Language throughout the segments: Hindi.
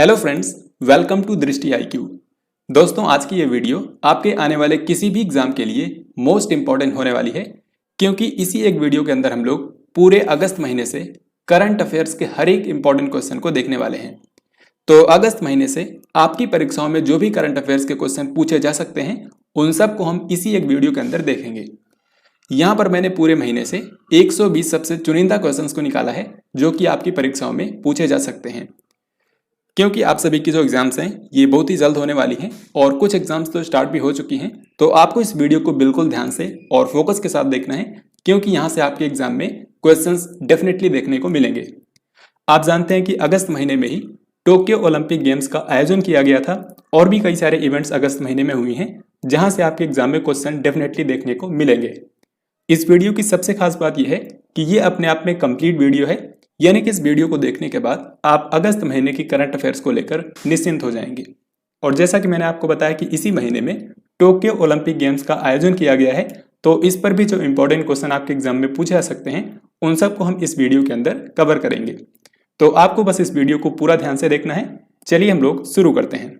हेलो फ्रेंड्स, वेलकम टू दृष्टि IQ। दोस्तों, आज की ये वीडियो आपके आने वाले किसी भी एग्जाम के लिए मोस्ट इंपॉर्टेंट होने वाली है, क्योंकि इसी एक वीडियो के अंदर हम लोग पूरे अगस्त महीने से करंट अफेयर्स के हर एक इंपॉर्टेंट क्वेश्चन को देखने वाले हैं। तो अगस्त महीने से आपकी परीक्षाओं में जो भी करंट अफेयर्स के क्वेश्चन पूछे जा सकते हैं, उन सब को हम इसी एक वीडियो के अंदर देखेंगे। यहाँ पर मैंने पूरे महीने से 120 सबसे चुनिंदा क्वेश्चंस को निकाला है, जो कि आपकी परीक्षाओं में पूछे जा सकते हैं। क्योंकि आप सभी की जो एग्जाम्स हैं ये बहुत ही जल्द होने वाली हैं और कुछ एग्जाम्स तो स्टार्ट भी हो चुकी हैं, तो आपको इस वीडियो को बिल्कुल ध्यान से और फोकस के साथ देखना है, क्योंकि यहाँ से आपके एग्जाम में क्वेश्चंस डेफिनेटली देखने को मिलेंगे। आप जानते हैं कि अगस्त महीने में ही टोक्यो ओलंपिक गेम्स का आयोजन किया गया था और भी कई सारे इवेंट्स अगस्त महीने में हुई हैं, जहाँ से आपके एग्जाम में क्वेश्चन डेफिनेटली देखने को मिलेंगे। इस वीडियो की सबसे खास बात यह है कि ये अपने आप में कंप्लीट वीडियो है, यानी कि इस वीडियो को देखने के बाद आप अगस्त महीने की करंट अफेयर्स को लेकर निश्चिंत हो जाएंगे। और जैसा कि मैंने आपको बताया कि इसी महीने में टोक्यो ओलंपिक गेम्स का आयोजन किया गया है, तो इस पर भी जो इंपॉर्टेंट क्वेश्चन आपके एग्जाम में पूछे जा सकते हैं, उन सबको हम इस वीडियो के अंदर कवर करेंगे। तो आपको बस इस वीडियो को पूरा ध्यान से देखना है। चलिए हम लोग शुरू करते हैं।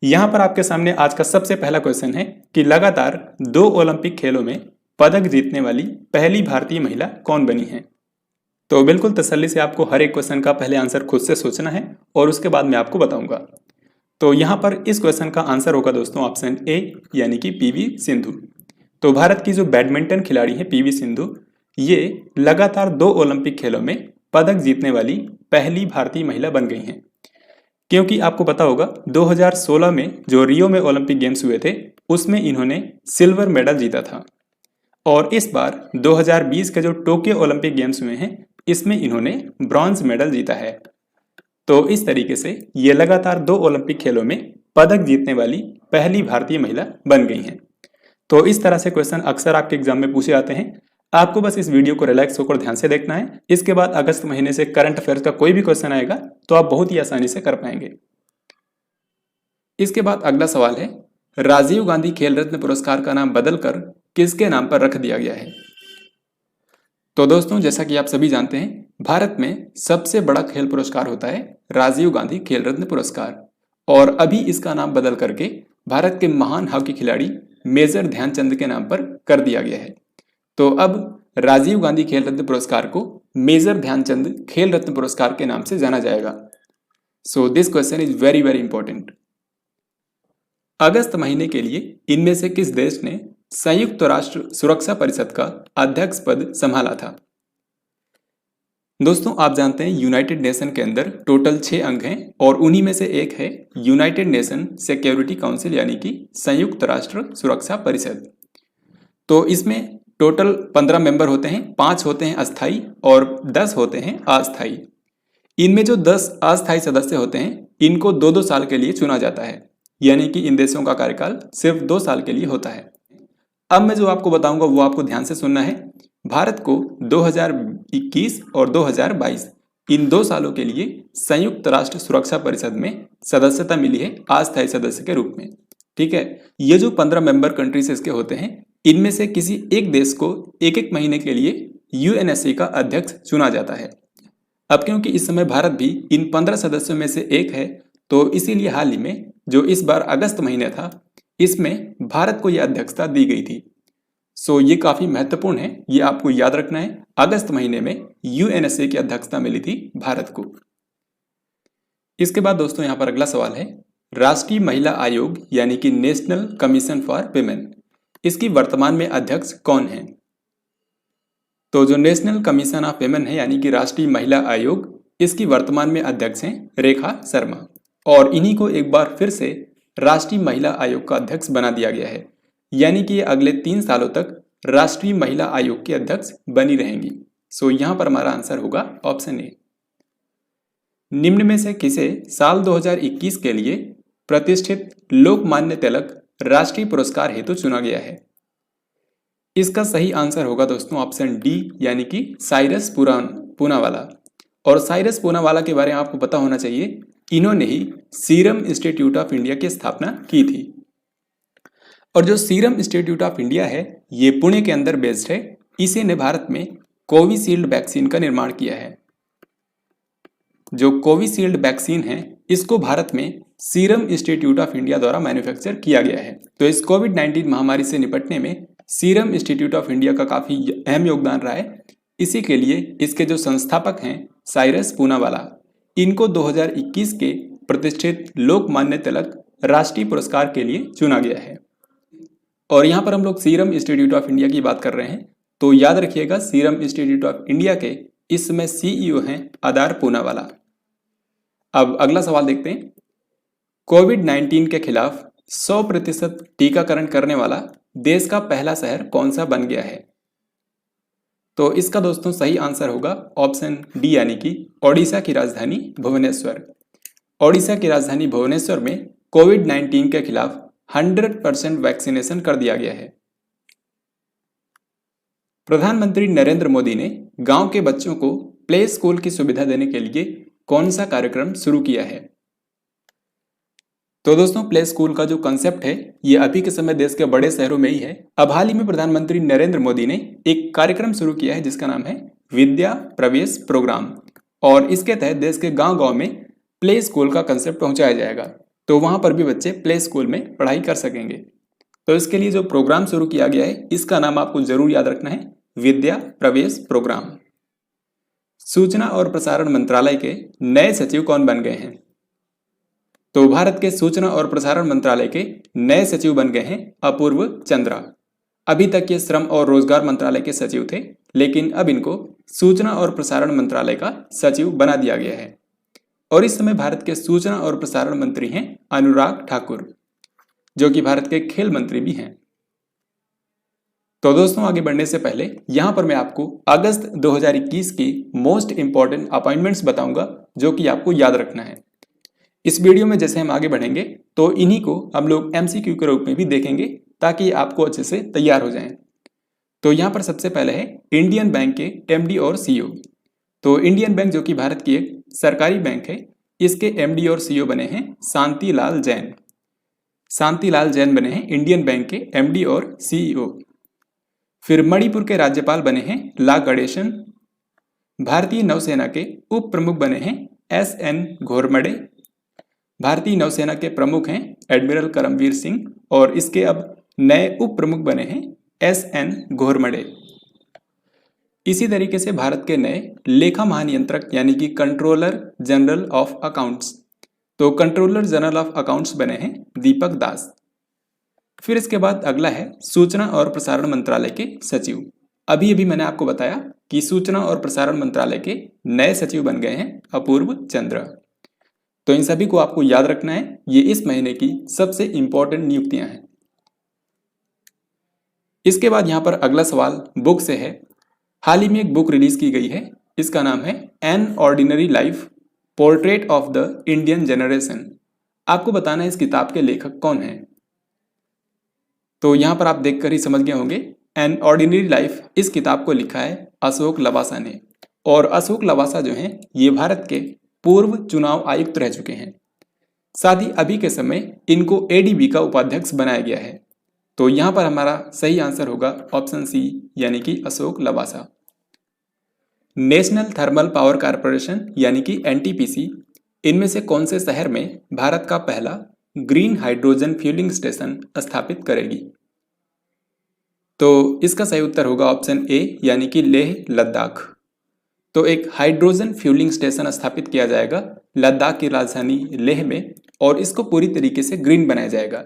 यहां पर आपके सामने आज का सबसे पहला क्वेश्चन है कि लगातार 2 ओलंपिक खेलों में पदक जीतने वाली पहली भारतीय महिला कौन बनी है। तो बिल्कुल तसल्ली से आपको हर एक क्वेश्चन का पहले आंसर खुद से सोचना है और उसके बाद मैं आपको बताऊंगा। तो यहां पर इस क्वेश्चन का आंसर होगा दोस्तों ऑप्शन ए, यानी कि PV सिंधु। तो भारत की जो बैडमिंटन खिलाड़ी है PV सिंधु, ये लगातार 2 ओलंपिक खेलों में पदक जीतने वाली पहली भारतीय महिला बन गई हैं। क्योंकि आपको पता होगा 2016 में जो रियो में ओलंपिक गेम्स हुए थे, उसमें इन्होंने सिल्वर मेडल जीता था और इस बार 2020 के जो टोक्यो ओलंपिक गेम्स हुए हैं, इसमें इन्होंने ब्रॉन्ज मेडल जीता है। तो इस तरीके से ये लगातार 2 ओलंपिक खेलों में पदक जीतने वाली पहली भारतीय महिला बन गई हैं। तो इस तरह से क्वेश्चन अक्सर आपके एग्जाम में पूछे जाते हैं। आपको बस इस वीडियो को रिलैक्स होकर ध्यान से देखना है। इसके बाद अगस्त महीने से करंट अफेयर्स का कोई भी क्वेश्चन आएगा तो आप बहुत ही आसानी से कर पाएंगे। इसके बाद अगला सवाल है, राजीव गांधी खेल रत्न पुरस्कार का नाम बदलकर किसके नाम पर रख दिया गया है। तो दोस्तों, जैसा कि आप सभी जानते हैं, भारत में सबसे बड़ा खेल पुरस्कार होता है राजीव गांधी खेल रत्न पुरस्कार, और अभी इसका नाम बदल करके भारत के महान हॉकी खिलाड़ी मेजर ध्यानचंद के नाम पर कर दिया गया है। तो अब राजीव गांधी खेल रत्न पुरस्कार को मेजर ध्यानचंद खेल रत्न पुरस्कार के नाम से जाना जाएगा। So this question is very very important. अगस्त महीने के लिए इनमें से किस देश ने संयुक्त राष्ट्र सुरक्षा परिषद का अध्यक्ष पद संभाला था। दोस्तों, आप जानते हैं यूनाइटेड नेशन के अंदर टोटल 6 अंग हैं और उन्हीं में से एक है यूनाइटेड नेशन सिक्योरिटी काउंसिल, यानी कि संयुक्त राष्ट्र सुरक्षा परिषद। तो इसमें टोटल 15 मेंबर होते हैं, 5 होते हैं अस्थाई और 10 होते हैं अस्थाई। इनमें जो 10 अस्थाई सदस्य होते हैं, इनको 2-2 साल के लिए चुना जाता है, यानी कि इन देशों का कार्यकाल सिर्फ 2 साल के लिए होता है। अब मैं जो आपको बताऊंगा वो आपको ध्यान से सुनना है। भारत को 2021 और 2022 इन 2 सालों के लिए संयुक्त राष्ट्र सुरक्षा परिषद में सदस्यता मिली है अस्थायी सदस्य के रूप में। ठीक है, ये जो 15 मेंबर कंट्रीज इसके होते हैं, इनमें से किसी एक देश को एक महीने के लिए UNSC का अध्यक्ष चुना जाता है। अब क्योंकि इस समय भारत भी इन 15 सदस्यों में से एक है, तो इसीलिए हाल ही में जो इस बार अगस्त महीने था, इसमें भारत को यह अध्यक्षता दी गई थी। सो ये काफी महत्वपूर्ण है, ये आपको याद रखना है। अगस्त महीने में UNSC की अध्यक्षता मिली थी भारत को। इसके बाद दोस्तों यहाँ पर अगला सवाल है, राष्ट्रीय महिला आयोग यानी कि नेशनल कमीशन फॉर विमेन, इसकी वर्तमान में अध्यक्ष कौन है। तो जो नेशनल कमीशन ऑफ विमेन है, यानी कि राष्ट्रीय महिला आयोग, इसकी वर्तमान में अध्यक्ष हैं रेखा शर्मा, और इन्हीं को एक बार फिर से राष्ट्रीय महिला आयोग का अध्यक्ष बना दिया गया है, यानी कि ये अगले 3 सालों तक राष्ट्रीय महिला आयोग के अध्यक्ष बनी रहेंगी। सो यहां पर हमारा आंसर होगा ऑप्शन ए। निम्न में से किसे साल 2021 के लिए प्रतिष्ठित लोकमान्य तिलक राष्ट्रीय पुरस्कार हेतु चुना गया है। इसका सही आंसर होगा दोस्तों ऑप्शन डी, यानी कि साइरस पूनावाला। और साइरस पूनावाला के बारे में आपको पता होना चाहिए, इन्होंने ही सीरम इंस्टीट्यूट ऑफ इंडिया की स्थापना की थी। और जो सीरम इंस्टीट्यूट ऑफ इंडिया है, ये पुणे के अंदर बेस्ड है। इसी ने भारत में कोविशील्ड वैक्सीन का निर्माण किया है। जो कोविशील्ड वैक्सीन है इसको भारत में सीरम इंस्टीट्यूट ऑफ इंडिया द्वारा मैन्युफैक्चर किया गया है। तो इस कोविड-19 महामारी से निपटने में सीरम इंस्टीट्यूट ऑफ इंडिया का काफी अहम योगदान रहा है। इसी के लिए इसके जो संस्थापक हैं साइरस पूनावाला, इनको 2021 के प्रतिष्ठित लोकमान्य तिलक राष्ट्रीय पुरस्कार के लिए चुना गया है। और यहाँ पर हम लोग सीरम इंस्टीट्यूट ऑफ इंडिया की बात कर रहे हैं, तो याद रखिएगा सीरम इंस्टीट्यूट ऑफ इंडिया के इस समय CEO हैं आदार पूनावाला। अब अगला सवाल देखते हैं। कोविड-19 के खिलाफ 100% टीकाकरण करने वाला देश का पहला शहर कौन सा बन गया है? तो इसका दोस्तों सही आंसर होगा ऑप्शन डी, यानी कि ओडिशा की राजधानी भुवनेश्वर। ओडिशा की राजधानी भुवनेश्वर में कोविड-19 के खिलाफ 100% वैक्सीनेशन कर दिया गया है। प्रधानमंत्री नरेंद्र मोदी ने गांव के बच्चों को प्ले स्कूल की सुविधा देने के लिए कौन सा कार्यक्रम शुरू किया है? तो दोस्तों प्ले स्कूल का जो कंसेप्ट है ये अभी के समय देश के बड़े शहरों में ही है। अब हाल ही में प्रधानमंत्री नरेंद्र मोदी ने एक कार्यक्रम शुरू किया है जिसका नाम है विद्या प्रवेश प्रोग्राम, और इसके तहत देश के गांव-गांव में प्ले स्कूल का कंसेप्ट पहुंचाया जाएगा। तो वहां पर भी बच्चे प्ले स्कूल में पढ़ाई कर सकेंगे। तो इसके लिए जो प्रोग्राम शुरू किया गया है इसका नाम आपको जरूर याद रखना है, विद्या प्रवेश प्रोग्राम। सूचना और प्रसारण मंत्रालय के नए सचिव कौन बन गए हैं? तो भारत के सूचना और प्रसारण मंत्रालय के नए सचिव बन गए हैं अपूर्व चंद्रा। अभी तक ये श्रम और रोजगार मंत्रालय के सचिव थे, लेकिन अब इनको सूचना और प्रसारण मंत्रालय का सचिव बना दिया गया है। और इस समय भारत के सूचना और प्रसारण मंत्री हैं अनुराग ठाकुर, जो कि भारत के खेल मंत्री भी हैं। तो दोस्तों आगे बढ़ने से पहले यहां पर मैं आपको अगस्त 2021 की मोस्ट इंपॉर्टेंट अपॉइंटमेंट्स बताऊंगा जो कि आपको याद रखना है। इस वीडियो में जैसे हम आगे बढ़ेंगे तो इन्हीं को हम लोग MCQ के रूप में भी देखेंगे ताकि आपको अच्छे से तैयार हो जाएं। तो यहाँ पर सबसे पहले है इंडियन बैंक के MD और CEO। तो इंडियन बैंक जो कि भारत की एक सरकारी बैंक है, इसके MD और CEO बने हैं शांतिलाल जैन। शांतिलाल जैन बने हैं इंडियन बैंक के MD और CEO। फिर मणिपुर के राज्यपाल बने हैं ला गणेशन। भारतीय नौसेना के उप प्रमुख बने हैं SN घोरमडे। भारतीय नौसेना के प्रमुख हैं एडमिरल करमवीर सिंह, और इसके अब नए उप प्रमुख बने हैं SN घोरमडे। इसी तरीके से भारत के नए लेखा महानियंत्रक यानी कि कंट्रोलर जनरल ऑफ अकाउंट्स, तो कंट्रोलर जनरल ऑफ अकाउंट्स बने हैं दीपक दास। फिर इसके बाद अगला है सूचना और प्रसारण मंत्रालय के सचिव। अभी अभी मैंने आपको बताया कि सूचना और प्रसारण मंत्रालय के नए सचिव बन गए हैं अपूर्व चंद्र। तो इन सभी को आपको याद रखना है, ये इस महीने की सबसे इंपॉर्टेंट नियुक्तियां हैं। इसके बाद यहां पर अगला सवाल बुक से है। हाल ही में एक बुक रिलीज की गई है, इसका नाम है an ordinary life portrait of the Indian generation. आपको बताना है इस किताब के लेखक कौन है। तो यहां पर आप देखकर ही समझ गए होंगे, एन ऑर्डिनरी लाइफ इस किताब को लिखा है अशोक लवासा ने। और अशोक लवासा जो हैं ये भारत के पूर्व चुनाव आयुक्त रह चुके हैं। साथ ही अभी के समय इनको ADB का उपाध्यक्ष बनाया गया है। तो यहां पर हमारा सही आंसर होगा ऑप्शन सी, यानी कि Ashok Lavasa. National thermal power corporation यानी कि NTPC इनमें से कौन से शहर में भारत का पहला ग्रीन हाइड्रोजन फ्यूलिंग स्टेशन स्थापित करेगी? तो इसका सही उत्तर होगा ऑप्शन ए, यानी कि लेह लद्दाख। तो एक हाइड्रोजन फ्यूलिंग स्टेशन स्थापित किया जाएगा लद्दाख की राजधानी लेह में, और इसको पूरी तरीके से ग्रीन बनाया जाएगा,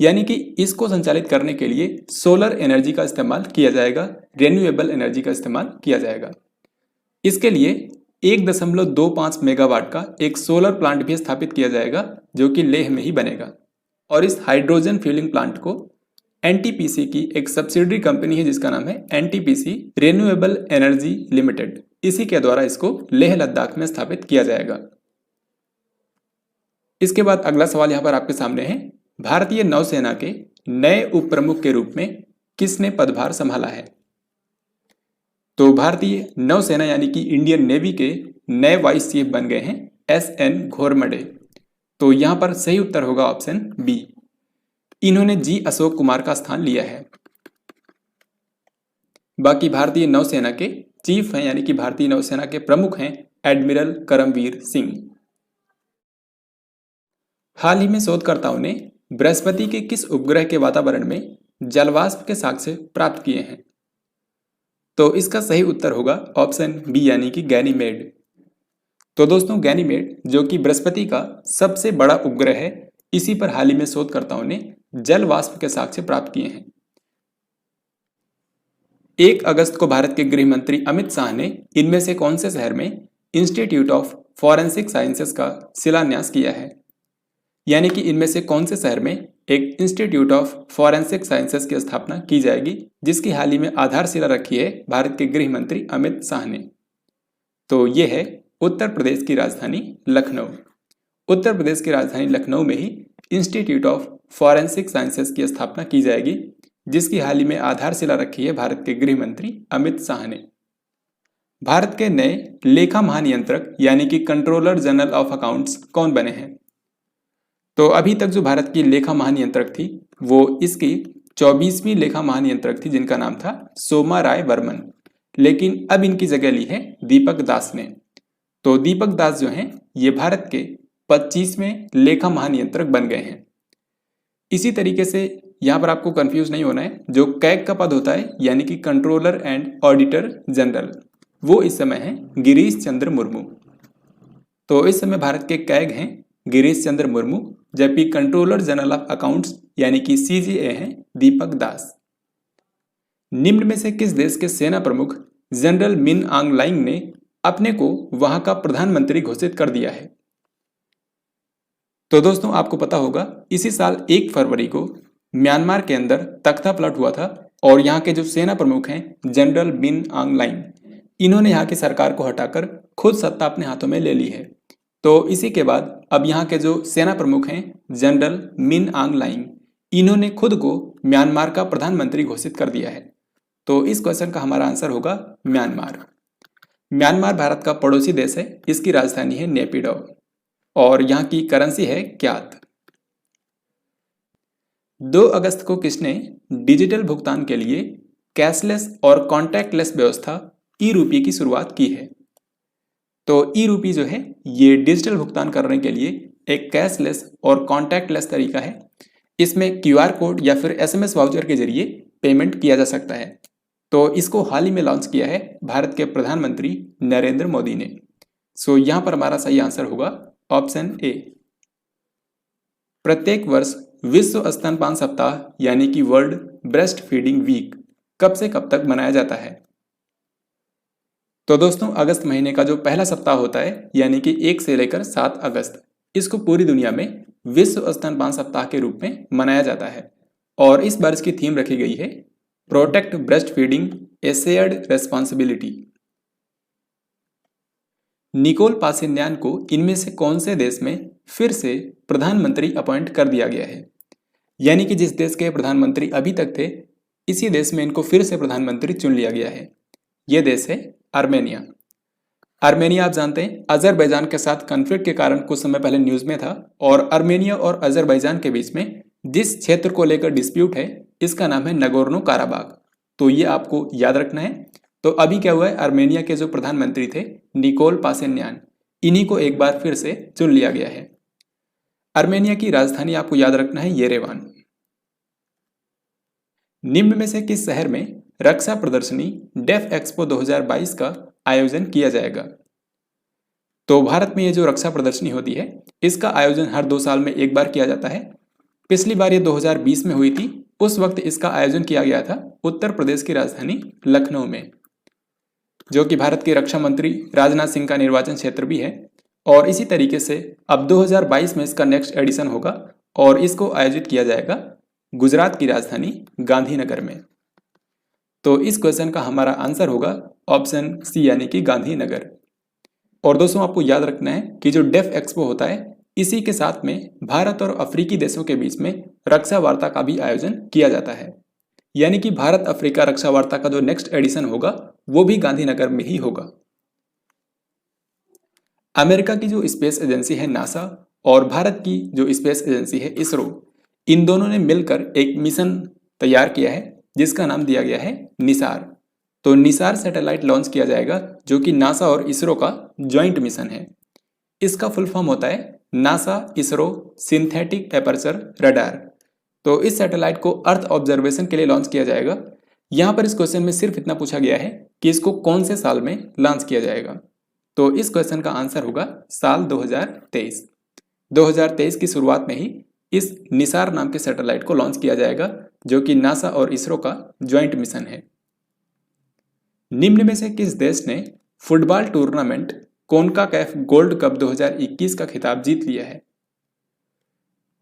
यानी कि इसको संचालित करने के लिए सोलर एनर्जी का इस्तेमाल किया जाएगा, रिन्यूएबल एनर्जी का इस्तेमाल किया जाएगा। इसके लिए 1.25 मेगावाट का एक सोलर प्लांट भी स्थापित किया जाएगा जो कि लेह में ही बनेगा। और इस हाइड्रोजन फ्यूलिंग प्लांट को NTPC की एक सब्सिडरी कंपनी है जिसका नाम है NTPC रिन्यूएबल एनर्जी लिमिटेड, इसी के द्वारा इसको लेह लद्दाख में स्थापित किया जाएगा। इसके बाद अगला सवाल यहां पर आपके सामने है, भारतीय नौसेना के नए उप प्रमुख के रूप में किसने पदभार संभाला है? तो भारतीय नौसेना यानी कि इंडियन नेवी के नए वाइस चीफ बन गए हैं SN घोरमडे। तो यहां पर सही उत्तर होगा ऑप्शन बी, इन्होंने G अशोक कुमार का स्थान लिया है। बाकी भारतीय नौसेना के चीफ हैं यानी कि भारतीय नौसेना के प्रमुख हैं एडमिरल करमवीर सिंह। हाल ही में शोधकर्ताओं ने बृहस्पति के किस उपग्रह के वातावरण में जलवाष्प के साक्ष्य प्राप्त किए हैं? तो इसका सही उत्तर होगा ऑप्शन बी यानी कि गैनीमेड। तो दोस्तों गैनीमेड जो कि बृहस्पति का सबसे बड़ा उपग्रह है, इसी पर हाल ही में शोधकर्ताओं ने जलवाष्प के साक्ष्य प्राप्त किए हैं। 1 अगस्त को भारत के गृह मंत्री अमित शाह ने इनमें से कौन से शहर में इंस्टीट्यूट ऑफ फॉरेंसिक साइंसेस का शिलान्यास किया है? यानी कि इनमें से कौन से शहर में एक इंस्टीट्यूट ऑफ फॉरेंसिक साइंसेस की स्थापना की जाएगी, जिसकी हाल ही में आधारशिला रखी है भारत के गृह मंत्री अमित शाह ने? तो ये है उत्तर प्रदेश की राजधानी लखनऊ। उत्तर प्रदेश की राजधानी लखनऊ में ही इंस्टीट्यूट ऑफ फॉरेंसिक साइंसेस की स्थापना की जाएगी, जिसकी हाल ही में आधारशिला रखी है भारत के गृह मंत्री अमित शाह ने। भारत के नए लेखा महानियंत्रक यानी कि कंट्रोलर जनरल ऑफ अकाउंट्स कौन बने हैं? तो अभी तक जो भारत की लेखा महानियंत्रक थी वो इसकी 24वीं लेखा महानियंत्रक थी, जिनका नाम था सोमा राय वर्मन, लेकिन अब इनकी जगह ली है दीपक दास ने। तो दीपक दास जो हैं ये भारत के 25वें लेखा महानियंत्रक बन गए हैं। इसी तरीके से यहाँ पर आपको कंफ्यूज नहीं होना है, जो कैग का पद होता है यानी कि कंट्रोलर एंड ऑडिटर जनरल, वो इस समय है गिरीश चंद्र मुर्मू। तो इस समय भारत के कैग हैं गिरीश चंद्र मुर्मू, जबकि कंट्रोलर जनरल ऑफ अकाउंट्स यानी कि सीजीए हैं दीपक दास। निम्न में से किस देश के सेना प्रमुख जनरल मिन आंग लाइंग ने अपने को वहां का प्रधानमंत्री घोषित कर दिया है? तो दोस्तों आपको पता होगा इसी साल 1 फरवरी को म्यांमार के अंदर तख्ता पलट हुआ था और यहाँ के जो सेना प्रमुख हैं जनरल मिन आंग लाइंग, इन्होंने यहाँ की सरकार को हटाकर खुद सत्ता अपने हाथों में ले ली है। तो इसी के बाद अब यहाँ के जो सेना प्रमुख हैं जनरल मिन आंग लाइंग, इन्होंने खुद को म्यांमार का प्रधानमंत्री घोषित कर दिया है। तो इस क्वेश्चन का हमारा आंसर होगा म्यांमार। म्यांमार भारत का पड़ोसी देश है, इसकी राजधानी है नेपिडो और यहाँ की करेंसी है क्यात। 2 अगस्त को किसने डिजिटल भुगतान के लिए कैशलेस और कॉन्टैक्टलेस व्यवस्था ई रूपी की शुरुआत की है? तो ई रूपी जो है ये डिजिटल भुगतान करने के लिए एक कैशलेस और कॉन्टैक्टलेस तरीका है। इसमें क्यूआर कोड या फिर एसएमएस वाउचर के जरिए पेमेंट किया जा सकता है। तो इसको हाल ही में लॉन्च किया है भारत के प्रधानमंत्री नरेंद्र मोदी ने। सो यहाँ पर हमारा सही आंसर होगा ऑप्शन ए। प्रत्येक वर्ष विश्व स्तनपान सप्ताह यानी कि वर्ल्ड ब्रेस्ट फीडिंग वीक कब से कब तक मनाया जाता है? तो दोस्तों अगस्त महीने का जो पहला सप्ताह होता है यानी कि 1 से लेकर 7 अगस्त, इसको पूरी दुनिया में विश्व स्तनपान सप्ताह के रूप में मनाया जाता है और इस बार इसकी थीम रखी गई है प्रोटेक्ट ब्रेस्ट फीडिंग ए शेयर्ड रेस्पॉन्सिबिलिटी। निकोल पासिन्यान को इनमें से कौन से देश में फिर से प्रधानमंत्री अपॉइंट कर दिया गया है? यानी कि जिस देश के प्रधानमंत्री अभी तक थे, इसी देश में इनको फिर से प्रधानमंत्री चुन लिया गया है। यह देश है आर्मेनिया। आर्मेनिया आप जानते हैं अजरबैजान के साथ कॉन्फ्लिक्ट के कारण कुछ समय पहले न्यूज में था और आर्मेनिया और अजरबैजान के बीच में जिस क्षेत्र को लेकर डिस्प्यूट है इसका नाम है नगोर्नो काराबाग। तो ये आपको याद रखना है। तो अभी क्या हुआ है, आर्मेनिया के जो प्रधानमंत्री थे निकोल पासिन्यान, इन्हीं को एक बार फिर से चुन लिया गया है। आर्मेनिया की राजधानी आपको याद रखना है येरेवान। निम्न में से किस शहर में रक्षा प्रदर्शनी डेफ एक्सपो 2022 का आयोजन किया जाएगा? तो भारत में ये जो रक्षा प्रदर्शनी होती है इसका आयोजन हर 2 साल में एक बार किया जाता है। पिछली बार ये 2020 में हुई थी, उस वक्त इसका आयोजन किया गया था उत्तर प्रदेश की राजधानी लखनऊ में, जो कि भारत के रक्षा मंत्री राजनाथ सिंह का निर्वाचन क्षेत्र भी है। और इसी तरीके से अब 2022 में इसका नेक्स्ट एडिशन होगा और इसको आयोजित किया जाएगा गुजरात की राजधानी गांधीनगर में। तो इस क्वेश्चन का हमारा आंसर होगा ऑप्शन सी यानी कि गांधीनगर। और दोस्तों आपको याद रखना है कि जो डेफ एक्सपो होता है इसी के साथ में भारत और अफ्रीकी देशों के बीच में रक्षा वार्ता का भी आयोजन किया जाता है। यानी कि भारत अफ्रीका रक्षा वार्ता का जो नेक्स्ट एडिशन होगा वो भी गांधीनगर में ही होगा। अमेरिका की जो स्पेस एजेंसी है नासा और भारत की जो स्पेस एजेंसी है इसरो, इन दोनों ने मिलकर एक मिशन तैयार किया है जिसका नाम दिया गया है निसार। तो निसार सैटेलाइट लॉन्च किया जाएगा, जो कि नासा और इसरो का ज्वाइंट मिशन है। इसका फुल फॉर्म होता है NASA ISRO synthetic aperture radar. तो इस सैटेलाइट को अर्थ ऑब्जर्वेशन के लिए लॉन्च किया जाएगा। यहाँ पर इस क्वेश्चन में सिर्फ इतना पूछा गया है कि इसको कौन से साल में लॉन्च किया जाएगा। तो इस क्वेश्चन का आंसर होगा साल 2023। 2023 की शुरुआत में ही इस निसार नाम के सैटेलाइट को लॉन्च किया जाएगा, जो कि नासा और इसरो का ज्वाइंट मिशन है। निम्न में से किस देश ने फुटबॉल टूर्नामेंट कॉनकाकैफ गोल्ड कप 2021 का खिताब जीत लिया है?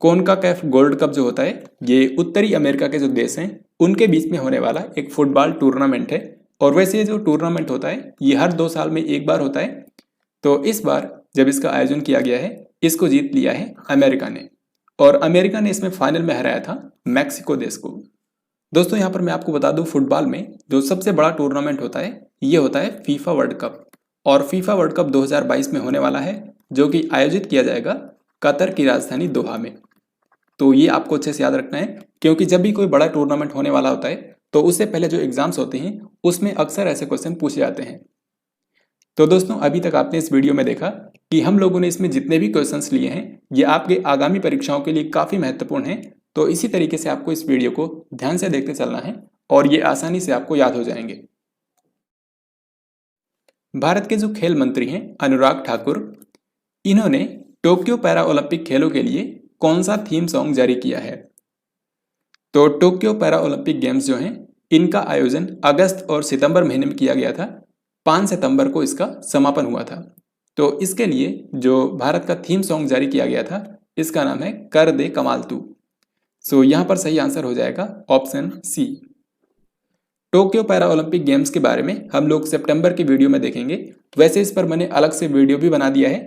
कॉनकाकैफ गोल्ड कप जो होता है, ये उत्तरी अमेरिका के जो देश हैं उनके बीच में होने वाला एक फुटबॉल टूर्नामेंट है। और वैसे ये जो टूर्नामेंट होता है ये हर 2 साल में एक बार होता है। तो इस बार जब इसका आयोजन किया गया है, इसको जीत लिया है अमेरिका ने, और अमेरिका ने इसमें फाइनल में हराया था मैक्सिको देश को। दोस्तों यहाँ पर मैं आपको बता दूं, फुटबॉल में जो सबसे बड़ा टूर्नामेंट होता है ये होता है फीफा वर्ल्ड कप। और फीफा वर्ल्ड कप 2022 में होने वाला है, जो कि आयोजित किया जाएगा कतर की राजधानी दोहा में। तो ये आपको अच्छे से याद रखना है, क्योंकि जब भी कोई बड़ा टूर्नामेंट होने वाला होता है तो उससे पहले जो एग्जाम्स होते हैं उसमें अक्सर ऐसे क्वेश्चन पूछे जाते हैं। तो दोस्तों अभी तक आपने इस वीडियो में देखा कि हम लोगों ने इसमें जितने भी क्वेश्चंस लिए हैं ये आपके आगामी परीक्षाओं के लिए काफ़ी महत्वपूर्ण हैं। तो इसी तरीके से आपको इस वीडियो को ध्यान से देखते चलना है और ये आसानी से आपको याद हो जाएंगे। भारत के जो खेल मंत्री हैं अनुराग ठाकुर, इन्होंने टोक्यो पैरा ओलंपिक खेलों के लिए कौन सा थीम सॉन्ग जारी किया है? तो टोक्यो पैरा ओलंपिक गेम्स जो हैं इनका आयोजन अगस्त और सितंबर महीने में किया गया था। 5 सितंबर को इसका समापन हुआ था। तो इसके लिए जो भारत का थीम सॉन्ग जारी किया गया था इसका नाम है कर दे कमाल तू। सो यहाँ पर सही आंसर हो जाएगा option C. Tokyo para Olympic games के बारे में हम लोग सितंबर के वीडियो में देखेंगे। वैसे इस पर मैंने अलग से वीडियो भी बना दिया है।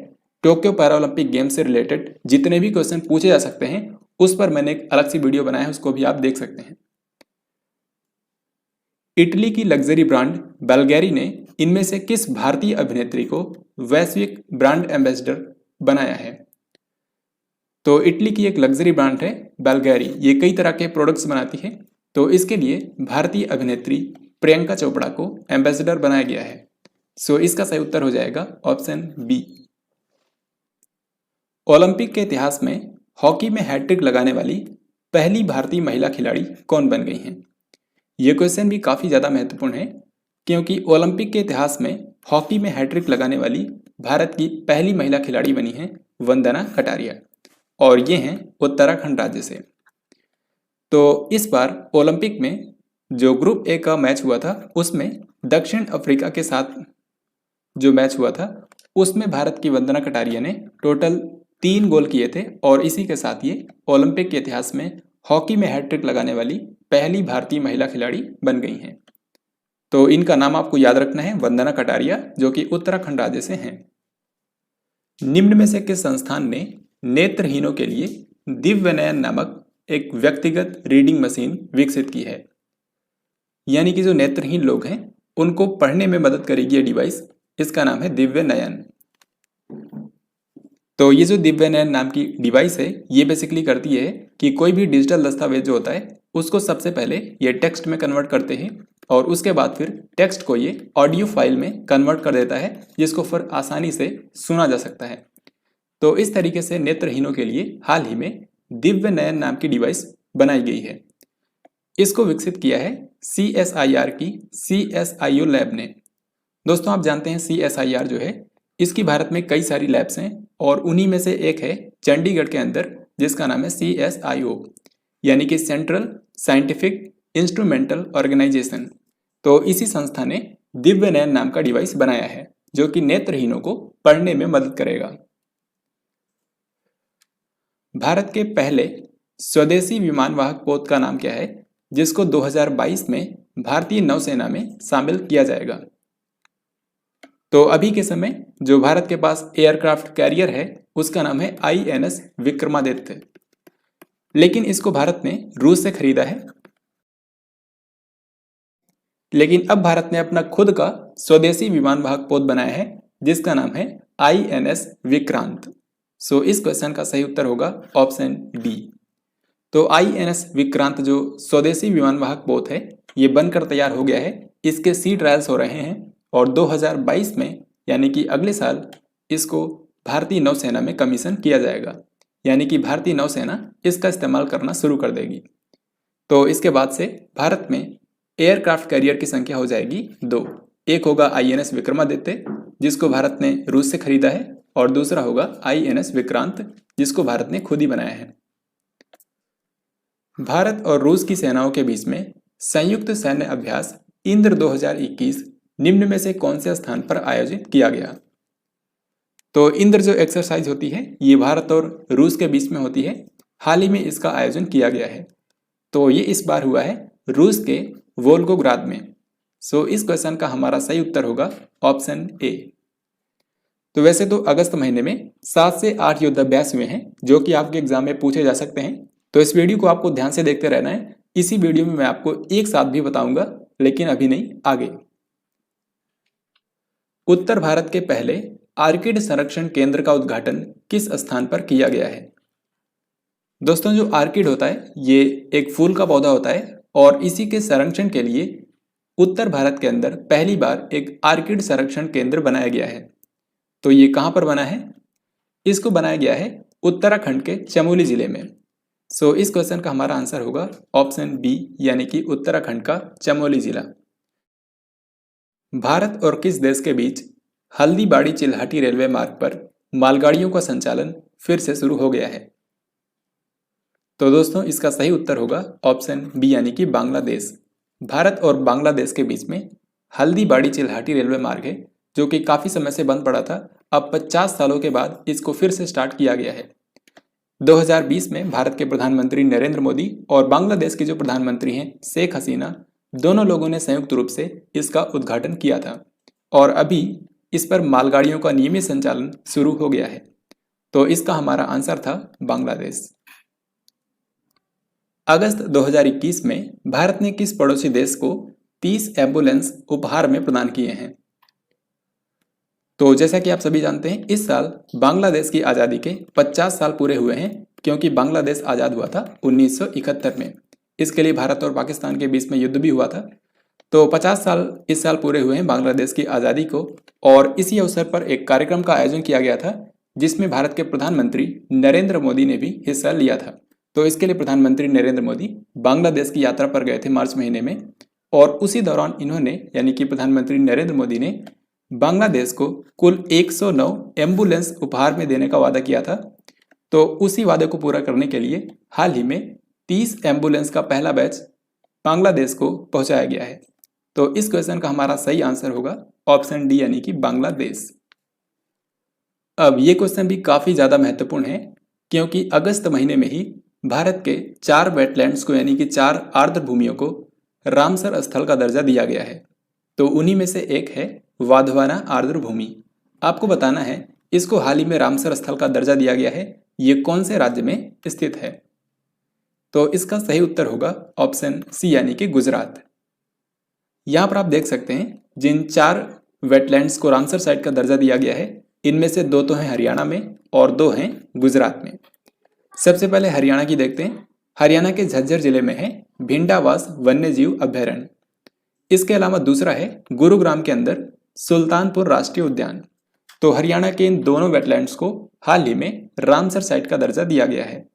टोक्यो पैरा ओलंपिक गेम्स से रिलेटेड जितने भी क्वेश्चन पूछे जा सकते हैं उस पर मैंने एक अलग सी वीडियो बनाया है, उसको भी आप देख सकते हैं। इटली की लग्जरी ब्रांड बल्गैरी ने इनमें से किस भारतीय अभिनेत्री को वैश्विक ब्रांड एम्बेसडर बनाया है? तो इटली की एक लग्जरी ब्रांड है बल्गैरी, ये कई तरह के प्रोडक्ट्स बनाती है। तो इसके लिए भारतीय अभिनेत्री प्रियंका चोपड़ा को एम्बेसडर बनाया गया है। सो इसका सही उत्तर हो जाएगा ऑप्शन बी। ओलंपिक के इतिहास में हॉकी में हैट्रिक लगाने वाली पहली भारतीय महिला खिलाड़ी कौन बन गई हैं? ये क्वेश्चन भी काफ़ी ज़्यादा महत्वपूर्ण है, क्योंकि ओलंपिक के इतिहास में हॉकी में हैट्रिक लगाने वाली भारत की पहली महिला खिलाड़ी बनी हैं वंदना कटारिया, और ये हैं उत्तराखंड राज्य से। तो इस बार ओलंपिक में जो ग्रुप ए का मैच हुआ था उसमें दक्षिण अफ्रीका के साथ जो मैच हुआ था उसमें भारत की वंदना कटारिया ने टोटल 3 गोल किए थे, और इसी के साथ ये ओलंपिक के इतिहास में हॉकी में हैट्रिक लगाने वाली पहली भारतीय महिला खिलाड़ी बन गई हैं। तो इनका नाम आपको याद रखना है वंदना कटारिया, जो कि उत्तराखंड राज्य से हैं। निम्न में से किस संस्थान ने नेत्रहीनों के लिए दिव्य नयन नामक एक व्यक्तिगत रीडिंग मशीन विकसित की है? यानी कि जो नेत्रहीन लोग हैं उनको पढ़ने में मदद करेगी ये डिवाइस, इसका नाम है दिव्य नयन। तो ये जो दिव्य नयन नाम की डिवाइस है ये बेसिकली करती है कि कोई भी डिजिटल दस्तावेज जो होता है उसको सबसे पहले ये टेक्स्ट में कन्वर्ट करते हैं, और उसके बाद फिर टेक्स्ट को ये ऑडियो फाइल में कन्वर्ट कर देता है, जिसको फिर आसानी से सुना जा सकता है। तो इस तरीके से नेत्रहीनों के लिए हाल ही में दिव्य नयन नाम की डिवाइस बनाई गई है। इसको विकसित किया है CSIR की CSIO लैब ने। दोस्तों आप जानते हैं CSIR जो है इसकी भारत में कई सारी लैब्स हैं, और उन्हीं में से एक है चंडीगढ़ के अंदर जिसका नाम है CSIO, यानी कि सेंट्रल साइंटिफिक इंस्ट्रूमेंटल ऑर्गेनाइजेशन। तो इसी संस्था ने दिव्य नयन नाम का डिवाइस बनाया है जो कि नेत्रहीनों को पढ़ने में मदद करेगा। भारत के पहले स्वदेशी विमानवाहक पोत का नाम क्या है, जिसको 2022 में भारतीय नौसेना में शामिल किया जाएगा? तो अभी के समय जो भारत के पास एयरक्राफ्ट कैरियर है उसका नाम है INS विक्रमादित्य, लेकिन इसको भारत ने रूस से खरीदा है। लेकिन अब भारत ने अपना खुद का स्वदेशी विमानवाहक पोत बनाया है जिसका नाम है INS विक्रांत। सो इस क्वेश्चन का सही उत्तर होगा ऑप्शन डी। तो INS विक्रांत जो स्वदेशी विमानवाहक पोत है ये बनकर तैयार हो गया है, इसके सी ट्रायल्स हो रहे हैं और 2022 में यानी कि अगले साल इसको भारतीय नौसेना में कमीशन किया जाएगा, यानी कि भारतीय नौसेना इसका इस्तेमाल करना शुरू कर देगी। तो इसके बाद से भारत में एयरक्राफ्ट कैरियर की संख्या हो जाएगी 2। एक होगा INS विक्रमादित्य जिसको भारत ने रूस से खरीदा है और दूसरा होगा INS विक्रांत जिसको भारत ने खुद ही बनाया है। भारत और रूस की सेनाओं के बीच में संयुक्त सैन्य अभ्यास इंद्र 2021 निम्न में से कौन से स्थान पर आयोजित किया गया? तो इंद्र जो एक्सरसाइज होती है ये भारत और रूस के बीच में होती है। हाल ही में इसका आयोजन किया गया है। तो ये इस बार हुआ है रूस के वोल्गोग्राद में। सो इस क्वेश्चन का हमारा सही उत्तर होगा ऑप्शन ए। तो वैसे तो अगस्त महीने में 7 से 8 युद्धाभ्यास हुए हैं जो कि आपके एग्जाम में पूछे जा सकते हैं। तो इस वीडियो को आपको ध्यान से देखते रहना है। इसी वीडियो में मैं आपको एक साथ भी बताऊंगा, लेकिन अभी नहीं, आगे। उत्तर भारत के पहले आर्किड संरक्षण केंद्र का उद्घाटन किस स्थान पर किया गया है? दोस्तों, जो आर्किड होता है ये एक फूल का पौधा होता है और इसी के संरक्षण के लिए उत्तर भारत के अंदर पहली बार एक आर्किड संरक्षण केंद्र बनाया गया है। तो ये कहां पर बना है? इसको बनाया गया है उत्तराखंड के चमोली जिले में। सो इस क्वेश्चन का हमारा आंसर होगा ऑप्शन बी, यानी कि उत्तराखंड का चमोली जिला। भारत और किस देश के बीच हल्दीबाड़ी चिल्हाटी रेलवे मार्ग पर मालगाड़ियों का संचालन फिर से शुरू हो गया है? तो दोस्तों, इसका सही उत्तर होगा ऑप्शन बी, यानी कि बांग्लादेश। भारत और बांग्लादेश के बीच में हल्दीबाड़ी चिल्हाटी रेलवे मार्ग है जो कि काफ़ी समय से बंद पड़ा था। अब 50 सालों के बाद इसको फिर से स्टार्ट किया गया है। 2020 में भारत के प्रधानमंत्री नरेंद्र मोदी और बांग्लादेश के जो प्रधानमंत्री हैं शेख हसीना, दोनों लोगों ने संयुक्त रूप से इसका उद्घाटन किया था और अभी इस पर मालगाड़ियों का नियमित संचालन शुरू हो गया है। तो इसका हमारा आंसर था बांग्लादेश। अगस्त 2021 में भारत ने किस पड़ोसी देश को 30 एम्बुलेंस उपहार में प्रदान किए हैं? तो जैसा कि आप सभी जानते हैं, इस साल बांग्लादेश की आज़ादी के 50 साल पूरे हुए हैं, क्योंकि बांग्लादेश आज़ाद हुआ था 1971 में। इसके लिए भारत और पाकिस्तान के बीच में युद्ध भी हुआ था। तो 50 साल इस साल पूरे हुए हैं बांग्लादेश की आज़ादी को, और इसी अवसर पर एक कार्यक्रम का आयोजन किया गया था जिसमें भारत के प्रधानमंत्री नरेंद्र मोदी ने भी हिस्सा लिया था। तो इसके लिए प्रधानमंत्री नरेंद्र मोदी बांग्लादेश की यात्रा पर गए थे मार्च महीने में, और उसी दौरान इन्होंने, यानी कि प्रधानमंत्री नरेंद्र मोदी ने बांग्लादेश को कुल 109 एम्बुलेंस उपहार में देने का वादा किया था। तो उसी वादे को पूरा करने के लिए हाल ही में 30 एम्बुलेंस का पहला बैच बांग्लादेश को पहुंचाया गया है। तो इस क्वेश्चन का हमारा सही आंसर होगा ऑप्शन डी, यानी कि बांग्लादेश। अब ये क्वेश्चन भी काफ़ी ज़्यादा महत्वपूर्ण है, क्योंकि अगस्त महीने में ही भारत के 4 वेटलैंड्स को, यानी कि 4 आर्द्र भूमियों को रामसर स्थल का दर्जा दिया गया है। तो उन्हीं में से एक है वाधवाना आर्द्र भूमि। आपको बताना है इसको हाल ही में रामसर स्थल का दर्जा दिया गया है, ये कौन से राज्य में स्थित है? तो इसका सही उत्तर होगा ऑप्शन सी, यानी कि गुजरात। यहाँ पर आप देख सकते हैं जिन 4 वेटलैंड्स को रामसर साइट का दर्जा दिया गया है, इनमें से 2 तो हैं हरियाणा में और 2 हैं गुजरात में। सबसे पहले हरियाणा की देखते हैं। हरियाणा के झज्जर जिले में है भिंडावास वन्यजीव अभयारण्य। इसके अलावा दूसरा है गुरुग्राम के अंदर सुल्तानपुर राष्ट्रीय उद्यान। तो हरियाणा के इन दोनों वेटलैंड्स को हाल ही में रामसर साइट का दर्जा दिया गया है।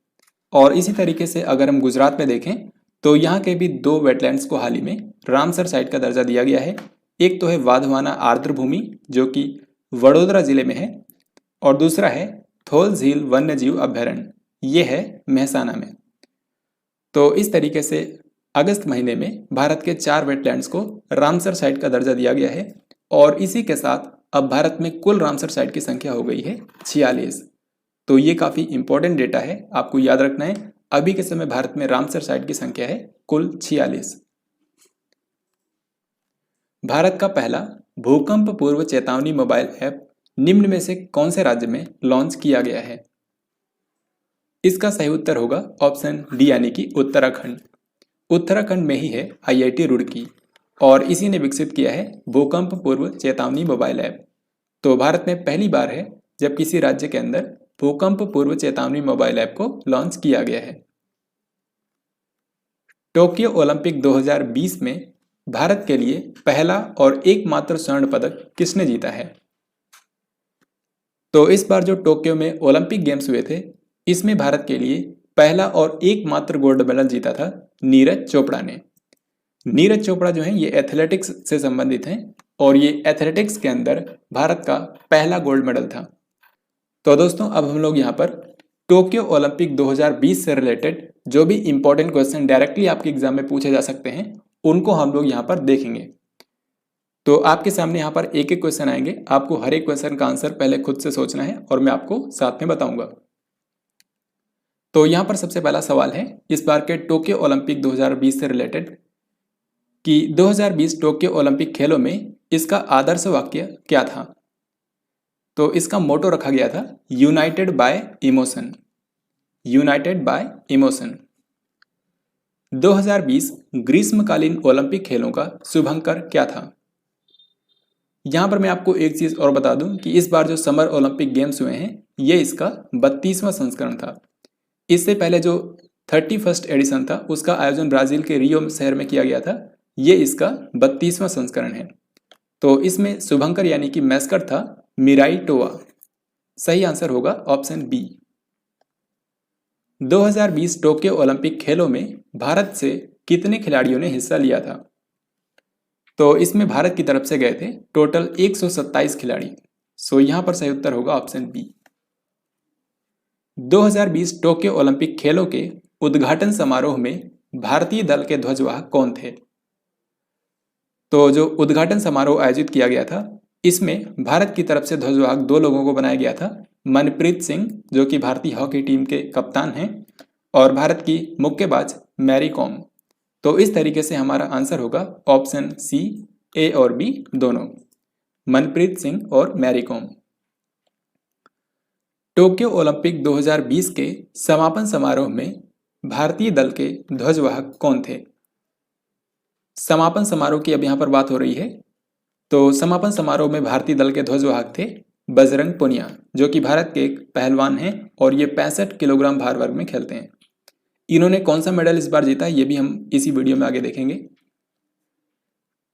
और इसी तरीके से अगर हम गुजरात में देखें तो यहाँ के भी 2 वेटलैंड्स को हाल ही में रामसर साइट का दर्जा दिया गया है। एक तो है वाधवाना आर्द्र भूमि जो कि वडोदरा जिले में है, और दूसरा है थोल झील वन्यजीव अभयारण्य, ये है मेहसाना में। तो इस तरीके से अगस्त महीने में भारत के 4 वेटलैंड्स को रामसर साइट का दर्जा दिया गया है, और इसी के साथ अब भारत में कुल रामसर साइट की संख्या हो गई है 46। तो ये काफ़ी इंपॉर्टेंट डेटा है, आपको याद रखना है। अभी के समय भारत में रामसर साइट की संख्या है कुल 46। भारत का पहला भूकंप पूर्व चेतावनी मोबाइल ऐप निम्न में से कौन से राज्य में लॉन्च किया गया है? इसका सही उत्तर होगा ऑप्शन डी, यानी कि उत्तराखंड। उत्तराखंड में ही है IIT रुड़की, और इसी ने विकसित किया है भूकंप पूर्व चेतावनी मोबाइल ऐप। तो भारत में पहली बार है जब किसी राज्य के अंदर भूकंप पूर्व चेतावनी मोबाइल ऐप को लॉन्च किया गया है। टोक्यो ओलंपिक 2020 में भारत के लिए पहला और एकमात्र स्वर्ण पदक किसने जीता है? तो इस बार जो टोक्यो में ओलंपिक गेम्स हुए थे, इसमें भारत के लिए पहला और एकमात्र गोल्ड मेडल जीता था नीरज चोपड़ा ने। नीरज चोपड़ा जो है ये एथलेटिक्स से संबंधित हैं और ये एथलेटिक्स के अंदर भारत का पहला गोल्ड मेडल था। तो दोस्तों अब हम लोग यहाँ पर टोक्यो ओलंपिक 2020 से रिलेटेड जो भी इंपॉर्टेंट क्वेश्चन डायरेक्टली आपके एग्जाम में पूछे जा सकते हैं उनको हम लोग यहाँ पर देखेंगे। तो आपके सामने यहाँ पर एक एक क्वेश्चन आएंगे, आपको हर एक क्वेश्चन का आंसर पहले खुद से सोचना है और मैं आपको साथ में बताऊंगा। तो यहाँ पर सबसे पहला सवाल है इस बार के टोक्यो ओलंपिक 2020 से रिलेटेड कि 2020 टोक्यो ओलंपिक खेलों में इसका आदर्श वाक्य क्या था? तो इसका मोटो रखा गया था United bye emotion. United bye emotion. 2020 ग्रीष्मकालीन ओलंपिक खेलों का शुभंकर क्या था? यहां पर मैं आपको एक चीज और बता दूं कि इस बार जो समर ओलंपिक गेम्स हुए हैं ये इसका 32वां संस्करण था। इससे पहले जो 31st एडिशन था उसका आयोजन ब्राजील के रियो शहर में किया गया था। ये इसका 32वां संस्करण है। तो इसमें शुभंकर यानी कि मैस्कट था मिराई टोआ। सही आंसर होगा ऑप्शन बी। 2020 टोक्यो ओलंपिक खेलों में भारत से कितने खिलाड़ियों ने हिस्सा लिया था? तो इसमें भारत की तरफ से गए थे टोटल 127 खिलाड़ी। सो यहां पर सही उत्तर होगा ऑप्शन बी। 2020 टोक्यो ओलंपिक खेलों के उद्घाटन समारोह में भारतीय दल के ध्वजवाहक कौन थे? तो जो उद्घाटन समारोह आयोजित किया गया था इसमें भारत की तरफ से ध्वजवाहक दो लोगों को बनाया गया था, मनप्रीत सिंह जो कि भारतीय हॉकी टीम के कप्तान हैं और भारत की मुक्केबाज मैरी कॉम। तो इस तरीके से हमारा आंसर होगा ऑप्शन सी, ए और बी दोनों, मनप्रीत सिंह और मैरी कॉम। टोक्यो ओलंपिक 2020 के समापन समारोह में भारतीय दल के ध्वजवाहक कौन थे? समापन समारोह की अब यहाँ पर बात हो रही है। तो समापन समारोह में भारतीय दल के ध्वजवाहक थे बजरंग पुनिया जो कि भारत के एक पहलवान हैं और ये 65 किलोग्राम भार वर्ग में खेलते हैं। इन्होंने कौन सा मेडल इस बार जीता ये भी हम इसी वीडियो में आगे देखेंगे।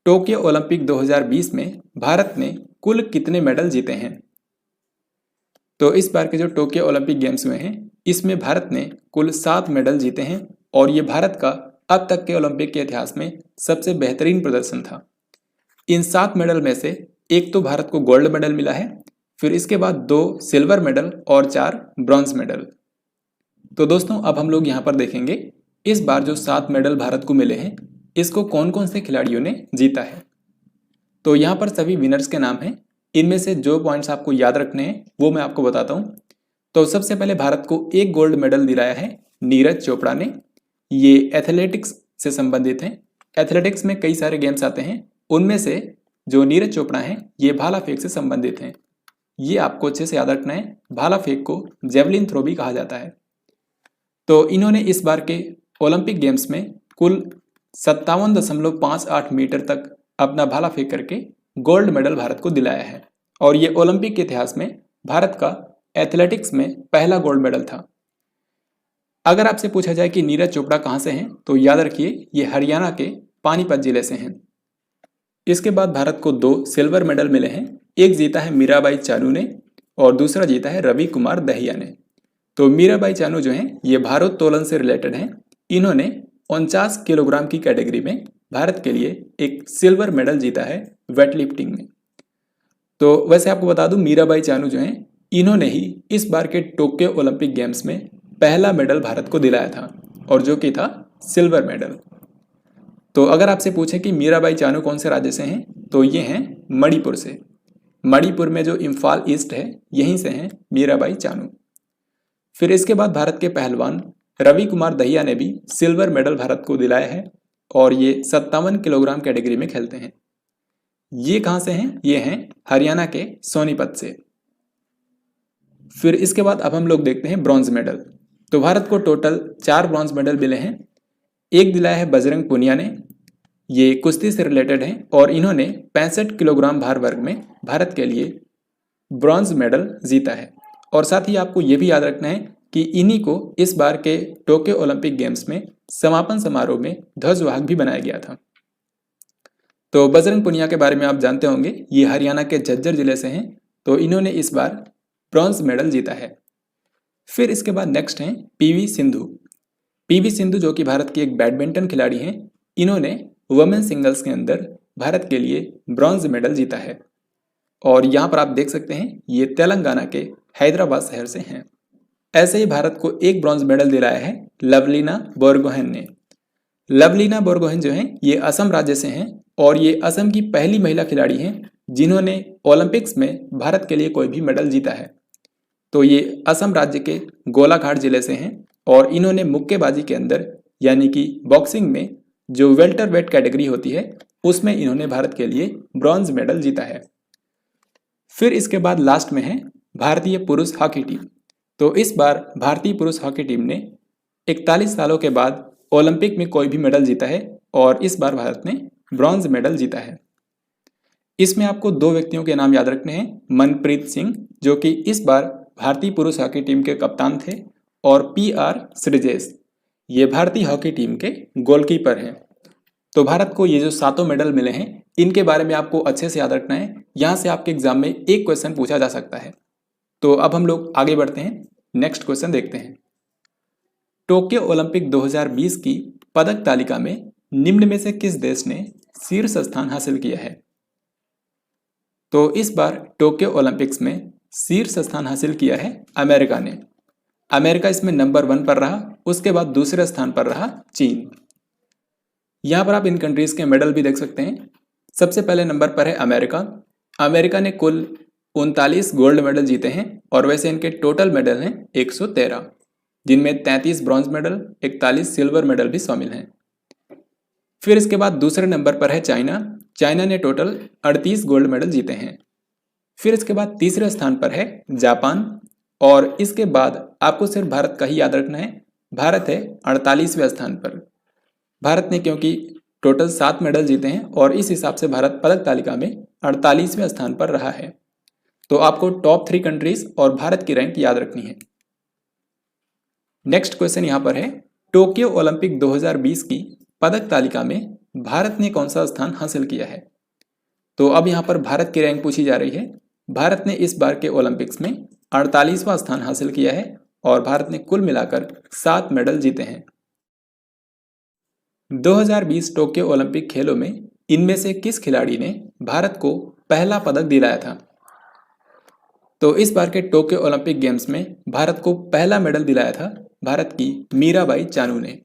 टोक्यो ओलंपिक 2020 में भारत ने कुल कितने मेडल जीते हैं? तो इस बार के जो टोक्यो ओलंपिक गेम्स हुए हैं इसमें भारत ने कुल 7 मेडल जीते हैं और ये भारत का अब तक के ओलंपिक के इतिहास में सबसे बेहतरीन प्रदर्शन था। इन 7 मेडल में से एक तो भारत को गोल्ड मेडल मिला है, फिर इसके बाद 2 सिल्वर मेडल और 4 ब्रॉन्ज मेडल। तो दोस्तों अब हम लोग यहाँ पर देखेंगे इस बार जो 7 मेडल भारत को मिले हैं इसको कौन कौन से खिलाड़ियों ने जीता है। तो यहाँ पर सभी विनर्स के नाम हैं। इनमें से जो पॉइंट्स आपको याद रखने हैं वो मैं आपको बताता हूँ। तो सबसे पहले भारत को एक गोल्ड मेडल दिलाया है नीरज चोपड़ा ने। ये एथलेटिक्स से संबंधित हैं। एथलेटिक्स में कई सारे गेम्स आते हैं, उनमें से जो नीरज चोपड़ा हैं ये भाला फेंक से संबंधित हैं। ये आपको अच्छे से याद रखना है। भाला फेंक को जेवलिन थ्रो भी कहा जाता है। तो इन्होंने इस बार के ओलंपिक गेम्स में कुल 57.58 मीटर तक अपना भाला फेंक करके गोल्ड मेडल भारत को दिलाया है और ये ओलंपिक के इतिहास में भारत का एथलेटिक्स में पहला गोल्ड मेडल था। अगर आपसे पूछा जाए कि नीरज चोपड़ा कहाँ से हैं तो याद रखिए ये हरियाणा के पानीपत जिले से हैं। इसके बाद भारत को 2 सिल्वर मेडल मिले हैं। एक जीता है मीराबाई चानू ने और दूसरा जीता है रवि कुमार दहिया ने। तो मीराबाई चानू जो हैं ये भारोत्तोलन से रिलेटेड हैं। इन्होंने 49 किलोग्राम की कैटेगरी में भारत के लिए एक सिल्वर मेडल जीता है वेट लिफ्टिंग में। तो वैसे आपको बता दूं मीराबाई चानू जो हैं इन्होंने ही इस बार के टोक्यो ओलंपिक गेम्स में पहला मेडल भारत को दिलाया था और जो कि था सिल्वर मेडल। तो अगर आपसे पूछे कि मीराबाई चानू कौन से राज्य से हैं तो ये हैं मणिपुर से। मणिपुर में जो इम्फाल ईस्ट है यहीं से हैं मीराबाई चानू। फिर इसके बाद भारत के पहलवान रवि कुमार दहिया ने भी सिल्वर मेडल भारत को दिलाया है और ये 57 किलोग्राम कैटेगरी में खेलते हैं। ये कहाँ से हैं? ये हैं हरियाणा के सोनीपत से। फिर इसके बाद अब हम लोग देखते हैं ब्रॉन्ज मेडल। तो भारत को टोटल 4 ब्रॉन्ज मेडल मिले हैं। एक दिलाया है बजरंग पुनिया ने, ये कुश्ती से रिलेटेड हैं और इन्होंने 65 किलोग्राम भार वर्ग में भारत के लिए ब्रॉन्ज मेडल जीता है। और साथ ही आपको ये भी याद रखना है कि इन्हीं को इस बार के टोक्यो ओलंपिक गेम्स में समापन समारोह में ध्वजवाहक भी बनाया गया था। तो बजरंग पुनिया के बारे में आप जानते होंगे, ये हरियाणा के झज्जर जिले से हैं। तो इन्होंने इस बार ब्रॉन्ज मेडल जीता है। फिर इसके बाद नेक्स्ट हैं पीवी सिंधु। पीवी सिंधु जो कि भारत की एक बैडमिंटन खिलाड़ी हैं, इन्होंने वुमेन सिंगल्स के अंदर भारत के लिए ब्रॉन्ज मेडल जीता है। और यहाँ पर आप देख सकते हैं ये तेलंगाना के हैदराबाद शहर से हैं। ऐसे ही भारत को एक ब्रॉन्ज मेडल दिलाया है लवलीना बोरगोहेन ने। लवलीना बोरगोहेन जो हैं ये असम राज्य से हैं और ये असम की पहली महिला खिलाड़ी हैं जिन्होंने ओलंपिक्स में भारत के लिए कोई भी मेडल जीता है। तो ये असम राज्य के गोलाघाट जिले से हैं और इन्होंने मुक्केबाजी के अंदर यानी कि बॉक्सिंग में जो वेल्टर वेट कैटेगरी होती है उसमें इन्होंने भारत के लिए ब्रॉन्ज मेडल जीता है। फिर इसके बाद लास्ट में है भारतीय पुरुष हॉकी टीम। तो इस बार भारतीय पुरुष हॉकी टीम ने 41 सालों के बाद ओलंपिक में कोई भी मेडल जीता है और इस बार भारत ने ब्रॉन्ज मेडल जीता है। इसमें आपको दो व्यक्तियों के नाम याद रखने हैं, मनप्रीत सिंह जो कि इस बार भारतीय पुरुष हॉकी टीम के कप्तान थे, और PR श्रीजेश ये भारतीय हॉकी टीम के गोलकीपर हैं। तो भारत को ये जो 7 मेडल मिले हैं इनके बारे में आपको अच्छे से याद रखना है, यहाँ से आपके एग्जाम में एक क्वेश्चन पूछा जा सकता है। तो अब हम लोग आगे बढ़ते हैं, नेक्स्ट क्वेश्चन देखते हैं। टोक्यो ओलंपिक 2020 की पदक तालिका में निम्न में से किस देश ने शीर्ष स्थान हासिल किया है? तो इस बार टोक्यो ओलंपिक्स में शीर्ष स्थान हासिल किया है अमेरिका ने। अमेरिका इसमें नंबर 1 पर रहा, उसके बाद दूसरे स्थान पर रहा चीन। यहाँ पर आप इन कंट्रीज के मेडल भी देख सकते हैं। सबसे पहले नंबर पर है अमेरिका। अमेरिका ने कुल 39 गोल्ड मेडल जीते हैं और वैसे इनके टोटल मेडल हैं 113, जिनमें 33 ब्रॉन्ज मेडल, 41 सिल्वर मेडल भी शामिल हैं। फिर इसके बाद दूसरे नंबर पर है चाइना। चाइना ने टोटल 38 गोल्ड मेडल जीते हैं। फिर इसके बाद तीसरे स्थान पर है जापान और इसके बाद आपको सिर्फ भारत का ही याद रखना है। भारत है 48वें स्थान पर। भारत ने क्योंकि टोटल 7 मेडल जीते हैं और इस हिसाब से भारत पदक तालिका में 48वें स्थान पर रहा है। तो आपको टॉप 3 कंट्रीज और भारत की रैंक याद रखनी है। नेक्स्ट क्वेश्चन यहाँ पर है, टोक्यो ओलंपिक 2020 की पदक तालिका में भारत ने कौन सा स्थान हासिल किया है? तो अब यहाँ पर भारत की रैंक पूछी जा रही है। भारत ने इस बार के ओलंपिक्स में 48वां स्थान हासिल किया है और भारत ने कुल मिलाकर 7 मेडल जीते हैं। 2020 टोक्यो ओलंपिक खेलों में इनमें से किस खिलाड़ी ने भारत को पहला पदक दिलाया था? तो इस बार के टोक्यो ओलंपिक गेम्स में भारत को पहला मेडल दिलाया था भारत की मीराबाई चानू ने।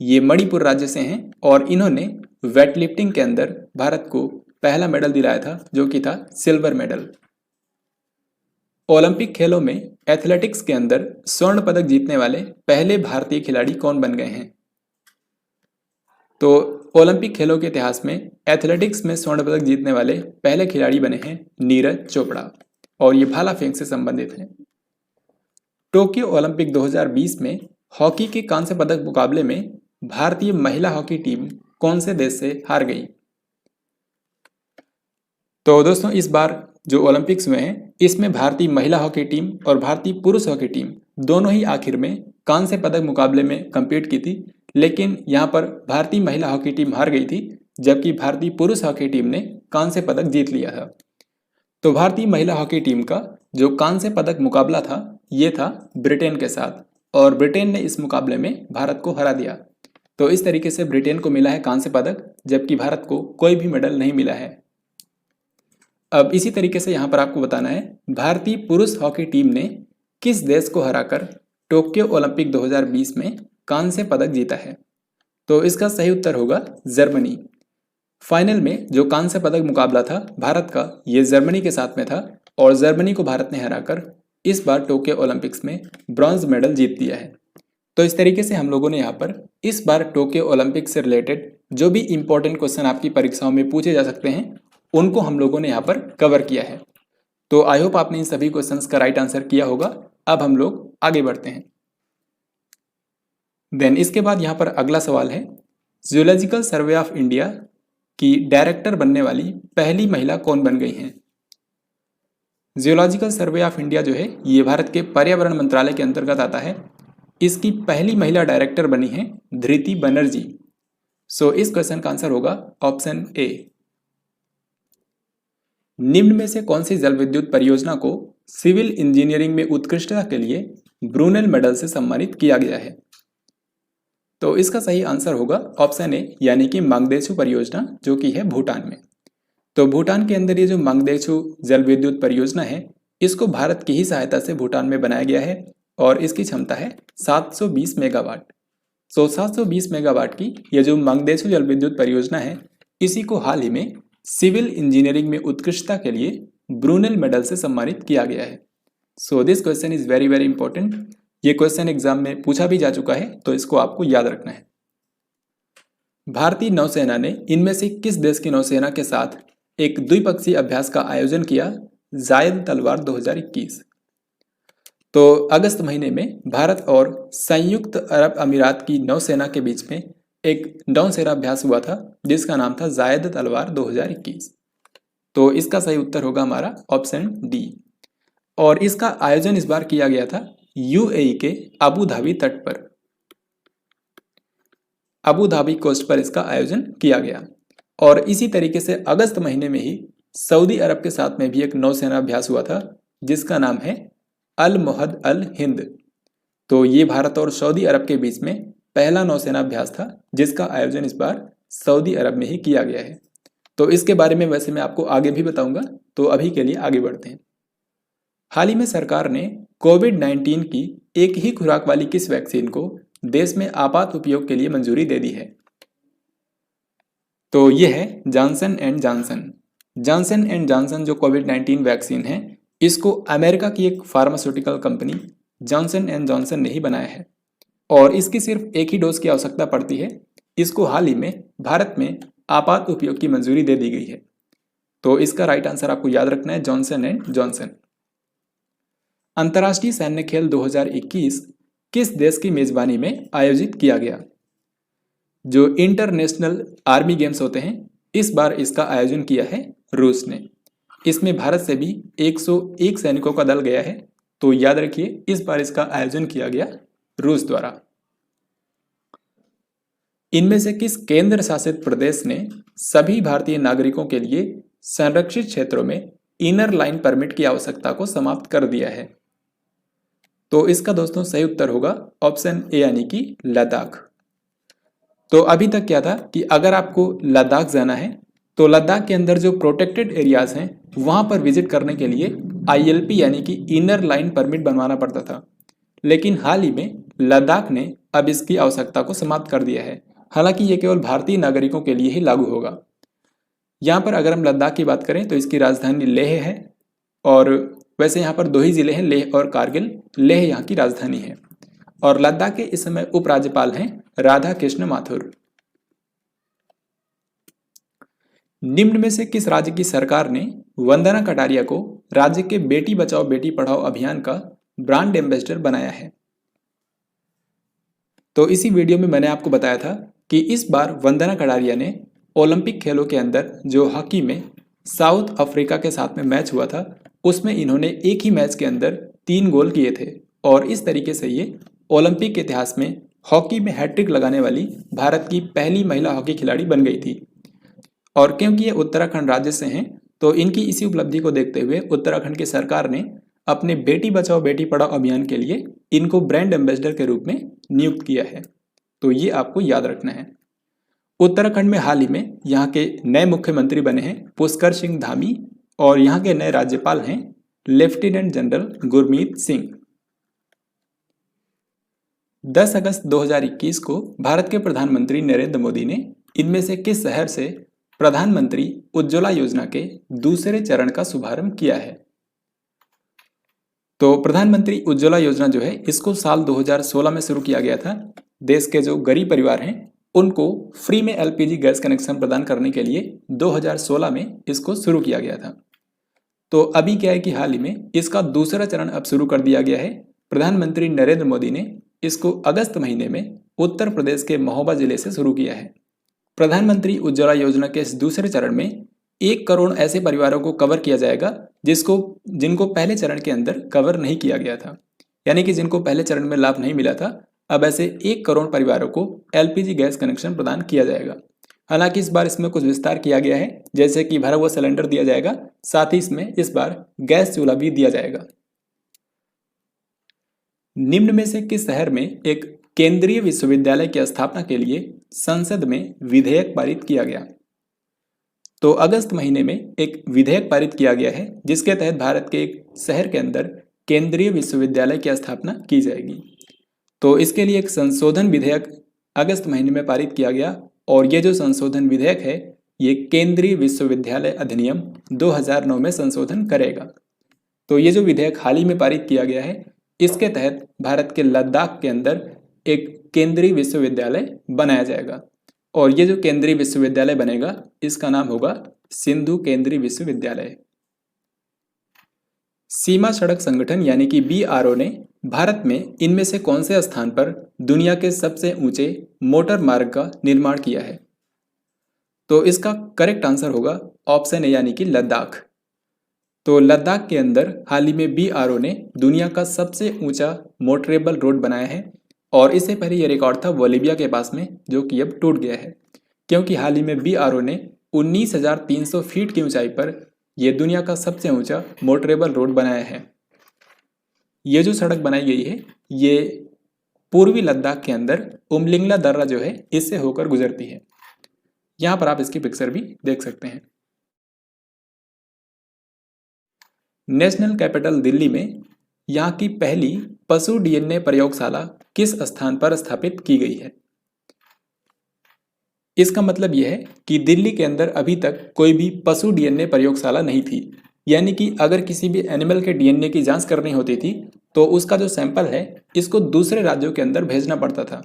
ये मणिपुर राज्य से हैं और इन्होंने वेट लिफ्टिंग के अंदर भारत को पहला मेडल दिलाया था जो कि था सिल्वर मेडल। ओलंपिक खेलों में एथलेटिक्स के अंदर स्वर्ण पदक जीतने वाले पहले भारतीय खिलाड़ी कौन बन गए हैं? तो ओलंपिक खेलों के इतिहास में एथलेटिक्स में स्वर्ण पदक जीतने वाले पहले खिलाड़ी बने हैं नीरज चोपड़ा और ये भाला फेंक से संबंधित हैं। टोक्यो ओलंपिक 2020 में हॉकी के कांस्य पदक मुकाबले में भारतीय महिला हॉकी टीम कौन से देश से हार गई? तो दोस्तों इस बार जो ओलंपिक्स हुए हैं इसमें भारतीय महिला हॉकी टीम और भारतीय पुरुष हॉकी टीम दोनों ही आखिर में कांस्य पदक मुकाबले में compete की थी, लेकिन यहाँ पर भारतीय महिला हॉकी टीम हार गई थी जबकि भारतीय पुरुष हॉकी टीम ने कांस्य पदक जीत लिया था। तो भारतीय महिला हॉकी टीम का जो कांस्य पदक मुकाबला था ये था ब्रिटेन के साथ और ब्रिटेन ने इस मुकाबले में भारत को हरा दिया। तो इस तरीके से ब्रिटेन को मिला है कांस्य पदक जबकि भारत को कोई भी मेडल नहीं मिला है। अब इसी तरीके से यहाँ पर आपको बताना है भारतीय पुरुष हॉकी टीम ने किस देश को हराकर टोक्यो ओलंपिक 2020 में कांस्य पदक जीता है? तो इसका सही उत्तर होगा जर्मनी। फाइनल में जो कांस्य पदक मुकाबला था भारत का ये जर्मनी के साथ में था और जर्मनी को भारत ने हराकर इस बार टोक्यो ओलंपिक्स में ब्रॉन्ज मेडल जीत दिया है। तो इस तरीके से हम लोगों ने यहाँ पर इस बार टोक्यो ओलंपिक से रिलेटेड जो भी इंपॉर्टेंट क्वेश्चन आपकी परीक्षाओं में पूछे जा सकते हैं उनको हम लोगों ने यहाँ पर कवर किया है। तो आई होप आपने इन सभी क्वेश्चंस का राइट आंसर किया होगा। अब हम लोग आगे बढ़ते हैं। देन इसके बाद यहाँ पर अगला सवाल है, जियोलॉजिकल सर्वे ऑफ इंडिया की डायरेक्टर बनने वाली पहली महिला कौन बन गई हैं? जियोलॉजिकल सर्वे ऑफ इंडिया जो है ये भारत के पर्यावरण मंत्रालय के अंतर्गत आता है। इसकी पहली महिला डायरेक्टर बनी है धृति बनर्जी। सो इस क्वेश्चन का आंसर होगा ऑप्शन ए। निम्न में से कौन सी जल विद्युत परियोजना को सिविल इंजीनियरिंग में उत्कृष्टता के लिए ब्रूनेल मेडल से सम्मानित किया गया है? तो इसका सही आंसर होगा ऑप्शन ए, यानी कि मांगदेछू परियोजना, जो कि है भूटान में। तो भूटान के अंदर ये जो मांगदेछू जल विद्युत परियोजना है, इसको भारत की ही सहायता से भूटान में बनाया गया है और इसकी क्षमता है 720 मेगावाट। 720 मेगावाट की यह जो मांगदेछू जल विद्युत परियोजना है, इसी को हाल ही में सिविल इंजीनियरिंग में उत्कृष्टता के लिए ब्रूनेल मेडल से सम्मानित किया गया है। सो this question is very very important. ये क्वेश्चन एग्जाम में पूछा भी जा चुका है, तो इसको आपको याद रखना है। भारतीय नौसेना ने इनमें से किस देश की नौसेना के साथ एक द्विपक्षीय अभ्यास का आयोजन किया? जायद तलवार 2021। तो अगस्त महीने में भारत और संयुक्त अरब अमीरात की नौसेना के बीच में एक नौसेना अभ्यास हुआ था, जिसका नाम था जायद तलवार 2021। तो इसका सही उत्तर होगा हमारा ऑप्शन डी। और इसका आयोजन इस बार किया गया था यूएई के अबू धाबी तट पर, अबू धाबी कोस्ट पर इसका आयोजन किया गया। और इसी तरीके से अगस्त महीने में ही सऊदी अरब के साथ में भी एक नौसेना अभ्यास हुआ था, जिसका नाम है अल मोहद अल हिंद। तो ये भारत और सऊदी अरब के बीच में पहला नौसेना अभ्यास था, जिसका आयोजन इस बार सऊदी अरब में ही किया गया है। तो इसके बारे में वैसे मैं आपको आगे भी बताऊंगा, तो अभी के लिए आगे बढ़ते हैं। हाल ही में सरकार ने कोविड-19 की एक ही खुराक वाली किस वैक्सीन को देश में आपात उपयोग के लिए मंजूरी दे दी है? तो ये है Johnson and Johnson. Johnson and Johnson जो कोविड-19 वैक्सीन है, इसको अमेरिका की एक pharmaceutical company Johnson and Johnson ने ही बनाया है और इसकी सिर्फ एक ही डोज की आवश्यकता पड़ती है। इसको हाल ही में भारत में आपात उपयोग की मंजूरी दे दी गई है। तो इसका राइट आंसर आपको याद रखना है जॉनसन एंड जॉनसन। अंतर्राष्ट्रीय सैन्य खेल 2021 किस देश की मेजबानी में आयोजित किया गया? जो इंटरनेशनल आर्मी गेम्स होते हैं, इस बार इसका आयोजन किया है रूस ने। इसमें भारत से भी 101 सैनिकों का दल गया है। तो याद रखिए, इस बार इसका आयोजन किया गया रूस द्वारा। इनमें से किस केंद्र शासित प्रदेश ने सभी भारतीय नागरिकों के लिए संरक्षित क्षेत्रों में इनर लाइन परमिट की आवश्यकता को समाप्त कर दिया है? तो इसका दोस्तों सही उत्तर होगा ऑप्शन ए, यानी कि लद्दाख। तो अभी तक क्या था कि अगर आपको लद्दाख जाना है तो लद्दाख के अंदर जो प्रोटेक्टेड एरियाज हैं वहां पर विजिट करने के लिए ILP यानी कि इनर लाइन परमिट बनवाना पड़ता था। लेकिन हाल ही में लद्दाख ने अब इसकी आवश्यकता को समाप्त कर दिया है। हालांकि ये केवल भारतीय नागरिकों के लिए ही लागू होगा। यहाँ पर अगर हम लद्दाख की बात करें तो इसकी राजधानी लेह है और वैसे यहाँ पर दो ही जिले हैं, लेह और कारगिल। लेह यहाँ की राजधानी है और लद्दाख के इस समय उपराज्यपाल हैं राधा कृष्ण माथुर। निम्न में से किस राज्य की सरकार ने वंदना कटारिया को राज्य के बेटी बचाओ बेटी पढ़ाओ अभियान का ब्रांड एम्बेसडर बनाया है? तो इसी वीडियो में मैंने आपको बताया था कि इस बार वंदना कटारिया ने ओलंपिक खेलों के अंदर जो हॉकी में साउथ अफ्रीका के साथ में मैच हुआ था, उसमें इन्होंने एक ही मैच के अंदर 3 गोल किए थे और इस तरीके से ये ओलंपिक के इतिहास में हॉकी में हैट्रिक लगाने वाली भारत की पहली महिला हॉकी खिलाड़ी बन गई थी। और क्योंकि ये उत्तराखंड राज्य से हैं, तो इनकी इसी उपलब्धि को देखते हुए उत्तराखंड की सरकार ने अपने बेटी बचाओ बेटी पढ़ाओ अभियान के लिए इनको ब्रांड एम्बेसडर के रूप में नियुक्त किया है। तो ये आपको याद रखना है। उत्तराखंड में हाल ही में यहाँ के नए मुख्यमंत्री बने हैं पुष्कर सिंह धामी और यहाँ के नए राज्यपाल हैं लेफ्टिनेंट जनरल गुरमीत सिंह। 10 अगस्त 2021 को भारत के प्रधानमंत्री नरेंद्र मोदी ने इनमें से किस शहर से प्रधानमंत्री उज्ज्वला योजना के दूसरे चरण का शुभारंभ किया है? तो प्रधानमंत्री उज्ज्वला योजना जो है, इसको साल 2016 में शुरू किया गया था। देश के जो गरीब परिवार हैं उनको फ्री में LPG गैस कनेक्शन प्रदान करने के लिए 2016 में इसको शुरू किया गया था। तो अभी क्या है कि हाल ही में इसका दूसरा चरण अब शुरू कर दिया गया है। प्रधानमंत्री नरेंद्र मोदी ने इसको अगस्त महीने में उत्तर प्रदेश के महोबा जिले से शुरू किया है। प्रधानमंत्री उज्ज्वला योजना के इस दूसरे चरण में 1 करोड़ ऐसे परिवारों को कवर किया जाएगा जिनको पहले चरण के अंदर कवर नहीं किया गया था, यानी कि जिनको पहले चरण में लाभ नहीं मिला था। अब ऐसे 1 करोड़ परिवारों को LPG गैस कनेक्शन प्रदान किया जाएगा। हालांकि इस बार इसमें कुछ विस्तार किया गया है, जैसे कि भरा हुआ सिलेंडर दिया जाएगा, साथ ही इसमें इस बार गैस चूल्हा भी दिया जाएगा। निम्न में से किस शहर में एक केंद्रीय विश्वविद्यालय की स्थापना के लिए संसद में विधेयक पारित किया गया? तो अगस्त महीने में एक विधेयक पारित किया गया है, जिसके तहत भारत के एक शहर के अंदर केंद्रीय विश्वविद्यालय की स्थापना की जाएगी। तो इसके लिए एक संशोधन विधेयक अगस्त महीने में पारित किया गया, और ये जो संशोधन विधेयक है ये केंद्रीय विश्वविद्यालय अधिनियम 2009 में संशोधन करेगा। तो ये जो विधेयक हाल ही में पारित किया गया है, इसके तहत भारत के लद्दाख के अंदर एक केंद्रीय विश्वविद्यालय बनाया जाएगा, और ये जो केंद्रीय विश्वविद्यालय बनेगा इसका नाम होगा सिंधु केंद्रीय विश्वविद्यालय। सीमा सड़क संगठन यानी कि BRO ने भारत में इनमें से कौन से स्थान पर दुनिया के सबसे ऊंचे मोटर मार्ग का निर्माण किया है? तो इसका करेक्ट आंसर होगा ऑप्शन ए यानी कि लद्दाख। तो लद्दाख के अंदर हाल ही में BRO ने दुनिया का सबसे ऊंचा मोटरेबल रोड बनाया है, और इससे पहले यह रिकॉर्ड था बोलिविया के पास में, जो कि अब टूट गया है, क्योंकि हाल ही में BRO ने 19,300 फीट की ऊंचाई पर यह दुनिया का सबसे ऊंचा मोटरेबल रोड बनाया है। ये जो सड़क बनाई गई है ये पूर्वी लद्दाख के अंदर उमलिंगला दर्रा जो है इससे होकर गुजरती है। यहाँ पर आप इसकी पिक्चर भी देख सकते हैं। नेशनल कैपिटल दिल्ली में यहाँ की पहली पशु DNA प्रयोगशाला किस स्थान पर स्थापित की गई है? इसका मतलब यह है कि दिल्ली के अंदर अभी तक कोई भी पशु DNA प्रयोगशाला नहीं थी, यानी कि अगर किसी भी एनिमल के DNA की जांच करनी होती थी तो उसका जो सैंपल है इसको दूसरे राज्यों के अंदर भेजना पड़ता था।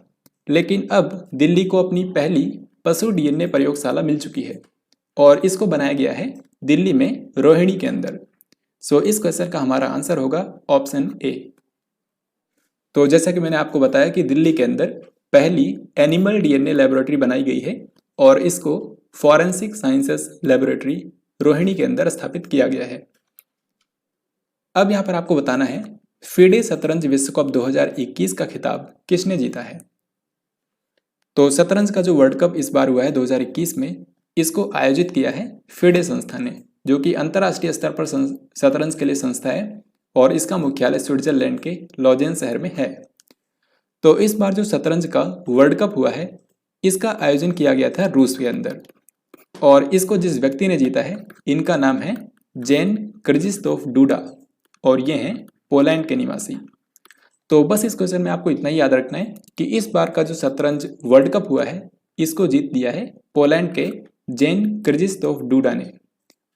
लेकिन अब दिल्ली को अपनी पहली पशु DNA प्रयोगशाला मिल चुकी है, और इसको बनाया गया है दिल्ली में रोहिणी के अंदर। सो इस क्वेश्चन का हमारा आंसर होगा ऑप्शन ए। तो जैसा कि मैंने आपको बताया कि दिल्ली के अंदर पहली एनिमल DNA लेबोरेटरी बनाई गई है, और इसको फॉरेंसिक साइंसेस लेबोरेटरी रोहिणी के अंदर स्थापित किया गया है। अब यहाँ पर आपको बताना है FIDE शतरंज विश्व कप 2021 का खिताब किसने जीता है? तो शतरंज का जो वर्ल्ड कप इस बार हुआ है 2021 में, इसको आयोजित किया है FIDE संस्था ने, जो कि अंतर्राष्ट्रीय स्तर पर शतरंज के लिए संस्था है, और इसका मुख्यालय स्विट्जरलैंड के लॉजेन शहर में है। तो इस बार जो शतरंज का वर्ल्ड कप हुआ है इसका आयोजन किया गया था रूस के अंदर, और इसको जिस व्यक्ति ने जीता है इनका नाम है जेन क्रिजिस्तोफ डूडा, और ये हैं पोलैंड के निवासी। तो बस इस क्वेश्चन में आपको इतना ही याद रखना है कि इस बार का जो शतरंज वर्ल्ड कप हुआ है इसको जीत लिया है पोलैंड के जेन क्रिजिस्तोफ डूडा ने,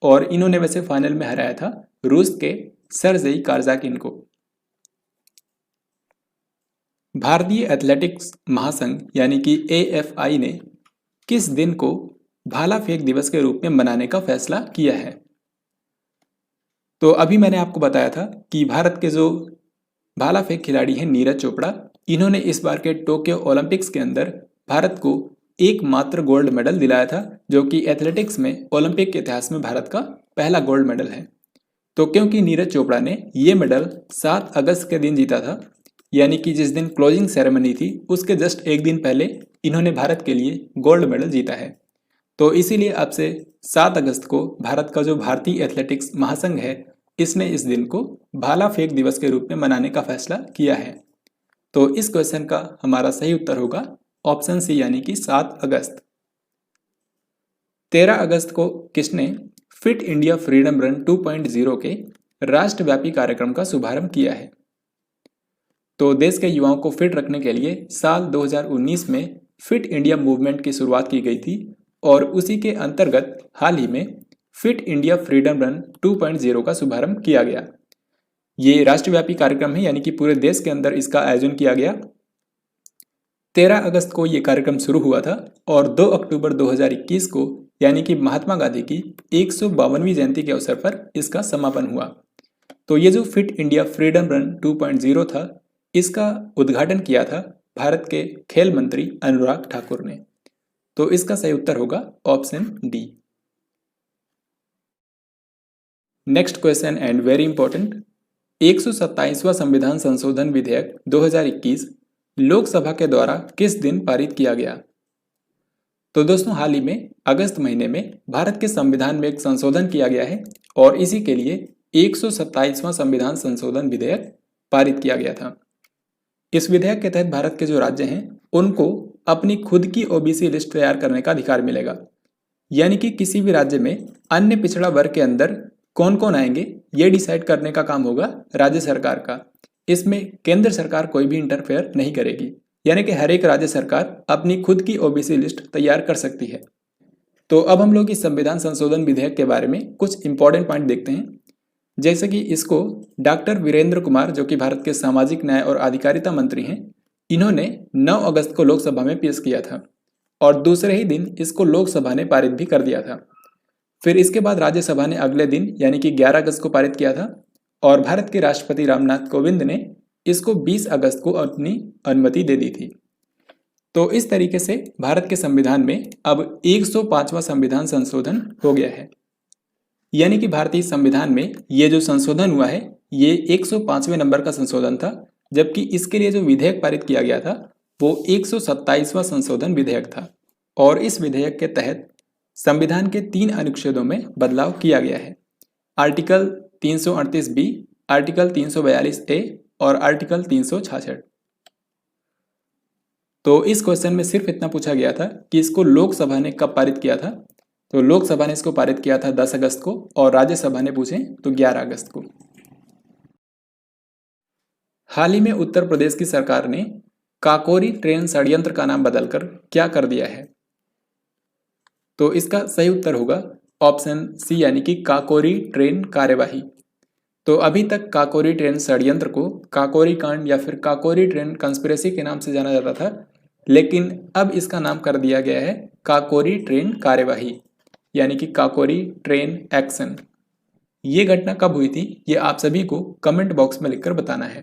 और इन्होंने वैसे फाइनल में हराया था रूस के सर्जेई कारजाकिन को। भारतीय एथलेटिक्स महासंघ यानी कि AFI ने किस दिन को भाला फेंक दिवस के रूप में मनाने का फैसला किया है? तो अभी मैंने आपको बताया था कि भारत के जो भाला फेंक खिलाड़ी हैं नीरज चोपड़ा, इन्होंने इस बार के टोक्यो ओलंपिक्स के अंदर भारत को एकमात्र गोल्ड मेडल दिलाया था, जो कि एथलेटिक्स में ओलंपिक के इतिहास में भारत का पहला गोल्ड मेडल है। तो क्योंकि नीरज चोपड़ा ने ये मेडल 7 अगस्त के दिन जीता था, यानी कि जिस दिन क्लोजिंग सेरेमनी थी उसके जस्ट एक दिन पहले इन्होंने भारत के लिए गोल्ड मेडल जीता है। तो इसीलिए अब से 7 अगस्त को भारत का जो भारतीय एथलेटिक्स महासंघ है इसने इस दिन को भाला फेंक दिवस के रूप में मनाने का फैसला किया है। तो इस क्वेश्चन का हमारा सही उत्तर होगा ऑप्शन सी यानी कि 7 अगस्त। 13 अगस्त को किसने फिट इंडिया फ्रीडम रन 2.0 के राष्ट्रव्यापी कार्यक्रम का शुभारंभ किया है? तो देश के युवाओं को फिट रखने के लिए साल 2019 में फिट इंडिया मूवमेंट की शुरुआत की गई थी, और उसी के अंतर्गत हाल ही में फिट इंडिया फ्रीडम रन 2.0 का शुभारंभ किया गया। ये राष्ट्रव्यापी कार्यक्रम है, यानी कि पूरे देश के अंदर इसका आयोजन किया गया। 13 अगस्त को ये कार्यक्रम शुरू हुआ था, और 2 अक्टूबर 2021 को यानी कि महात्मा गांधी की 152वीं जयंती के अवसर पर इसका समापन हुआ। तो ये जो फिट इंडिया फ्रीडम रन 2.0 था, इसका उद्घाटन किया था भारत के खेल मंत्री अनुराग ठाकुर ने। तो इसका सही उत्तर होगा option D. Next question and very important, 127वां संविधान संशोधन विधेयक 2021 लोकसभा के द्वारा किस दिन पारित किया गया? तो दोस्तों हाल ही में अगस्त महीने में भारत के संविधान में एक संशोधन किया गया है और इसी के लिए 127वां संविधान संशोधन विधेयक पारित किया गया था। इस विधेयक के तहत भारत के जो राज्य हैं उनको अपनी खुद की ओबीसी लिस्ट तैयार करने का अधिकार मिलेगा। यानी कि किसी भी राज्य में अन्य पिछड़ा वर्ग के अंदर कौन कौन आएंगे ये डिसाइड करने का काम होगा राज्य सरकार का। इसमें केंद्र सरकार कोई भी इंटरफेयर नहीं करेगी, यानी कि हर एक राज्य सरकार अपनी खुद की ओबीसी लिस्ट तैयार कर सकती है। तो अब हम लोग इस संविधान संशोधन विधेयक के बारे में कुछ इंपॉर्टेंट पॉइंट देखते हैं। जैसे कि इसको डॉक्टर वीरेंद्र कुमार, जो कि भारत के सामाजिक न्याय और अधिकारिता मंत्री हैं, इन्होंने 9 अगस्त को लोकसभा में पेश किया था और दूसरे ही दिन इसको लोकसभा ने पारित भी कर दिया था। फिर इसके बाद राज्यसभा ने अगले दिन यानी कि 11 अगस्त को पारित किया था और भारत के राष्ट्रपति रामनाथ कोविंद ने इसको 20 अगस्त को अपनी अनुमति दे दी थी। तो इस तरीके से भारत के संविधान में अब 105वां संविधान संशोधन हो गया है। यानी कि भारतीय संविधान में ये जो संशोधन हुआ है ये 105वें नंबर का संशोधन था, जबकि इसके लिए जो विधेयक पारित किया गया था वो 127वां संशोधन विधेयक था। और इस विधेयक के तहत संविधान के 3 अनुच्छेदों में बदलाव किया गया है। आर्टिकल 338 बी, आर्टिकल 342 ए और आर्टिकल 366। तो इस क्वेश्चन में सिर्फ इतना पूछा गया था कि इसको लोकसभा ने कब पारित किया था। तो लोकसभा ने इसको पारित किया था 10 अगस्त को और राज्यसभा ने पूछे तो 11 अगस्त को। हाल ही में उत्तर प्रदेश की सरकार ने काकोरी ट्रेन षड्यंत्र का नाम बदलकर क्या कर दिया है। तो इसका सही उत्तर होगा ऑप्शन सी, यानी कि काकोरी ट्रेन कार्यवाही। तो अभी तक काकोरी ट्रेन षड्यंत्र को काकोरी कांड या फिर काकोरी ट्रेन कंस्पिरेसी के नाम से जाना जाता था, लेकिन अब इसका नाम कर दिया गया है काकोरी ट्रेन कार्यवाही, यानी कि काकोरी ट्रेन एक्शन। ये घटना कब हुई थी ये आप सभी को कमेंट बॉक्स में लिखकर बताना है।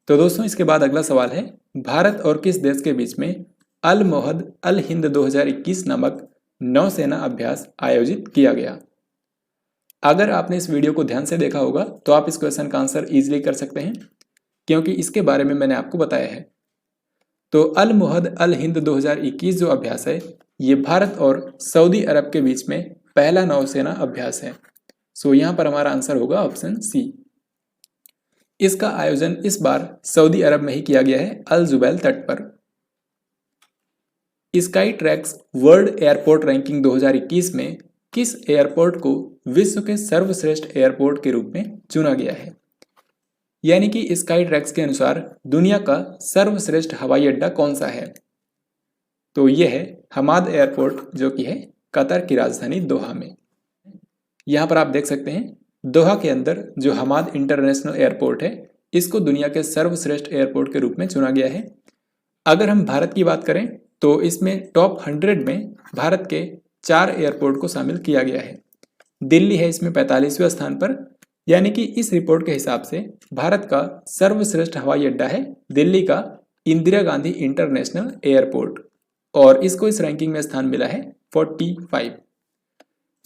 तो दोस्तों इसके बाद अगला सवाल है, भारत और किस देश के बीच में अल मोहद अल हिंद 2021 नामक नौसेना अभ्यास आयोजित किया गया। अगर आपने इस वीडियो को ध्यान से देखा होगा तो आप इस क्वेश्चन का आंसर इजीली कर सकते हैं, क्योंकि इसके बारे में मैंने आपको बताया है। तो अल मोहद अल हिंद 2021 जो अभ्यास है ये भारत और सऊदी अरब के बीच में पहला नौसेना अभ्यास है। सो यहाँ पर हमारा आंसर होगा ऑप्शन सी। इसका आयोजन इस बार सऊदी अरब में ही किया गया है, अल जुबैल तट पर। Sky tracks world airport ranking 2021 में किस एयरपोर्ट को विश्व के सर्वश्रेष्ठ एयरपोर्ट के रूप में चुना गया है। यानी कि स्काई ट्रैक्स के अनुसार दुनिया का सर्वश्रेष्ठ हवाई अड्डा कौन सा है। तो यह है हमाद एयरपोर्ट, जो कि है कतर की राजधानी दोहा में। यहाँ पर आप देख सकते हैं दोहा के अंदर जो हमाद इंटरनेशनल एयरपोर्ट है इसको दुनिया के सर्वश्रेष्ठ एयरपोर्ट के रूप में चुना गया है। अगर हम भारत की बात करें तो इसमें टॉप 100 में भारत के 4 एयरपोर्ट को शामिल किया गया है। दिल्ली है इसमें 45वें स्थान पर, यानी कि इस रिपोर्ट के हिसाब से भारत का सर्वश्रेष्ठ हवाई अड्डा है दिल्ली का इंदिरा गांधी इंटरनेशनल एयरपोर्ट और इसको इस रैंकिंग में स्थान मिला है 45।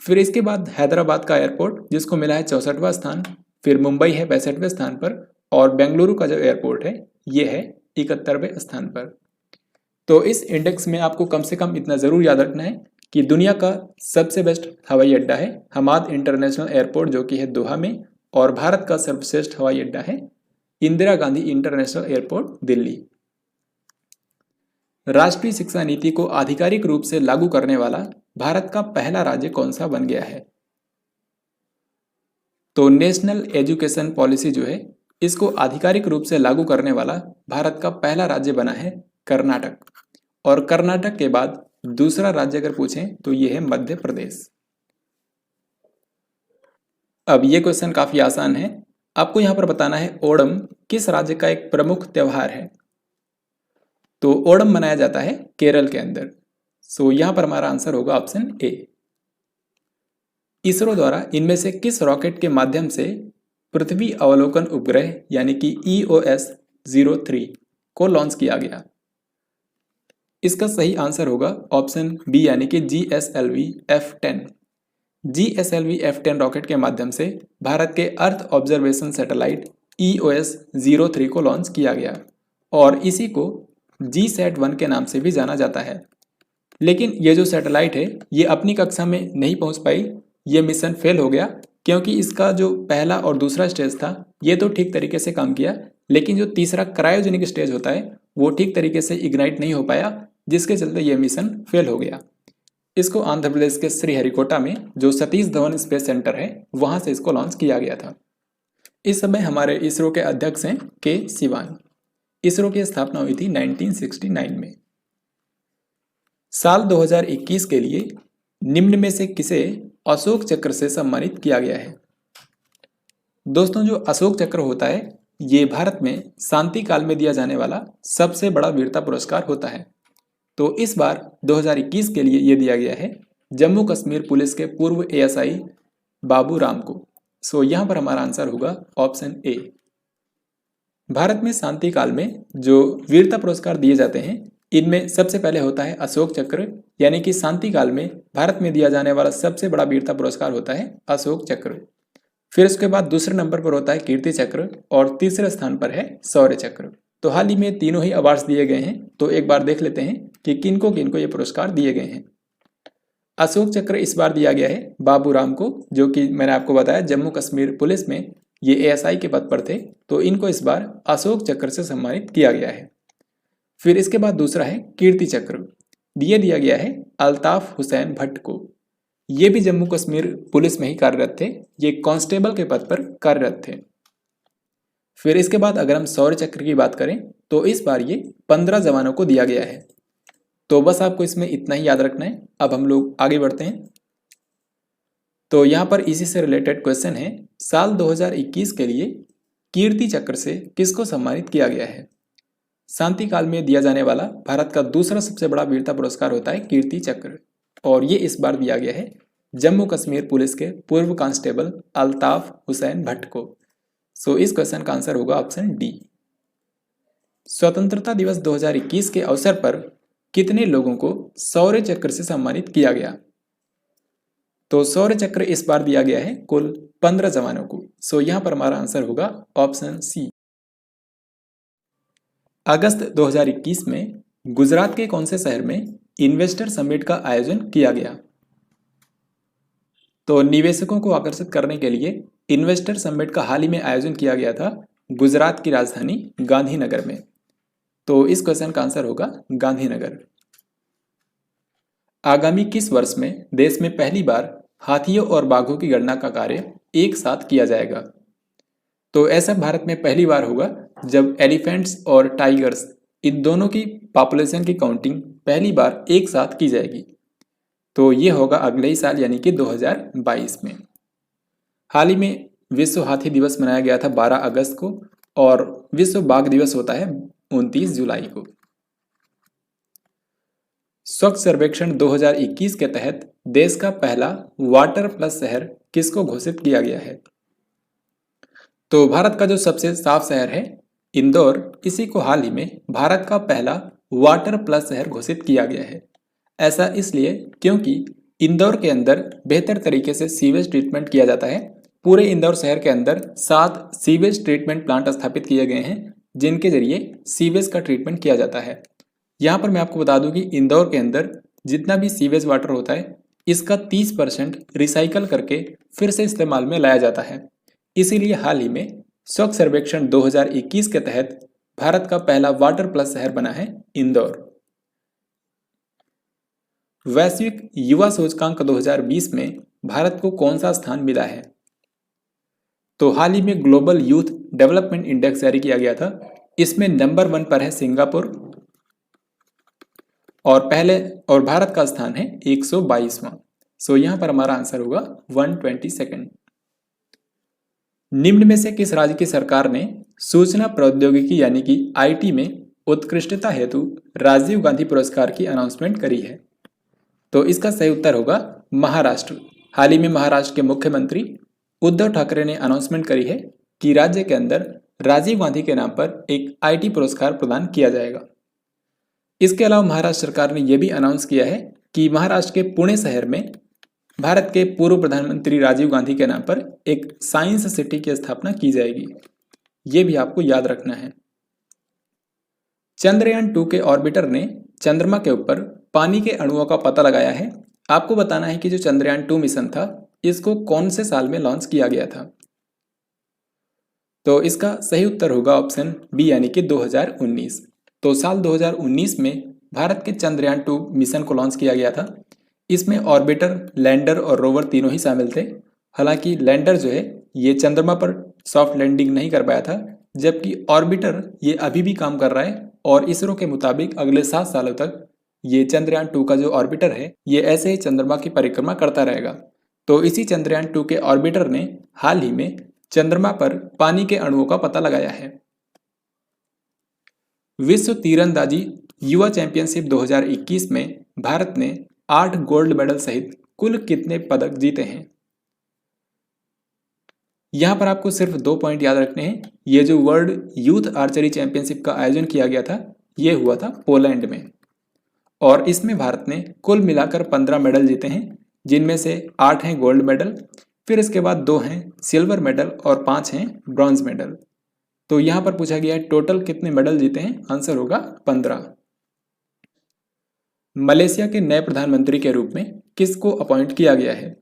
फिर इसके बाद हैदराबाद का एयरपोर्ट जिसको मिला है 64वां स्थान, फिर मुंबई है 65वें स्थान पर और बेंगलुरु का जो एयरपोर्ट है ये है 71वें स्थान पर। तो इस इंडेक्स में आपको कम से कम इतना ज़रूर याद रखना है कि दुनिया का सबसे बेस्ट हवाई अड्डा है हमाद इंटरनेशनल एयरपोर्ट, जो कि है दोहा में, और भारत का सर्वश्रेष्ठ हवाई अड्डा है इंदिरा गांधी इंटरनेशनल एयरपोर्ट दिल्ली। राष्ट्रीय शिक्षा नीति को आधिकारिक रूप से लागू करने वाला भारत का पहला राज्य कौन सा बन गया है। तो नेशनल एजुकेशन पॉलिसी जो है इसको आधिकारिक रूप से लागू करने वाला भारत का पहला राज्य बना है कर्नाटक, और कर्नाटक के बाद दूसरा राज्य अगर पूछें तो ये है मध्य प्रदेश। अब ये क्वेश्चन काफी आसान है, आपको यहां पर बताना है ओणम किस राज्य का एक प्रमुख त्योहार है। तो ओणम मनाया जाता है केरल के अंदर। सो यहां पर हमारा आंसर होगा ऑप्शन ए। इसरो द्वारा इनमें से किस रॉकेट के माध्यम से पृथ्वी अवलोकन उपग्रह यानी कि EOS-03 को लॉन्च किया गया। इसका सही आंसर होगा ऑप्शन बी, यानी कि GSLV-F10। GSLV-F10 रॉकेट के माध्यम से भारत के अर्थ ऑब्जर्वेशन सैटेलाइट EOS-03 को लॉन्च किया गया और इसी को GSAT-1 के नाम से भी जाना जाता है। लेकिन ये जो सैटेलाइट है ये अपनी कक्षा में नहीं पहुंच पाई, ये मिशन फेल हो गया क्योंकि इसका जो पहला और दूसरा स्टेज था ये तो ठीक तरीके से काम किया, लेकिन जो तीसरा क्रायोजेनिक स्टेज होता है वो ठीक तरीके से इग्नाइट नहीं हो पाया, जिसके चलते ये मिशन फेल हो गया। इसको आंध्र प्रदेश के श्रीहरिकोटा में जो सतीश धवन स्पेस सेंटर है वहां से इसको लॉन्च किया गया था। इस समय हमारे इसरो के अध्यक्ष हैं के सिवान। इसरो की स्थापना हुई थी 1969 में। साल 2021 के लिए निम्न में से किसे अशोक चक्र से सम्मानित किया गया है? दोस्तों, जो अशोक चक्र होता है ये भारत में शांति काल में दिया जाने वाला सबसे बड़ा वीरता पुरस्कार होता है। तो इस बार 2021 के लिए ये दिया गया है जम्मू कश्मीर पुलिस के पूर्व एएसआई बाबू राम को। सो यहाँ पर हमारा आंसर होगा ऑप्शन ए। भारत में शांति काल में जो वीरता पुरस्कार दिए जाते हैं इनमें सबसे पहले होता है अशोक चक्र, यानी कि शांति काल में भारत में दिया जाने वाला सबसे बड़ा वीरता पुरस्कार होता है अशोक चक्र। फिर उसके बाद दूसरे नंबर पर होता है कीर्ति चक्र और तीसरे स्थान पर है शौर्य चक्र। तो हाल ही में तीनों ही अवार्ड्स दिए गए हैं, तो एक बार देख लेते हैं कि किनको किनको ये पुरस्कार दिए गए हैं। अशोक चक्र इस बार दिया गया है बाबू राम को, जो कि मैंने आपको बताया जम्मू कश्मीर पुलिस में ये एएसआई के पद पर थे, तो इनको इस बार अशोक चक्र से सम्मानित किया गया है। फिर इसके बाद दूसरा है कीर्ति चक्र, ये दिया गया है अल्ताफ हुसैन भट्ट को। ये भी जम्मू कश्मीर पुलिस में ही कार्यरत थे, ये कांस्टेबल के पद पर कार्यरत थे। फिर इसके बाद अगर हम शौर्य चक्र की बात करें तो इस बार ये 15 जवानों को दिया गया है। तो बस आपको इसमें इतना ही याद रखना है। अब हम लोग आगे बढ़ते हैं। तो यहाँ पर इसी से रिलेटेड क्वेश्चन है, साल 2021 के लिए कीर्ति चक्र से किसको सम्मानित किया गया है? शांति काल में दिया जाने वाला भारत का दूसरा सबसे बड़ा वीरता पुरस्कार होता है कीर्ति चक्र, और ये इस बार दिया गया है जम्मू कश्मीर पुलिस के पूर्व कांस्टेबल अल्ताफ हुसैन भट्ट को। सो इस क्वेश्चन का आंसर होगा ऑप्शन डी। स्वतंत्रता दिवस 2021 के अवसर पर कितने लोगों को शौर्य चक्र से सम्मानित किया गया? तो शौर्य चक्र इस बार दिया गया है कुल 15 जवानों को। सो यहां पर हमारा आंसर होगा ऑप्शन सी। अगस्त 2021 में गुजरात के कौन से शहर में इन्वेस्टर समिट का आयोजन किया गया? तो निवेशकों को आकर्षित करने के लिए इन्वेस्टर समिट का हाल ही में आयोजन किया गया था गुजरात की राजधानी गांधीनगर में। तो इस क्वेश्चन का आंसर होगा गांधीनगर। आगामी किस वर्ष में देश में पहली बार हाथियों और बाघों की गणना का कार्य एक साथ किया जाएगा? तो ऐसा भारत में पहली बार होगा जब एलिफेंट्स और टाइगर्स इन दोनों की पॉपुलेशन की काउंटिंग पहली बार एक साथ की जाएगी। तो ये होगा अगले ही साल यानी कि 2022 में। हाल ही में विश्व हाथी दिवस मनाया गया था 12 अगस्त को, और विश्व बाघ दिवस होता है 29 जुलाई को। स्वच्छ सर्वेक्षण 2021 के तहत देश का पहला वाटर प्लस शहर किसको घोषित किया गया है? तो भारत का जो सबसे साफ शहर है इंदौर, इसी को हाल ही में भारत का पहला वाटर प्लस शहर घोषित किया गया है। ऐसा इसलिए क्योंकि इंदौर के अंदर बेहतर तरीके से सीवेज ट्रीटमेंट किया जाता है। पूरे इंदौर शहर के अंदर 7 सीवेज ट्रीटमेंट प्लांट स्थापित किए गए हैं जिनके जरिए सीवेज का ट्रीटमेंट किया जाता है। यहाँ पर मैं आपको बता दूं कि इंदौर के अंदर जितना भी सीवेज वाटर होता है इसका 30% रिसाइकल करके फिर से इस्तेमाल में लाया जाता है। इसीलिए हाल ही में स्वच्छ सर्वेक्षण 2021 के तहत भारत का पहला वाटर प्लस शहर बना है इंदौर। वैश्विक युवा सूचकांक 2020 में भारत को कौन सा स्थान मिला है? तो हाल ही में ग्लोबल यूथ डेवलपमेंट इंडेक्स जारी किया गया था। इसमें नंबर 1 पर है सिंगापुर और भारत का स्थान है 122वां। सो यहां पर हमारा आंसर होगा 122। निम्न में से किस राज्य की सरकार ने सूचना प्रौद्योगिकी यानी कि आईटी में उत्कृष्टता हेतु राजीव गांधी पुरस्कार की अनाउंसमेंट करी है? तो इसका सही उत्तर होगा महाराष्ट्र। हाल ही में महाराष्ट्र के मुख्यमंत्री उद्धव ठाकरे ने अनाउंसमेंट करी है कि राज्य के अंदर राजीव गांधी के नाम पर एक आईटी पुरस्कार प्रदान किया जाएगा। इसके अलावा महाराष्ट्र सरकार ने यह भी अनाउंस किया है कि महाराष्ट्र के पुणे शहर में भारत के पूर्व प्रधानमंत्री राजीव गांधी के नाम पर एक साइंस सिटी की स्थापना की जाएगी। ये भी आपको याद रखना है। चंद्रयान 2 के ऑर्बिटर ने चंद्रमा के ऊपर पानी के अणुओं का पता लगाया है। आपको बताना है कि जो चंद्रयान 2 मिशन था इसको कौन से साल में लॉन्च किया गया था। तो इसका सही उत्तर होगा ऑप्शन बी यानी कि 2019। तो साल 2019 में भारत के चंद्रयान 2 मिशन को लॉन्च किया गया था। इसमें ऑर्बिटर, लैंडर और रोवर तीनों ही शामिल थे। हालांकि लैंडर जो है ये चंद्रमा पर सॉफ्ट लैंडिंग नहीं कर पाया था, जबकि ऑर्बिटर ये अभी भी काम कर रहा है और इसरो के मुताबिक अगले 7 सालों तक ये चंद्रयान 2 का जो ऑर्बिटर है ये ऐसे ही चंद्रमा की परिक्रमा करता रहेगा। तो इसी चंद्रयान 2 के ऑर्बिटर ने हाल ही में चंद्रमा पर पानी के अणुओं का पता लगाया है। विश्व तीरंदाजी युवा चैंपियनशिप 2021 में भारत ने 8 गोल्ड मेडल सहित कुल कितने पदक जीते हैं? यहां पर आपको सिर्फ 2 पॉइंट याद रखने हैं। ये जो वर्ल्ड यूथ आर्चरी चैंपियनशिप का आयोजन किया गया था ये हुआ था पोलैंड में, और इसमें भारत ने कुल मिलाकर 15 मेडल जीते हैं, जिनमें से 8 हैं गोल्ड मेडल, फिर इसके बाद 2 हैं सिल्वर मेडल और 5 हैं ब्रॉन्ज मेडल। तो यहां पर पूछा गया है टोटल कितने मेडल जीते हैं, आंसर होगा 15। मलेशिया के नए प्रधानमंत्री के रूप में किसको अपॉइंट किया गया है?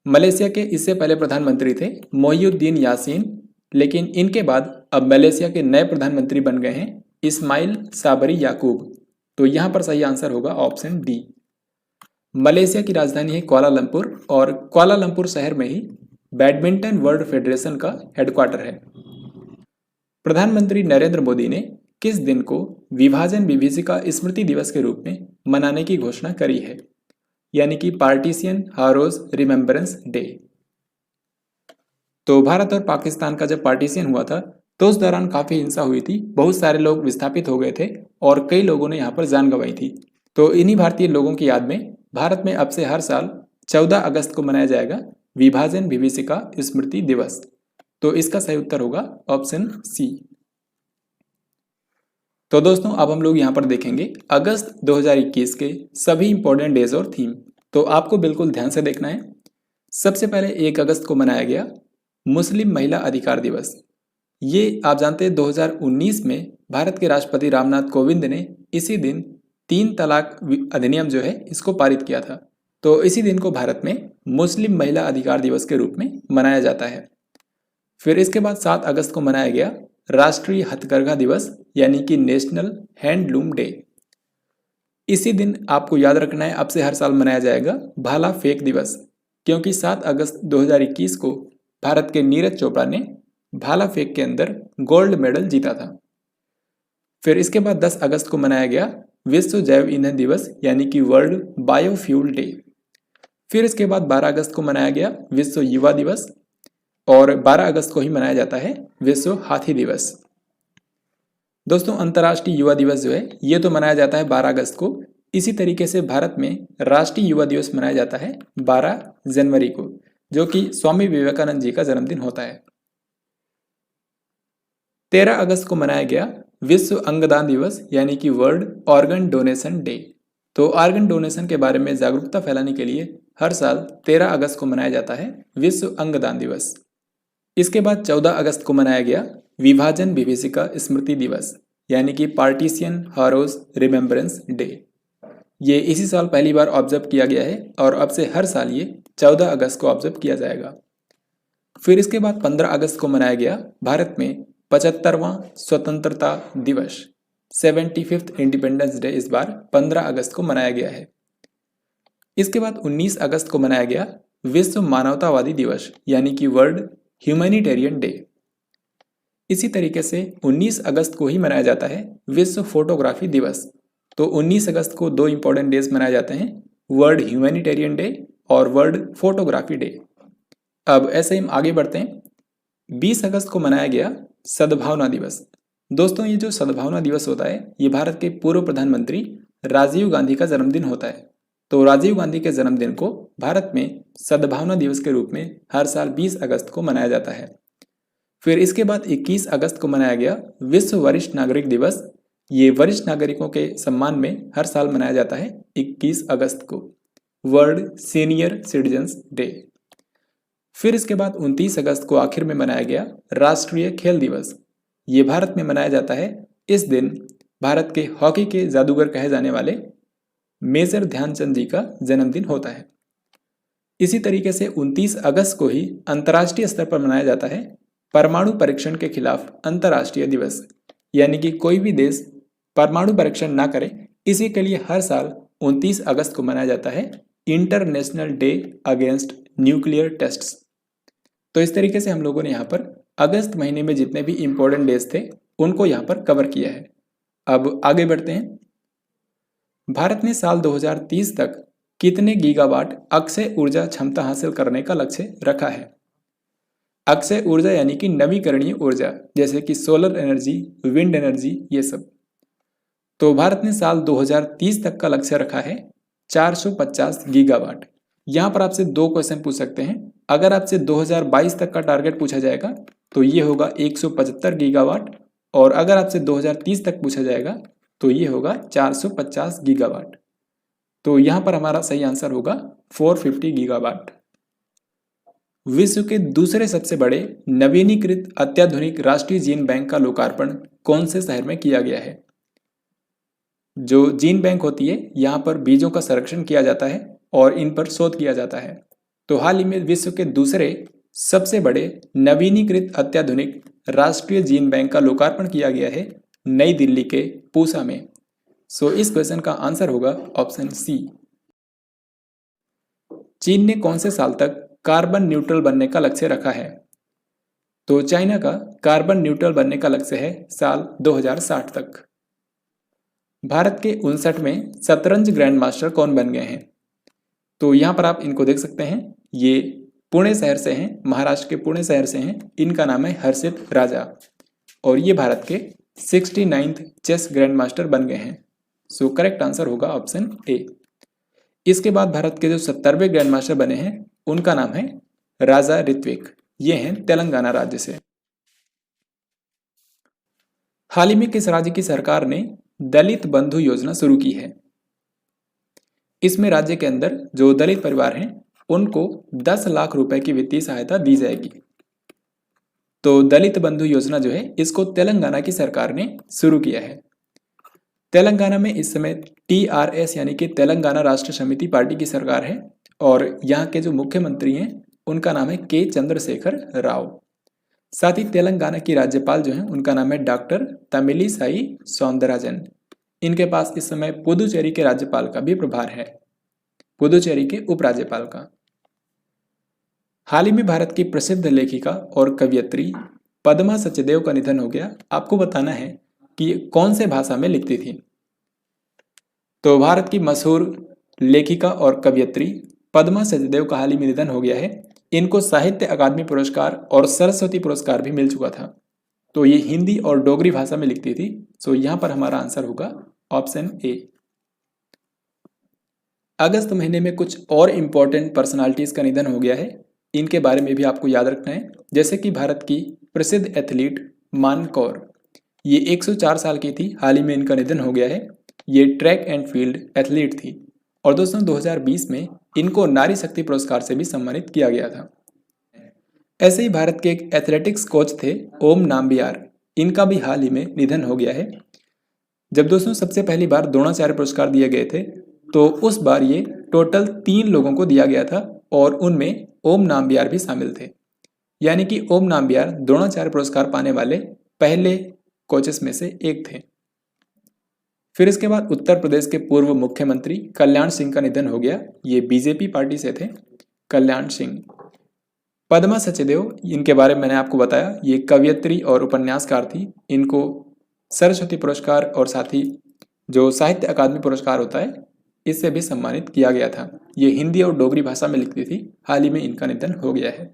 मलेशिया के इससे पहले प्रधानमंत्री थे मोहिउद्दीन यासीन, लेकिन इनके बाद अब मलेशिया के नए प्रधानमंत्री बन गए हैं इस्माइल साबरी याकूब। तो यहां पर सही आंसर होगा ऑप्शन डी। मलेशिया की राजधानी है कुआलालंपुर और कुआलालंपुर शहर में ही बैडमिंटन वर्ल्ड फेडरेशन का हेडक्वार्टर है। प्रधानमंत्री नरेंद्र मोदी ने किस दिन को विभाजन विभीषिका स्मृति दिवस के रूप में मनाने की घोषणा करी है, यानी कि पार्टीशन हारोज रिमेम्बरेंस डे? तो भारत और पाकिस्तान का जब पार्टीशन हुआ था तो उस दौरान काफी हिंसा हुई थी, बहुत सारे लोग विस्थापित हो गए थे और कई लोगों ने यहाँ पर जान गंवाई थी। तो इन्हीं भारतीय लोगों की याद में भारत में अब से हर साल 14 अगस्त को मनाया जाएगा विभाजन विभीषिका स्मृति दिवस। तो इसका सही उत्तर होगा ऑप्शन सी। तो दोस्तों अब हम लोग यहाँ पर देखेंगे अगस्त 2021 के सभी इंपॉर्टेंट डेज और थीम। तो आपको बिल्कुल ध्यान से देखना है। सबसे पहले 1 अगस्त को मनाया गया मुस्लिम महिला अधिकार दिवस। ये आप जानते हैं 2019 में भारत के राष्ट्रपति रामनाथ कोविंद ने इसी दिन 3 तलाक अधिनियम जो है इसको पारित किया था। तो इसी दिन को भारत में मुस्लिम महिला अधिकार दिवस के रूप में मनाया जाता है। फिर इसके बाद 7 अगस्त को मनाया गया राष्ट्रीय हथकरघा दिवस, यानी कि नेशनल हैंडलूम डे। इसी दिन आपको याद रखना है अब से हर साल मनाया जाएगा भाला फेंक दिवस, क्योंकि 7 अगस्त 2021 को भारत के नीरज चोपड़ा ने भाला फेंक के अंदर गोल्ड मेडल जीता था। फिर इसके बाद 10 अगस्त को मनाया गया विश्व जैव ईंधन दिवस, यानी कि वर्ल्ड बायोफ्यूल डे। फिर इसके बाद 12 अगस्त को मनाया गया विश्व युवा दिवस, और 12 अगस्त को ही मनाया जाता है विश्व हाथी दिवस। दोस्तों अंतर्राष्ट्रीय युवा दिवस जो है ये तो मनाया जाता है 12 अगस्त को। इसी तरीके से भारत में राष्ट्रीय युवा दिवस मनाया जाता है 12 जनवरी को, जो कि स्वामी विवेकानंद जी का जन्मदिन होता है। 13 अगस्त को मनाया गया विश्व अंगदान दिवस, यानी कि वर्ल्ड ऑर्गन डोनेशन डे। तो ऑर्गन डोनेशन के बारे में जागरूकता फैलाने के लिए हर साल 13 अगस्त को मनाया जाता है विश्व अंगदान दिवस। इसके बाद 14 अगस्त को मनाया गया विभाजन विभीषिका स्मृति दिवस, यानी कि पार्टीशन हारोज रिमेम्बरेंस डे। ये इसी साल पहली बार ऑब्जर्व किया गया है और अब से हर साल ये 14 अगस्त को ऑब्जर्व किया जाएगा। फिर इसके बाद 15 अगस्त को मनाया गया भारत में 75वां स्वतंत्रता दिवस, 75th इंडिपेंडेंस डे। इस बार 15 अगस्त को मनाया गया है। इसके बाद 19 अगस्त को मनाया गया विश्व मानवतावादी दिवस, यानी कि वर्ल्ड ह्यूमैनिटेरियन डे। इसी तरीके से 19 अगस्त को ही मनाया जाता है विश्व फोटोग्राफी दिवस। तो 19 अगस्त को 2 इंपॉर्टेंट डेज मनाए जाते हैं, वर्ल्ड ह्यूमैनिटेरियन डे और वर्ल्ड फोटोग्राफी डे। अब ऐसे हम आगे बढ़ते हैं। 20 अगस्त को मनाया गया सद्भावना दिवस। दोस्तों ये जो सद्भावना दिवस होता है ये भारत के पूर्व प्रधानमंत्री राजीव गांधी का जन्मदिन होता है। तो राजीव गांधी के जन्मदिन को भारत में सद्भावना दिवस के रूप में हर साल 20 अगस्त को मनाया जाता है। फिर इसके बाद 21 अगस्त को मनाया गया विश्व वरिष्ठ नागरिक दिवस। ये वरिष्ठ नागरिकों के सम्मान में हर साल मनाया जाता है 21 अगस्त को, वर्ल्ड सीनियर सिटीजन्स डे। फिर इसके बाद 29 अगस्त को आखिर में मनाया गया राष्ट्रीय खेल दिवस। ये भारत में मनाया जाता है। इस दिन भारत के हॉकी के जादूगर कहे जाने वाले मेजर ध्यानचंद जी का जन्मदिन होता है। इसी तरीके से 29 अगस्त को ही अंतर्राष्ट्रीय स्तर पर मनाया जाता है परमाणु परीक्षण के खिलाफ अंतर्राष्ट्रीय दिवस, यानी कि कोई भी देश परमाणु परीक्षण ना करे, इसी के लिए हर साल 29 अगस्त को मनाया जाता है international day against nuclear tests. तो इस तरीके से हम लोगों ने यहाँ पर अगस्त महीने में जितने भी इंपॉर्टेंट डेज थे उनको यहाँ पर कवर किया है। अब आगे बढ़ते हैं। भारत ने साल 2030 तक कितने गीगावाट अक्षय ऊर्जा क्षमता हासिल करने का लक्ष्य रखा है? अक्षय ऊर्जा यानी कि नवीकरणीय ऊर्जा, जैसे कि सोलर एनर्जी, विंड एनर्जी, ये सब। तो भारत ने साल 2030 तक का लक्ष्य रखा है 450 गीगावाट। यहाँ पर आपसे दो क्वेश्चन पूछ सकते हैं। अगर आपसे 2022 तक का टारगेट पूछा जाएगा तो ये होगा 175 गीगावाट, और अगर आपसे 2030 तक पूछा जाएगा तो ये होगा 450 गीगावाट। तो यहाँ पर हमारा सही आंसर होगा 450 गीगावाट। विश्व के दूसरे सबसे बड़े नवीनीकृत अत्याधुनिक राष्ट्रीय जीन बैंक का लोकार्पण कौन से शहर में किया गया है? जो जीन बैंक होती है, यहाँ पर बीजों का संरक्षण किया जाता है और इन पर शोध किया जाता है। तो हाल ही में विश्व के दूसरे सबसे बड़े नवीनीकृत अत्याधुनिक राष्ट्रीय जीन बैंक का लोकार्पण किया गया है नई दिल्ली के पूसा में। सो इस क्वेश्चन का आंसर होगा ऑप्शन सी। चीन ने कौन से साल तक कार्बन न्यूट्रल बनने का लक्ष्य रखा है? तो चाइना का कार्बन न्यूट्रल बनने का लक्ष्य है साल 2060 तक। भारत के 59वें शतरंज ग्रैंड मास्टर कौन बन गए हैं? तो यहाँ पर आप इनको देख सकते हैं, ये पुणे शहर से हैं, महाराष्ट्र के पुणे शहर से हैं। इनका नाम है हर्षित राजा और ये भारत के 69th चेस ग्रैंड मास्टर बन गए हैं। सो करेक्ट आंसर होगा ऑप्शन ए। इसके बाद भारत के जो 70वें ग्रैंड मास्टर बने हैं उनका नाम है राजा ऋत्विक, ये हैं तेलंगाना राज्य से। हाल ही में किस राज्य की सरकार ने दलित बंधु योजना शुरू की है? इसमें राज्य के अंदर जो दलित परिवार हैं उनको 10 लाख रुपए की वित्तीय सहायता दी जाएगी। तो दलित बंधु योजना जो है इसको तेलंगाना की सरकार ने शुरू किया है। तेलंगाना में इस समय TRS यानी कि तेलंगाना राष्ट्र समिति पार्टी की सरकार है और यहाँ के जो मुख्यमंत्री हैं उनका नाम है के चंद्रशेखर राव। साथ ही तेलंगाना की राज्यपाल जो हैं उनका नाम है डॉक्टर तमिलिसाई सौंदरराजन। इनके पास इस समय पुदुचेरी के राज्यपाल का भी प्रभार है, पुदुचेरी के उपराज्यपाल का। हाल ही में भारत की प्रसिद्ध लेखिका और कवयित्री पद्मा सचदेव का निधन हो गया। आपको बताना है कि कौन से भाषा में लिखती थी। तो भारत की मशहूर लेखिका और कवयित्री पद्मा सचदेव का हाल ही में निधन हो गया है। इनको साहित्य अकादमी पुरस्कार और सरस्वती पुरस्कार भी मिल चुका था। तो ये हिंदी और डोगरी भाषा में लिखती थी। सो यहाँ पर हमारा आंसर होगा ऑप्शन ए। अगस्त महीने में कुछ और इंपॉर्टेंट पर्सनालिटीज का निधन हो गया है, इनके बारे में भी आपको याद रखना है। जैसे कि भारत की प्रसिद्ध एथलीट मान कौर, ये 104 साल की थी, हाल ही में इनका निधन हो गया है। ये ट्रैक एंड फील्ड एथलीट थी और दोस्तों 2020 में इनको नारी शक्ति पुरस्कार से भी सम्मानित किया गया था। ऐसे ही भारत के एक एथलेटिक्स कोच थे ओम नाम्बियार, इनका भी हाल ही में निधन हो गया है। जब दोस्तों सबसे पहली बार द्रोणाचार्य पुरस्कार दिए गए थे तो उस बार ये टोटल 3 लोगों को दिया गया था और उनमें ओम नाम्बियार भी शामिल थे, यानी कि ओम नाम्बियार द्रोणाचार्य पुरस्कार पाने वाले पहले कोचेस में से एक थे। फिर इसके बाद उत्तर प्रदेश के पूर्व मुख्यमंत्री कल्याण सिंह का निधन हो गया। ये बीजेपी पार्टी से थे, कल्याण सिंह। पद्मा सचदेव, इनके बारे में मैंने आपको बताया, ये कवयित्री और उपन्यासकार थी। इनको सरस्वती पुरस्कार और साथ ही जो साहित्य अकादमी पुरस्कार होता है इससे भी सम्मानित किया गया था। ये हिंदी और डोगरी भाषा में लिखती थी। हाल ही में इनका निधन हो गया है।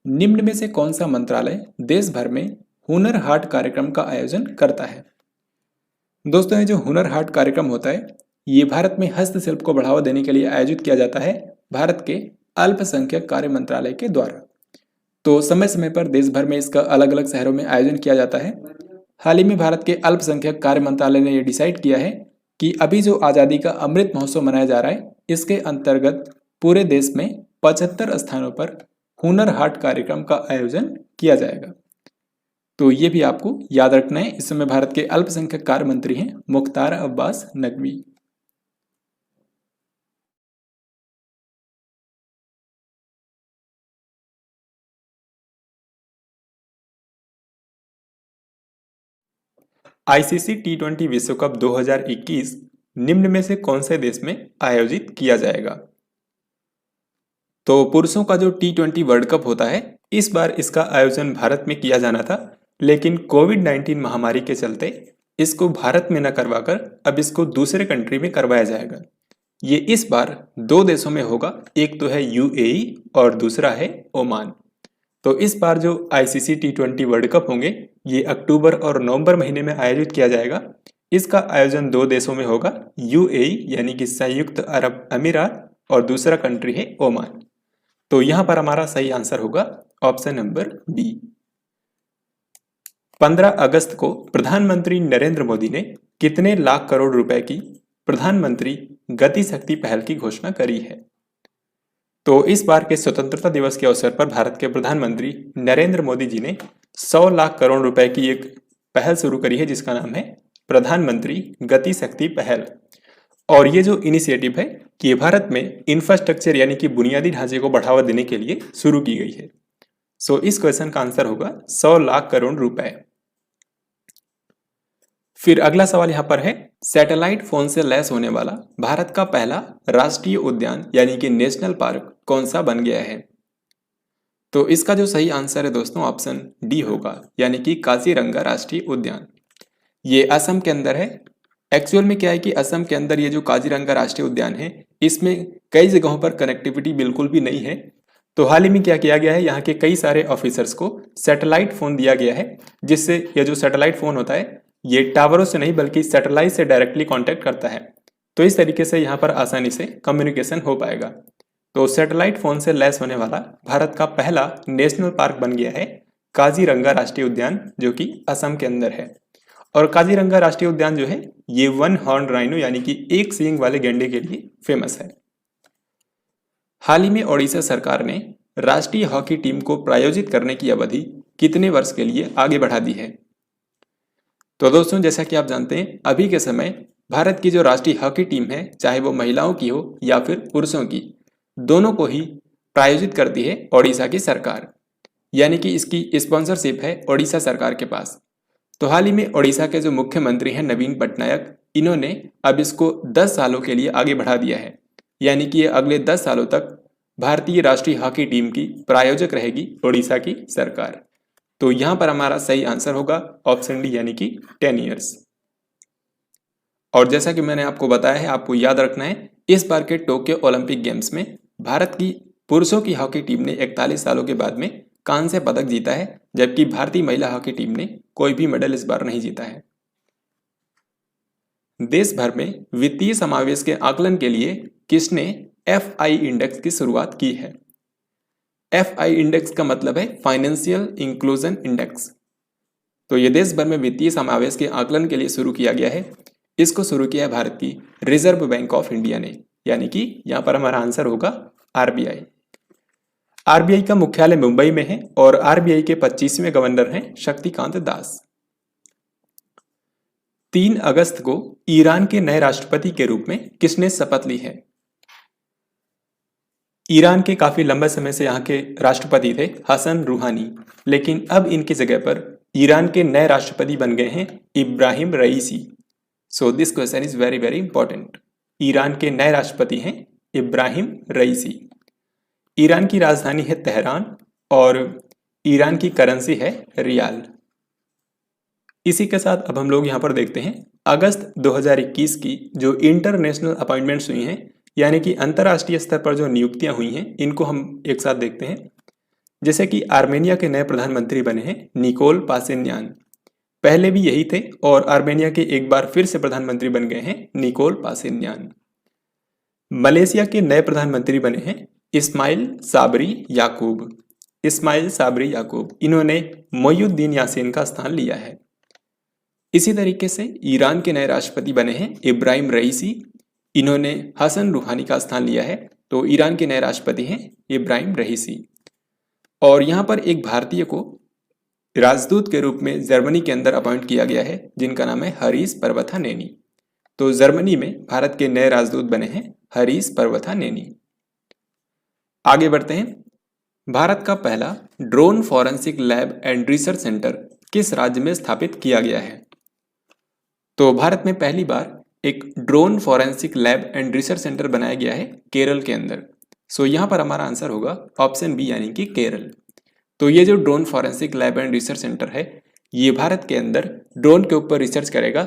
निम्न में से कौन सा मंत्रालय देश भर में हुनर हाट कार्यक्रम का आयोजन करता है? दोस्तों ये जो हुनर हाट कार्यक्रम होता है ये भारत में हस्तशिल्प को बढ़ावा देने के लिए आयोजित किया जाता है भारत के अल्पसंख्यक कार्य मंत्रालय के द्वारा। तो समय समय पर देश भर में इसका अलग अलग शहरों में आयोजन किया जाता है। हाल ही में भारत के अल्पसंख्यक कार्य मंत्रालय ने यह डिसाइड किया है कि अभी जो आज़ादी का अमृत महोत्सव मनाया जा रहा है इसके अंतर्गत पूरे देश में 75 स्थानों पर हुनर हाट कार्यक्रम का आयोजन किया जाएगा। तो ये भी आपको याद रखना है। इस समय भारत के अल्पसंख्यक कार्य मंत्री हैं मुख्तार अब्बास नकवी। आईसीसी टी20 विश्व कप 2021 निम्न में से कौन से देश में आयोजित किया जाएगा? तो पुरुषों का जो टी20 वर्ल्ड कप होता है, इस बार इसका आयोजन भारत में किया जाना था, लेकिन कोविड-19 महामारी के चलते इसको भारत में न करवाकर अब इसको दूसरे कंट्री में करवाया जाएगा। ये इस बार 2 देशों में होगा, एक तो है यूएई और दूसरा है ओमान। तो इस बार जो आईसीसी टी20 वर्ल्ड कप होंगे ये अक्टूबर और नवंबर महीने में आयोजित किया जाएगा। इसका आयोजन 2 देशों में होगा, यूएई यानी कि संयुक्त अरब अमीरात, और दूसरा कंट्री है ओमान। तो यहां पर हमारा सही आंसर होगा ऑप्शन नंबर बी। 15 अगस्त को प्रधानमंत्री नरेंद्र मोदी ने कितने लाख करोड़ रुपए की प्रधानमंत्री गति शक्ति पहल की घोषणा करी है? तो इस बार के स्वतंत्रता दिवस के अवसर पर भारत के प्रधानमंत्री नरेंद्र मोदी जी ने 100 लाख करोड़ रुपए की एक पहल शुरू करी है, जिसका नाम है प्रधानमंत्री गति शक्ति पहल। और ये जो इनिशिएटिव है ये भारत में इंफ्रास्ट्रक्चर यानी कि बुनियादी ढांचे को बढ़ावा देने के लिए शुरू की गई है। सो इस क्वेश्चन का आंसर होगा 100 लाख करोड़ रुपए। फिर अगला सवाल यहां पर है, सैटेलाइट फोन से लैस होने वाला भारत का पहला राष्ट्रीय उद्यान यानी कि नेशनल पार्क कौन सा बन गया है? तो इसका जो सही आंसर है दोस्तों ऑप्शन डी होगा, यानी कि काजीरंगा राष्ट्रीय उद्यान। ये असम के अंदर है। एक्चुअल में क्या है कि असम के अंदर ये जो काजीरंगा राष्ट्रीय उद्यान है इसमें कई जगहों पर कनेक्टिविटी बिल्कुल भी नहीं है। तो हाल ही में क्या किया गया है, यहाँ के कई सारे ऑफिसर्स को सैटेलाइट फोन दिया गया है, जिससे ये जो सैटेलाइट फोन होता है ये टावरों से नहीं बल्कि सैटेलाइट से डायरेक्टली कांटेक्ट करता है। तो इस तरीके से यहाँ पर आसानी से कम्युनिकेशन हो पाएगा। तो सैटेलाइट फोन से लैस होने वाला भारत का पहला नेशनल पार्क बन गया है काजीरंगा राष्ट्रीय उद्यान, जो कि असम के अंदर है। और काजीरंगा राष्ट्रीय उद्यान जो है ये 1 हॉर्न राइनो यानी कि एक सींग वाले गैंडे के लिए फेमस है। हाल ही में ओडिशा सरकार ने राष्ट्रीय हॉकी टीम को प्रायोजित करने की अवधि कितने वर्ष के लिए आगे बढ़ा दी है? तो दोस्तों जैसा कि आप जानते हैं अभी के समय भारत की जो राष्ट्रीय हॉकी टीम है, चाहे वो महिलाओं की हो या फिर पुरुषों की, दोनों को ही प्रायोजित करती है ओडिशा की सरकार, यानी कि इसकी स्पॉन्सरशिप है ओडिशा सरकार के पास। तो हाल ही में ओडिशा के जो मुख्यमंत्री हैं नवीन पटनायक, इन्होंने अब इसको 10 सालों के लिए आगे बढ़ा दिया है, यानी कि ये अगले 10 सालों तक भारतीय राष्ट्रीय हॉकी टीम की प्रायोजक रहेगी ओडिशा की सरकार। तो यहां पर हमारा सही आंसर होगा ऑप्शन डी यानी कि 10 ईयर्स। और जैसा कि मैंने आपको बताया है, आपको याद रखना है इस बार के टोक्यो ओलंपिक गेम्स में भारत की पुरुषों की हॉकी टीम ने 41 सालों के बाद में कांस्य पदक जीता है, जबकि भारतीय महिला हॉकी टीम ने कोई भी मेडल इस बार नहीं जीता है। देश भर में वित्तीय समावेश के आकलन के लिए किसने एफआई इंडेक्स की शुरुआत की है? एफआई इंडेक्स का मतलब है फाइनेंशियल इंक्लूजन इंडेक्स। तो ये देश भर में वित्तीय समावेश के आकलन के लिए शुरू किया गया है। इसको शुरू किया है भारत की रिजर्व बैंक ऑफ इंडिया ने, यानी कि यहां पर हमारा आंसर होगा आरबीआई। आरबीआई का मुख्यालय मुंबई में है और आरबीआई के 25वें गवर्नर हैं शक्तिकांत दास। 3 अगस्त को ईरान के नए राष्ट्रपति के रूप में किसने शपथ ली है? ईरान के काफी लंबे समय से यहाँ के राष्ट्रपति थे हसन रूहानी, लेकिन अब इनकी जगह पर ईरान के नए राष्ट्रपति बन गए हैं Ibrahim Raisi. So this question is very very important. Iran के नए राष्ट्रपति हैं इब्राहिम रईसी। ईरान की राजधानी है तेहरान और ईरान की करेंसी है रियाल। इसी के साथ अब हम लोग यहाँ पर देखते हैं अगस्त 2021 की जो इंटरनेशनल अपॉइंटमेंट्स हुई हैं, यानी कि अंतर्राष्ट्रीय स्तर पर जो नियुक्तियां हुई हैं, इनको हम एक साथ देखते हैं। जैसे कि आर्मेनिया के नए प्रधानमंत्री बने हैं निकोल पाशिन्यान, पहले भी यही थे और आर्मेनिया के एक बार फिर से प्रधानमंत्री बन गए हैं निकोल पाशिन्यान। मलेशिया के नए प्रधानमंत्री बने हैं इस्माइल साबरी याकूब। इस्माइल साबरी याकूब, इन्होंने मोइनुद्दीन यासीन का स्थान लिया है। इसी तरीके से ईरान के नए राष्ट्रपति बने हैं इब्राहिम रईसी, इन्होंने हसन रूहानी का स्थान लिया है। तो ईरान के नए राष्ट्रपति हैं इब्राहिम रईसी। और यहाँ पर एक भारतीय को राजदूत के रूप में जर्मनी के अंदर अपॉइंट किया गया है, जिनका नाम है हरीश पर्वथानेनी। तो जर्मनी में भारत के नए राजदूत बने हैं हरीश पर्वथानेनी। आगे बढ़ते हैं। भारत का पहला drone forensic lab and research centre किस राज्य में स्थापित किया गया है? तो भारत में पहली बार एक drone forensic lab and research centre बनाया गया है केरल के अंदर। सो यहाँ पर हमारा आंसर होगा ऑप्शन बी यानी कि केरल। तो ये जो drone forensic lab and research centre है ये भारत के अंदर ड्रोन के ऊपर रिसर्च करेगा,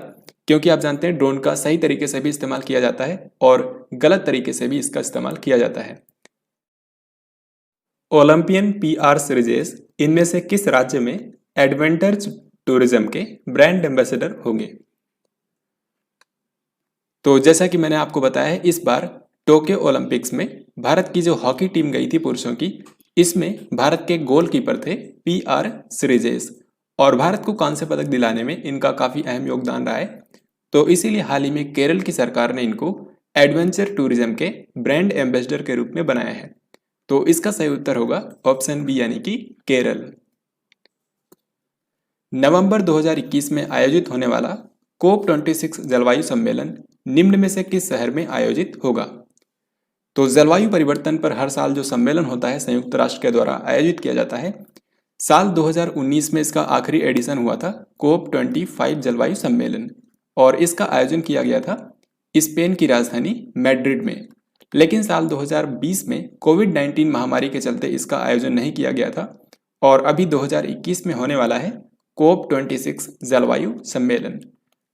क्योंकि आप जानते हैं ड्रोन का सही तरीके से भी इस्तेमाल किया जाता है और गलत तरीके से भी इसका इस्तेमाल किया जाता है। ओलंपियन पीआर सीरीज इनमें से किस राज्य में एडवेंचर टूरिज्म के ब्रांड एम्बेसडर होंगे? तो जैसा कि मैंने आपको बताया है, इस बार टोक्यो ओलंपिक्स में भारत की जो हॉकी टीम गई थी पुरुषों की, इसमें भारत के गोलकीपर थे पीआर सीरीजेस और भारत को कांस्य पदक दिलाने में इनका काफी अहम योगदान रहा है। तो इसीलिए हाल ही में केरल की सरकार ने इनको एडवेंचर टूरिज्म के ब्रांड एम्बेसडर के रूप में बनाया है। तो इसका सही उत्तर होगा ऑप्शन बी यानी कि केरल। नवंबर 2021 में आयोजित होने वाला COP26 जलवायु सम्मेलन निम्न में से किस शहर में आयोजित होगा? तो जलवायु परिवर्तन पर हर साल जो सम्मेलन होता है संयुक्त राष्ट्र के द्वारा आयोजित किया जाता है। साल 2019 में इसका आखिरी एडिशन हुआ था COP25 जलवायु सम्मेलन और इसका आयोजन किया गया था स्पेन की राजधानी मैड्रिड में। लेकिन साल 2020 में कोविड-19 महामारी के चलते इसका आयोजन नहीं किया गया था और अभी 2021 में होने वाला है COP26 जलवायु सम्मेलन।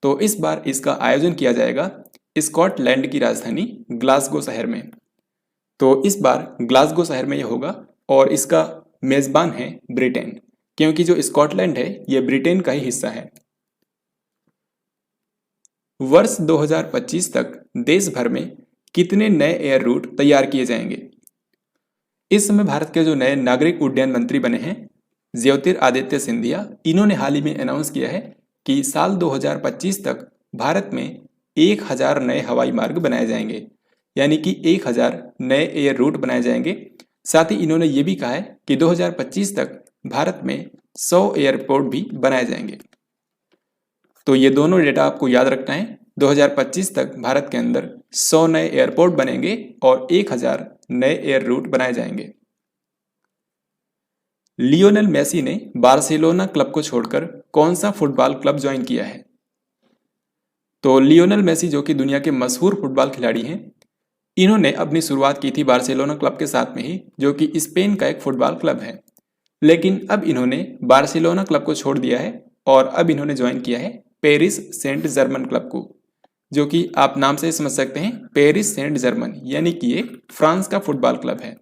तो इस बार इसका आयोजन किया जाएगा स्कॉटलैंड की राजधानी ग्लासगो शहर में। तो इस बार ग्लासगो शहर में यह होगा और इसका मेजबान है ब्रिटेन, क्योंकि जो स्कॉटलैंड है यह ब्रिटेन का ही हिस्सा है। वर्ष 2025 तक देश भर में कितने नए एयर रूट तैयार किए जाएंगे? इस समय भारत के जो नए नागरिक उड्डयन मंत्री बने हैं ज्योतिरादित्य सिंधिया, इन्होंने हाल ही में अनाउंस किया है कि साल 2025 तक भारत में 1000 नए हवाई मार्ग बनाए जाएंगे, यानी कि 1000 नए एयर रूट बनाए जाएंगे। साथ ही इन्होंने ये भी कहा है कि 2025 तक भारत में 100 एयरपोर्ट भी बनाए जाएंगे। तो ये दोनों डेटा आपको याद रखना है। 2025 तक भारत के अंदर 100 नए एयरपोर्ट बनेंगे और 1000 नए एयर रूट बनाए जाएंगे। लियोनेल मेसी ने बार्सिलोना क्लब को छोड़कर कौन सा फुटबॉल क्लब ज्वाइन किया है? तो लियोनेल मेसी जो कि दुनिया के मशहूर फुटबॉल खिलाड़ी हैं, इन्होंने अपनी शुरुआत की थी बार्सिलोना क्लब के साथ में ही, जो कि स्पेन का एक फुटबॉल क्लब है। लेकिन अब इन्होंने बार्सिलोना क्लब को छोड़ दिया है और अब इन्होंने ज्वाइन किया है पेरिस सेंट जर्मन क्लब को, जो कि आप नाम से समझ सकते हैं पेरिस सेंट जर्मन, यानी कि ये फ्रांस का फुटबॉल क्लब है।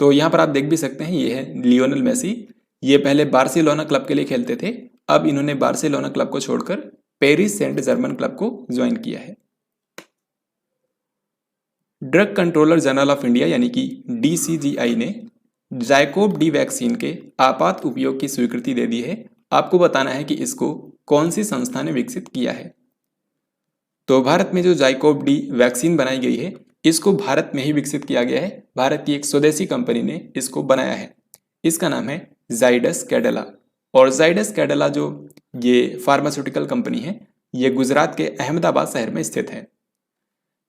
तो यहाँ पर आप देख भी सकते हैं ये है लियोनेल मेसी। ये पहले बार्सिलोना क्लब के लिए खेलते थे, अब इन्होंने बार्सिलोना क्लब को छोड़कर पेरिस सेंट जर्मन क्लब को ज्वाइन किया है। Drug controller general of India यानी कि DCGI ने जाइकोव डी वैक्सीन के आपात उपयोग की स्वीकृति दे दी है। आपको बताना है कि इसको कौन सी संस्था ने विकसित किया है। तो भारत में जो जाइकोव डी वैक्सीन बनाई गई है, इसको भारत में ही विकसित किया गया है। भारत की एक स्वदेशी कंपनी ने इसको बनाया है। इसका नाम है जाइडस कैडिला और जाइडस कैडिला जो ये फार्मास्यूटिकल कंपनी है, ये गुजरात के अहमदाबाद शहर में स्थित है।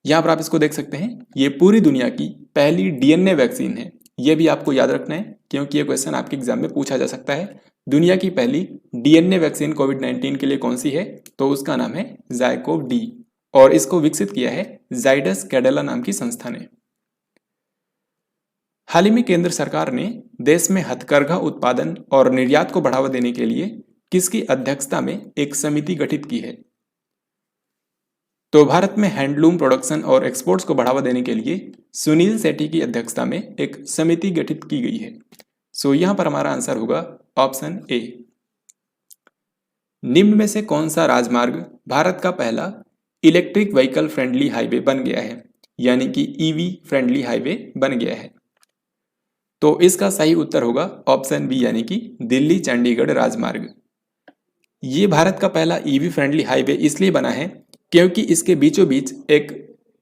यहाँ पर आप इसको देख सकते हैं, ये पूरी दुनिया की पहली DNA वैक्सीन है। ये भी आपको याद रखना है क्योंकि ये क्वेश्चन आपके एग्जाम में पूछा जा सकता है। दुनिया की पहली DNA वैक्सीन कोविड-19 के लिए कौन सी है? तो उसका नाम है जाइकोव डी और इसको विकसित किया है जाइडस कैडिला नाम की संस्था ने। हाल ही में केंद्र सरकार ने देश में हथकरघा उत्पादन और निर्यात को बढ़ावा देने के लिए किसकी अध्यक्षता में एक समिति गठित की है? तो भारत में हैंडलूम प्रोडक्शन और एक्सपोर्ट्स को बढ़ावा देने के लिए सुनील सेठी की अध्यक्षता में एक समिति गठित की गई है। सो यहां पर हमारा आंसर होगा ऑप्शन ए। निम्न में से कौन सा राजमार्ग भारत का पहला इलेक्ट्रिक व्हीकल फ्रेंडली हाईवे बन गया है, यानी कि EV फ्रेंडली हाईवे बन गया है? तो इसका सही उत्तर होगा ऑप्शन बी, यानी कि दिल्ली चंडीगढ़ राजमार्ग। ये भारत का पहला EV फ्रेंडली हाईवे इसलिए बना है क्योंकि इसके बीचों बीच एक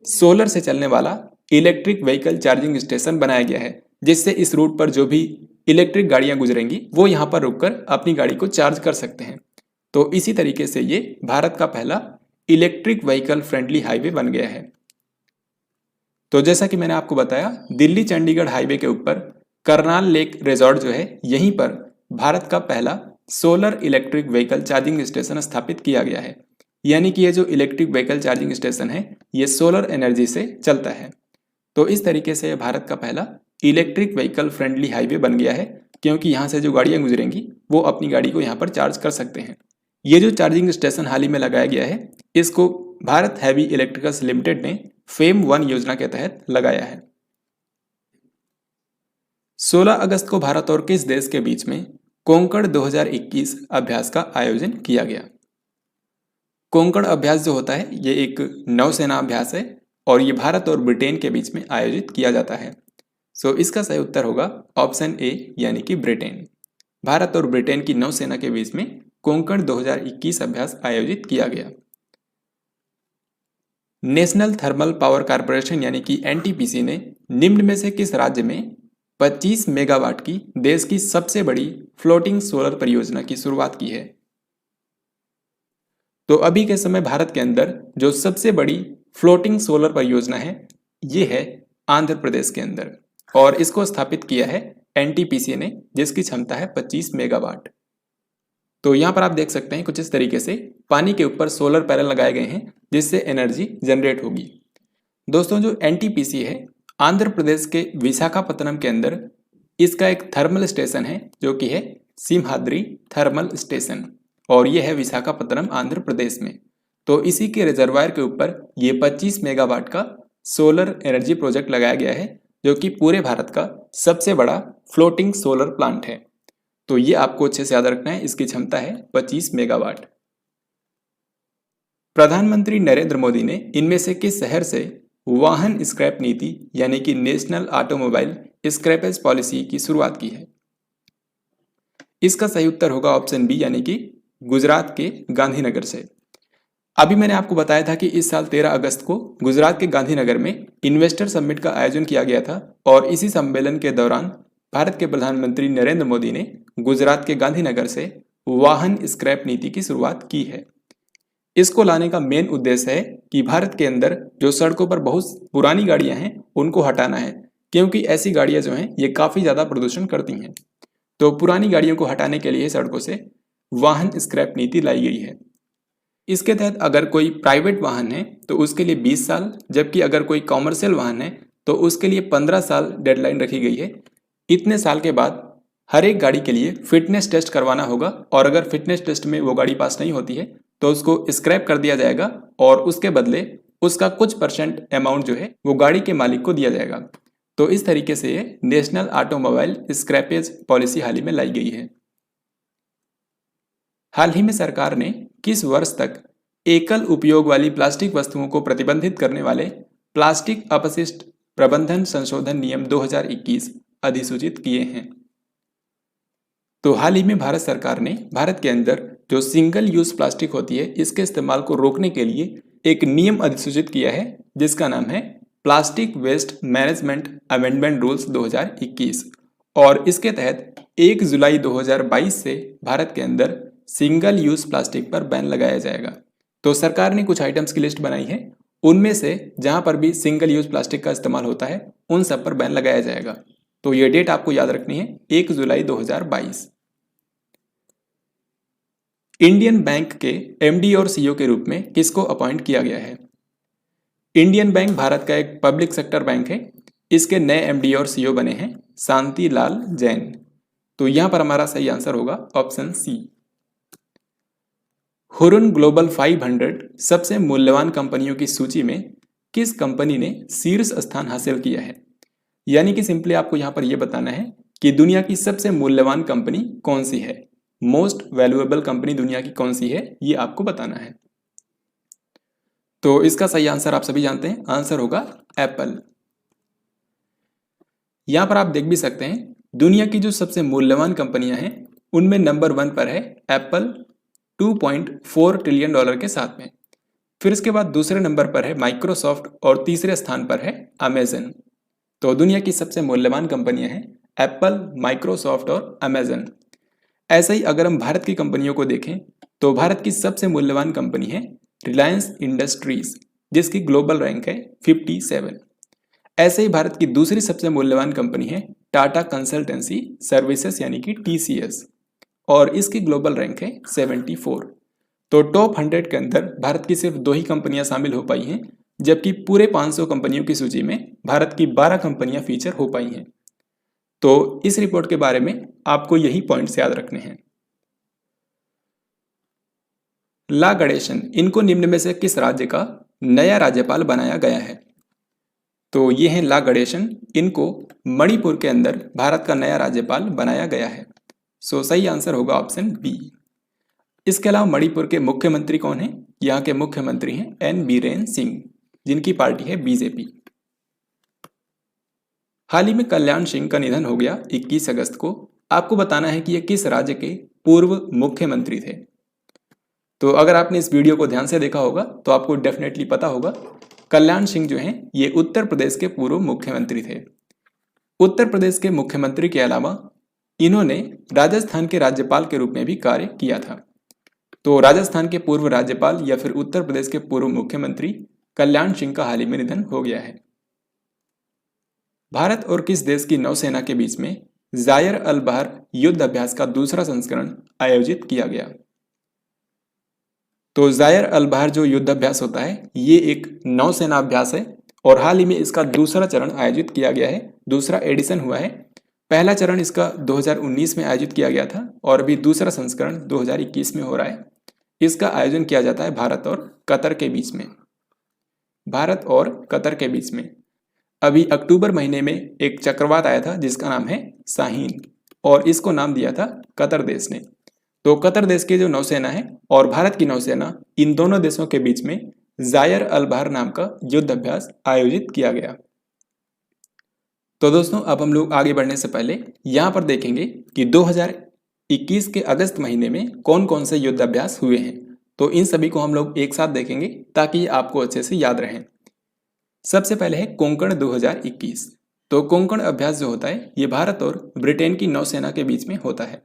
सोलर से चलने वाला इलेक्ट्रिक व्हीकल चार्जिंग स्टेशन बनाया गया है, जिससे इस रूट पर जो भी इलेक्ट्रिक गाड़ियां गुजरेंगी वो यहाँ पर रुककर अपनी गाड़ी को चार्ज कर सकते हैं। तो इसी तरीके से ये भारत का पहला इलेक्ट्रिक व्हीकल फ्रेंडली हाईवे बन गया है। तो जैसा कि मैंने आपको बताया, दिल्ली चंडीगढ़ हाईवे के ऊपर करनाल लेक रिजॉर्ट जो है, यहीं पर भारत का पहला solar electric vehicle charging station स्थापित किया गया है। यानी कि ये जो इलेक्ट्रिक व्हीकल चार्जिंग स्टेशन है ये सोलर एनर्जी से चलता है। तो इस तरीके से भारत का पहला इलेक्ट्रिक व्हीकल फ्रेंडली हाईवे बन गया है, क्योंकि यहाँ से जो गाड़ियाँ गुजरेंगी वो अपनी गाड़ी को यहाँ पर चार्ज कर सकते हैं। ये जो चार्जिंग स्टेशन हाल ही में लगाया गया है इसको भारत हैवी इलेक्ट्रिकल्स लिमिटेड ने फेम 1 योजना के तहत लगाया है। 16 अगस्त को भारत और किस देश के बीच में कोंकण 2021 अभ्यास का आयोजन किया गया? कोंकण अभ्यास जो होता है ये एक नौसेना अभ्यास है और ये भारत और ब्रिटेन के बीच में आयोजित किया जाता है। सो इसका सही उत्तर होगा ऑप्शन ए यानी कि ब्रिटेन। भारत और ब्रिटेन की नौसेना के बीच में कोंकण 2021 अभ्यास आयोजित किया गया। नेशनल थर्मल पावर कॉर्पोरेशन यानी कि एनटीपीसी ने निम्न में से किस राज्य में 25 मेगावाट की देश की सबसे बड़ी फ्लोटिंग सोलर परियोजना की शुरुआत की है? तो अभी के समय भारत के अंदर जो सबसे बड़ी फ्लोटिंग सोलर परियोजना है ये है आंध्र प्रदेश के अंदर, और इसको स्थापित किया है एनटीपीसी ने, जिसकी क्षमता है 25 मेगावाट। तो यहाँ पर आप देख सकते हैं कुछ इस तरीके से पानी के ऊपर सोलर पैनल लगाए गए हैं जिससे एनर्जी जनरेट होगी। दोस्तों जो एनटीपीसी है आंध्र प्रदेश के विशाखापत्तनम के अंदर इसका एक थर्मल स्टेशन है जो कि है सिमहाद्री थर्मल स्टेशन, और ये है विशाखापत्तनम आंध्र प्रदेश में। तो इसी के रिजर्वायर के ऊपर ये 25 मेगावाट का सोलर एनर्जी प्रोजेक्ट लगाया गया है जो कि पूरे भारत का सबसे बड़ा फ्लोटिंग सोलर प्लांट है। तो ये आपको अच्छे से याद रखना है, इसकी क्षमता है 25 मेगावाट। प्रधानमंत्री नरेंद्र मोदी ने इनमें से किस शहर से वाहन स्क्रैप नीति यानी कि नेशनल ऑटोमोबाइल स्क्रैपेज पॉलिसी की शुरुआत की है? इसका सही उत्तर होगा ऑप्शन बी यानी कि गुजरात के गांधीनगर से। अभी मैंने आपको बताया था कि इस साल 13 अगस्त को गुजरात के गांधीनगर में इन्वेस्टर समिट का आयोजन किया गया था, और इसी सम्मेलन के दौरान भारत के प्रधानमंत्री नरेंद्र मोदी ने गुजरात के गांधीनगर से वाहन स्क्रैप नीति की शुरुआत की है। इसको लाने का मेन उद्देश्य है कि भारत के अंदर जो सड़कों पर बहुत पुरानी गाड़ियां हैं उनको हटाना है, क्योंकि ऐसी गाड़ियां जो हैं ये काफ़ी ज़्यादा प्रदूषण करती हैं। तो पुरानी गाड़ियों को हटाने के लिए सड़कों से वाहन स्क्रैप नीति लाई गई है। इसके तहत अगर कोई प्राइवेट वाहन है तो उसके लिए 20 साल, जबकि अगर कोई कॉमर्शियल वाहन है तो उसके लिए 15 साल डेडलाइन रखी गई है। इतने साल के बाद हर एक गाड़ी के लिए फिटनेस टेस्ट करवाना होगा, और अगर फिटनेस टेस्ट में वो गाड़ी पास नहीं होती है तो उसको स्क्रैप कर दिया जाएगा, और उसके बदले उसका कुछ परसेंट अमाउंट जो है वो गाड़ी के मालिक को दिया जाएगा। तो इस तरीके से ये नेशनल ऑटोमोबाइल स्क्रैपेज पॉलिसी हाल ही में लाई गई है। हाल ही में सरकार ने किस वर्ष तक एकल उपयोग वाली प्लास्टिक वस्तुओं को प्रतिबंधित करने वाले प्लास्टिक अपशिष्ट प्रबंधन संशोधन नियम 2021 अधिसूचित किए हैं? तो हाल ही में भारत सरकार ने भारत के अंदर जो सिंगल यूज प्लास्टिक होती है इसके इस्तेमाल को रोकने के लिए एक नियम अधिसूचित किया है जिसका नाम है plastic waste management amendment rules 2021, और इसके तहत 1 जुलाई 2022 से भारत के अंदर सिंगल यूज प्लास्टिक पर बैन लगाया जाएगा। तो सरकार ने कुछ आइटम्स की लिस्ट बनाई है, उनमें से जहां पर भी सिंगल यूज प्लास्टिक का इस्तेमाल होता है उन सब पर बैन लगाया जाएगा। तो ये डेट आपको याद रखनी है 1 जुलाई 2022। इंडियन बैंक के एमडी और सीईओ के रूप में किसको अपॉइंट किया गया है? इंडियन बैंक भारत का एक पब्लिक सेक्टर बैंक है। इसके नए एमडी और सीईओ बने हैं शांति लाल जैन। तो यहां पर हमारा सही आंसर होगा ऑप्शन सी। हुरुन ग्लोबल 500 सबसे मूल्यवान कंपनियों की सूची में किस कंपनी ने शीर्ष स्थान हासिल किया है? यानी कि सिंपली आपको यहां पर यह बताना है कि दुनिया की सबसे मूल्यवान कंपनी कौन सी है, मोस्ट वैल्यूएबल कंपनी दुनिया की कौन सी है, ये आपको बताना है। तो इसका सही आंसर आप सभी जानते हैं, आंसर होगा एप्पल। यहां पर आप देख भी सकते हैं दुनिया की जो सबसे मूल्यवान कंपनियां हैं उनमें नंबर 1 पर है एप्पल 2.4 ट्रिलियन डॉलर के साथ में। फिर इसके बाद दूसरे नंबर पर है माइक्रोसॉफ्ट और तीसरे स्थान पर है अमेजन। तो दुनिया की सबसे मूल्यवान कंपनियां हैं एप्पल, माइक्रोसॉफ्ट और अमेजन। ऐसे ही अगर हम भारत की कंपनियों को देखें तो भारत की सबसे मूल्यवान कंपनी है रिलायंस इंडस्ट्रीज, जिसकी ग्लोबल रैंक है 57। ऐसे ही भारत की दूसरी सबसे मूल्यवान कंपनी है टाटा कंसल्टेंसी सर्विसेज यानी कि टीसीएस, और इसकी ग्लोबल रैंक है 74। तो टॉप 100 के अंदर भारत की सिर्फ 2 ही कंपनियां शामिल हो पाई हैं, जबकि पूरे 500 कंपनियों की सूची में भारत की 12 कंपनियां फीचर हो पाई हैं। तो इस रिपोर्ट के बारे में आपको यही पॉइंट्स याद रखने हैं। ला गणेशन, इनको निम्न में से किस राज्य का नया राज्यपाल बनाया गया है? तो ये हैं ला गणेशन, इनको मणिपुर के अंदर भारत का नया राज्यपाल बनाया गया है। सो सही आंसर होगा ऑप्शन बी। इसके अलावा मणिपुर के मुख्यमंत्री कौन हैं? यहाँ के मुख्यमंत्री हैं एन बीरेन सिंह, जिनकी पार्टी है बीजेपी। हाल ही में कल्याण सिंह का निधन हो गया 21 अगस्त को। आपको बताना है कि ये किस राज्य के पूर्व मुख्यमंत्री थे। तो अगर आपने इस वीडियो को ध्यान से देखा होगा तो आपको डेफिनेटली पता होगा, कल्याण सिंह जो हैं ये उत्तर प्रदेश के पूर्व मुख्यमंत्री थे। उत्तर प्रदेश के मुख्यमंत्री के अलावा इन्होंने राजस्थान के राज्यपाल के रूप में भी कार्य किया था। तो राजस्थान के पूर्व राज्यपाल या फिर उत्तर प्रदेश के पूर्व मुख्यमंत्री कल्याण सिंह का हाल ही में निधन हो गया है। भारत और किस देश की नौसेना के बीच में जायर अल बहर युद्ध अभ्यास का दूसरा संस्करण आयोजित किया गया? तो जायर अल बहर जो युद्ध अभ्यास होता है ये एक नौसेना अभ्यास है और हाल ही में इसका दूसरा चरण आयोजित किया गया है, दूसरा एडिशन हुआ है। पहला चरण इसका 2019 में आयोजित किया गया था और अभी दूसरा संस्करण 2021 में हो रहा है। इसका आयोजन किया जाता है भारत और कतर के बीच में। भारत और कतर के बीच में अभी अक्टूबर महीने में एक चक्रवात आया था जिसका नाम है शाहीन, और इसको नाम दिया था कतर देश ने। तो कतर देश की जो नौसेना है और भारत की नौसेना, इन दोनों देशों के बीच में जायर अल बहर नाम का युद्ध अभ्यास आयोजित किया गया। तो दोस्तों अब हम लोग आगे बढ़ने से पहले यहाँ पर देखेंगे कि 2021 के अगस्त महीने में कौन कौन से युद्ध अभ्यास हुए हैं। तो इन सभी को हम लोग एक साथ देखेंगे ताकि आपको अच्छे से याद रहें। सबसे पहले है कोंकण 2021। तो कोंकण अभ्यास जो होता है ये भारत और ब्रिटेन की नौसेना के बीच में होता है।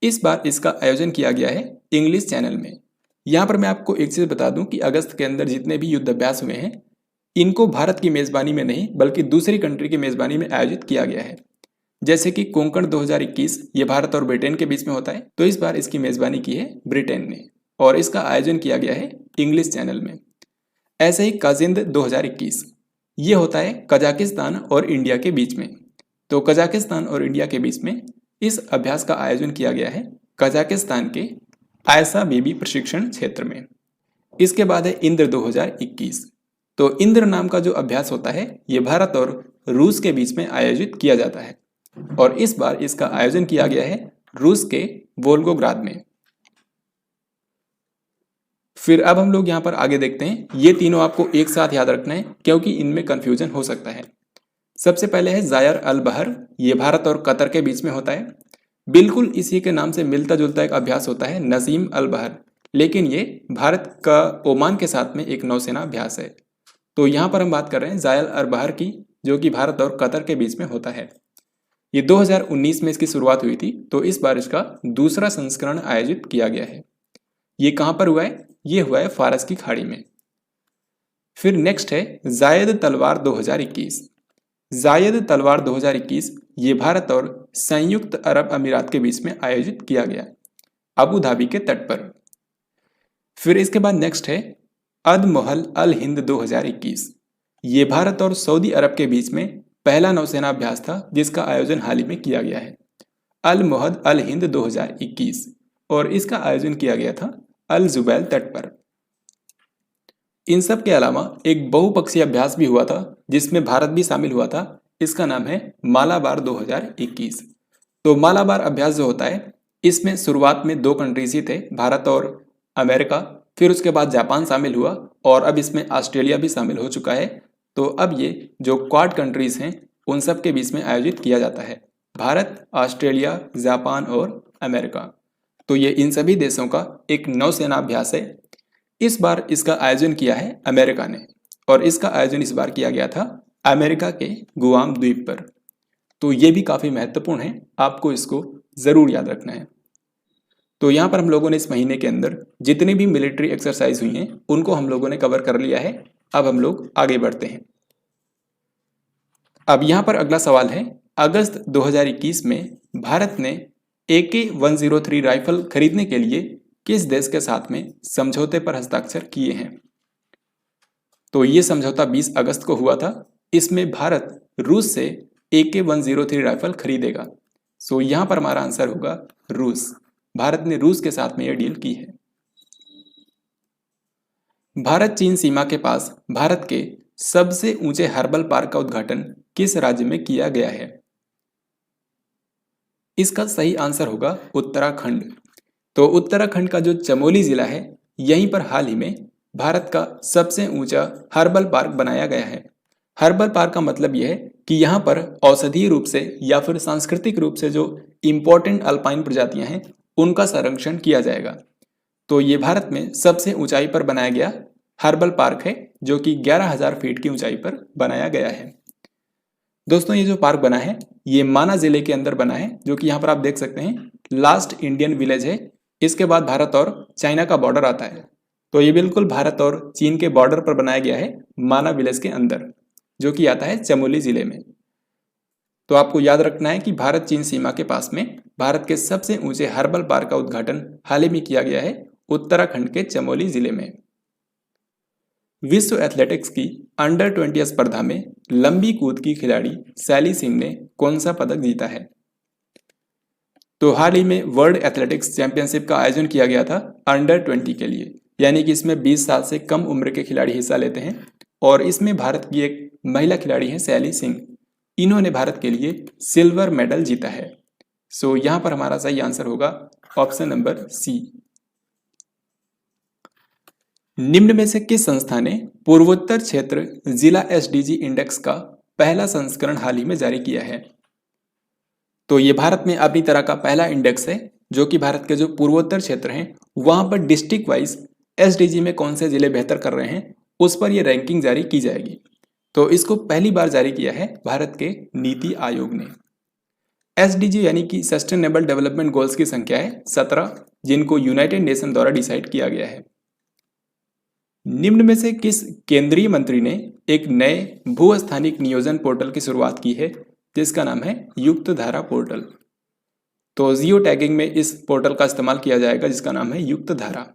इस बार इसका आयोजन किया गया है इंग्लिश चैनल में। यहाँ पर मैं आपको एक चीज़ बता दूं कि अगस्त के अंदर जितने भी युद्ध अभ्यास हुए हैं इनको भारत की मेज़बानी में नहीं बल्कि दूसरी कंट्री की मेज़बानी में आयोजित किया गया है। जैसे कि कोंकण 2021 ये भारत और ब्रिटेन के बीच में होता है, तो इस बार इसकी मेज़बानी की है ब्रिटेन ने और इसका आयोजन किया गया है इंग्लिश चैनल में। ऐसे ही काजिंद 2021 ये होता है कजाकिस्तान और इंडिया के बीच में। तो कजाकिस्तान और इंडिया के बीच में इस अभ्यास का आयोजन किया गया है कजाकिस्तान के आयसा बेबी प्रशिक्षण क्षेत्र में। इसके बाद है इंद्र 2021। तो इंद्र नाम का जो अभ्यास होता है ये भारत और रूस के बीच में आयोजित किया जाता है और इस बार इसका आयोजन किया गया है रूस के वोल्गोग्राद में। फिर अब हम लोग यहाँ पर आगे देखते हैं। ये तीनों आपको एक साथ याद रखना है क्योंकि इनमें कंफ्यूजन हो सकता है। सबसे पहले है जायर अल बहर, ये भारत और कतर के बीच में होता है। बिल्कुल इसी के नाम से मिलता जुलता एक अभ्यास होता है नसीम अल बहर, लेकिन ये भारत का ओमान के साथ में एक नौसेना अभ्यास है। तो यहाँ पर हम बात कर रहे हैं जायर अल बहर की, जो कि भारत और कतर के बीच में होता है। ये 2019 में इसकी शुरुआत हुई थी, तो इस बार इसका दूसरा संस्करण आयोजित किया गया है। ये कहाँ पर हुआ है? ये हुआ है फारस की खाड़ी में। फिर नेक्स्ट है जायद तलवार 2021। जायद तलवार 2021 ये भारत और संयुक्त अरब अमीरात के बीच में आयोजित किया गया अबू धाबी के तट पर। फिर इसके बाद नेक्स्ट है अद मोहल अल हिंद 2021। ये भारत और सऊदी अरब के बीच में पहला नौसेना अभ्यास था जिसका आयोजन हाल ही में किया गया है, अल मोहद अल हिंद 2021, और इसका आयोजन किया गया था अल जुबैल तट पर। इन सब के अलावा एक बहुपक्षीय अभ्यास भी हुआ था जिसमें भारत भी शामिल हुआ था। इसका नाम है मालाबार 2021। तो मालाबार अभ्यास जो होता है इसमें शुरुआत में 2 कंट्रीज ही थे, भारत और अमेरिका। फिर उसके बाद जापान शामिल हुआ और अब इसमें ऑस्ट्रेलिया भी शामिल हो चुका है। तो अब ये जो क्वाड कंट्रीज हैं उन सब के बीच में आयोजित किया जाता है, भारत, ऑस्ट्रेलिया, जापान और अमेरिका। तो ये इन सभी देशों का एक नौसेना अभ्यास है। इस बार इसका आयोजन किया है अमेरिका ने और इसका आयोजन इस बार किया गया था अमेरिका के गुआम द्वीप पर। तो ये भी काफ़ी महत्वपूर्ण है, आपको इसको ज़रूर याद रखना है। तो यहाँ पर हम लोगों ने इस महीने के अंदर जितनी भी मिलिट्री एक्सरसाइज हुई हैं उनको हम लोगों ने कवर कर लिया है। अब हम लोग आगे बढ़ते हैं। अब यहाँ पर अगला सवाल है, अगस्त 2021 में भारत ने AK-103 राइफल खरीदने के लिए किस देश के साथ में समझौते पर हस्ताक्षर किए हैं? तो ये समझौता 20 अगस्त को हुआ था। इसमें भारत रूस से AK-103 राइफल खरीदेगा। सो यहां पर हमारा आंसर होगा रूस। भारत ने रूस के साथ में यह डील की है। भारत चीन सीमा के पास भारत के सबसे ऊंचे हर्बल पार्क का उद्घाटन किस राज्य में किया गया है? इसका सही आंसर होगा उत्तराखंड। तो उत्तराखंड का जो चमोली जिला है, यहीं पर हाल ही में भारत का सबसे ऊंचा हर्बल पार्क बनाया गया है। हर्बल पार्क का मतलब यह है कि यहाँ पर औषधीय रूप से या फिर सांस्कृतिक रूप से जो इम्पोर्टेंट अल्पाइन प्रजातियां हैं उनका संरक्षण किया जाएगा। तो ये भारत में सबसे ऊंचाई पर बनाया गया हर्बल पार्क है, जो कि 11,000 फीट की ऊंचाई पर बनाया गया है। दोस्तों, ये जो पार्क बना है ये माना जिले के अंदर बना है, जो कि यहाँ पर आप देख सकते हैं लास्ट इंडियन विलेज है। इसके बाद भारत और चाइना का बॉर्डर आता है। तो ये बिल्कुल भारत और चीन के बॉर्डर पर बनाया गया है, माना विलेज के अंदर, जो कि आता है चमोली जिले में। तो आपको याद रखना है कि भारत चीन सीमा के पास में भारत के सबसे ऊंचे हर्बल पार्क का उद्घाटन हाल ही में किया गया है उत्तराखंड के चमोली जिले में। विश्व एथलेटिक्स की अंडर 20 स्पर्धा में लंबी कूद की खिलाड़ी सैली सिंह ने कौन सा पदक जीता है? तो हाल ही में वर्ल्ड एथलेटिक्स चैंपियनशिप का आयोजन किया गया था अंडर 20 के लिए, यानी कि इसमें 20 साल से कम उम्र के खिलाड़ी हिस्सा लेते हैं। और इसमें भारत की एक महिला खिलाड़ी है सैली सिंह। इन्होंने भारत के लिए सिल्वर मेडल जीता है। सो यहां पर हमारा सही आंसर होगा ऑप्शन नंबर सी। निम्न में से किस संस्था ने पूर्वोत्तर क्षेत्र जिला SDG इंडेक्स का पहला संस्करण हाल ही में जारी किया है? तो ये भारत में अपनी तरह का पहला इंडेक्स है, जो कि भारत के जो पूर्वोत्तर क्षेत्र हैं वहां पर डिस्ट्रिक्ट वाइज SDG में कौन से जिले बेहतर कर रहे हैं उस पर यह रैंकिंग जारी की जाएगी। तो इसको पहली बार जारी किया है भारत के नीति आयोग ने। SDG यानी कि सस्टेनेबल डेवलपमेंट गोल्स की संख्या है 17, जिनको यूनाइटेड नेशन द्वारा डिसाइड किया गया है। निम्न में से किस केंद्रीय मंत्री ने एक नए भूस्थानिक नियोजन पोर्टल की शुरुआत की है, जिसका नाम है युक्त धारा पोर्टल? तो जियो टैगिंग में इस पोर्टल का इस्तेमाल किया जाएगा, जिसका नाम है युक्त धारा।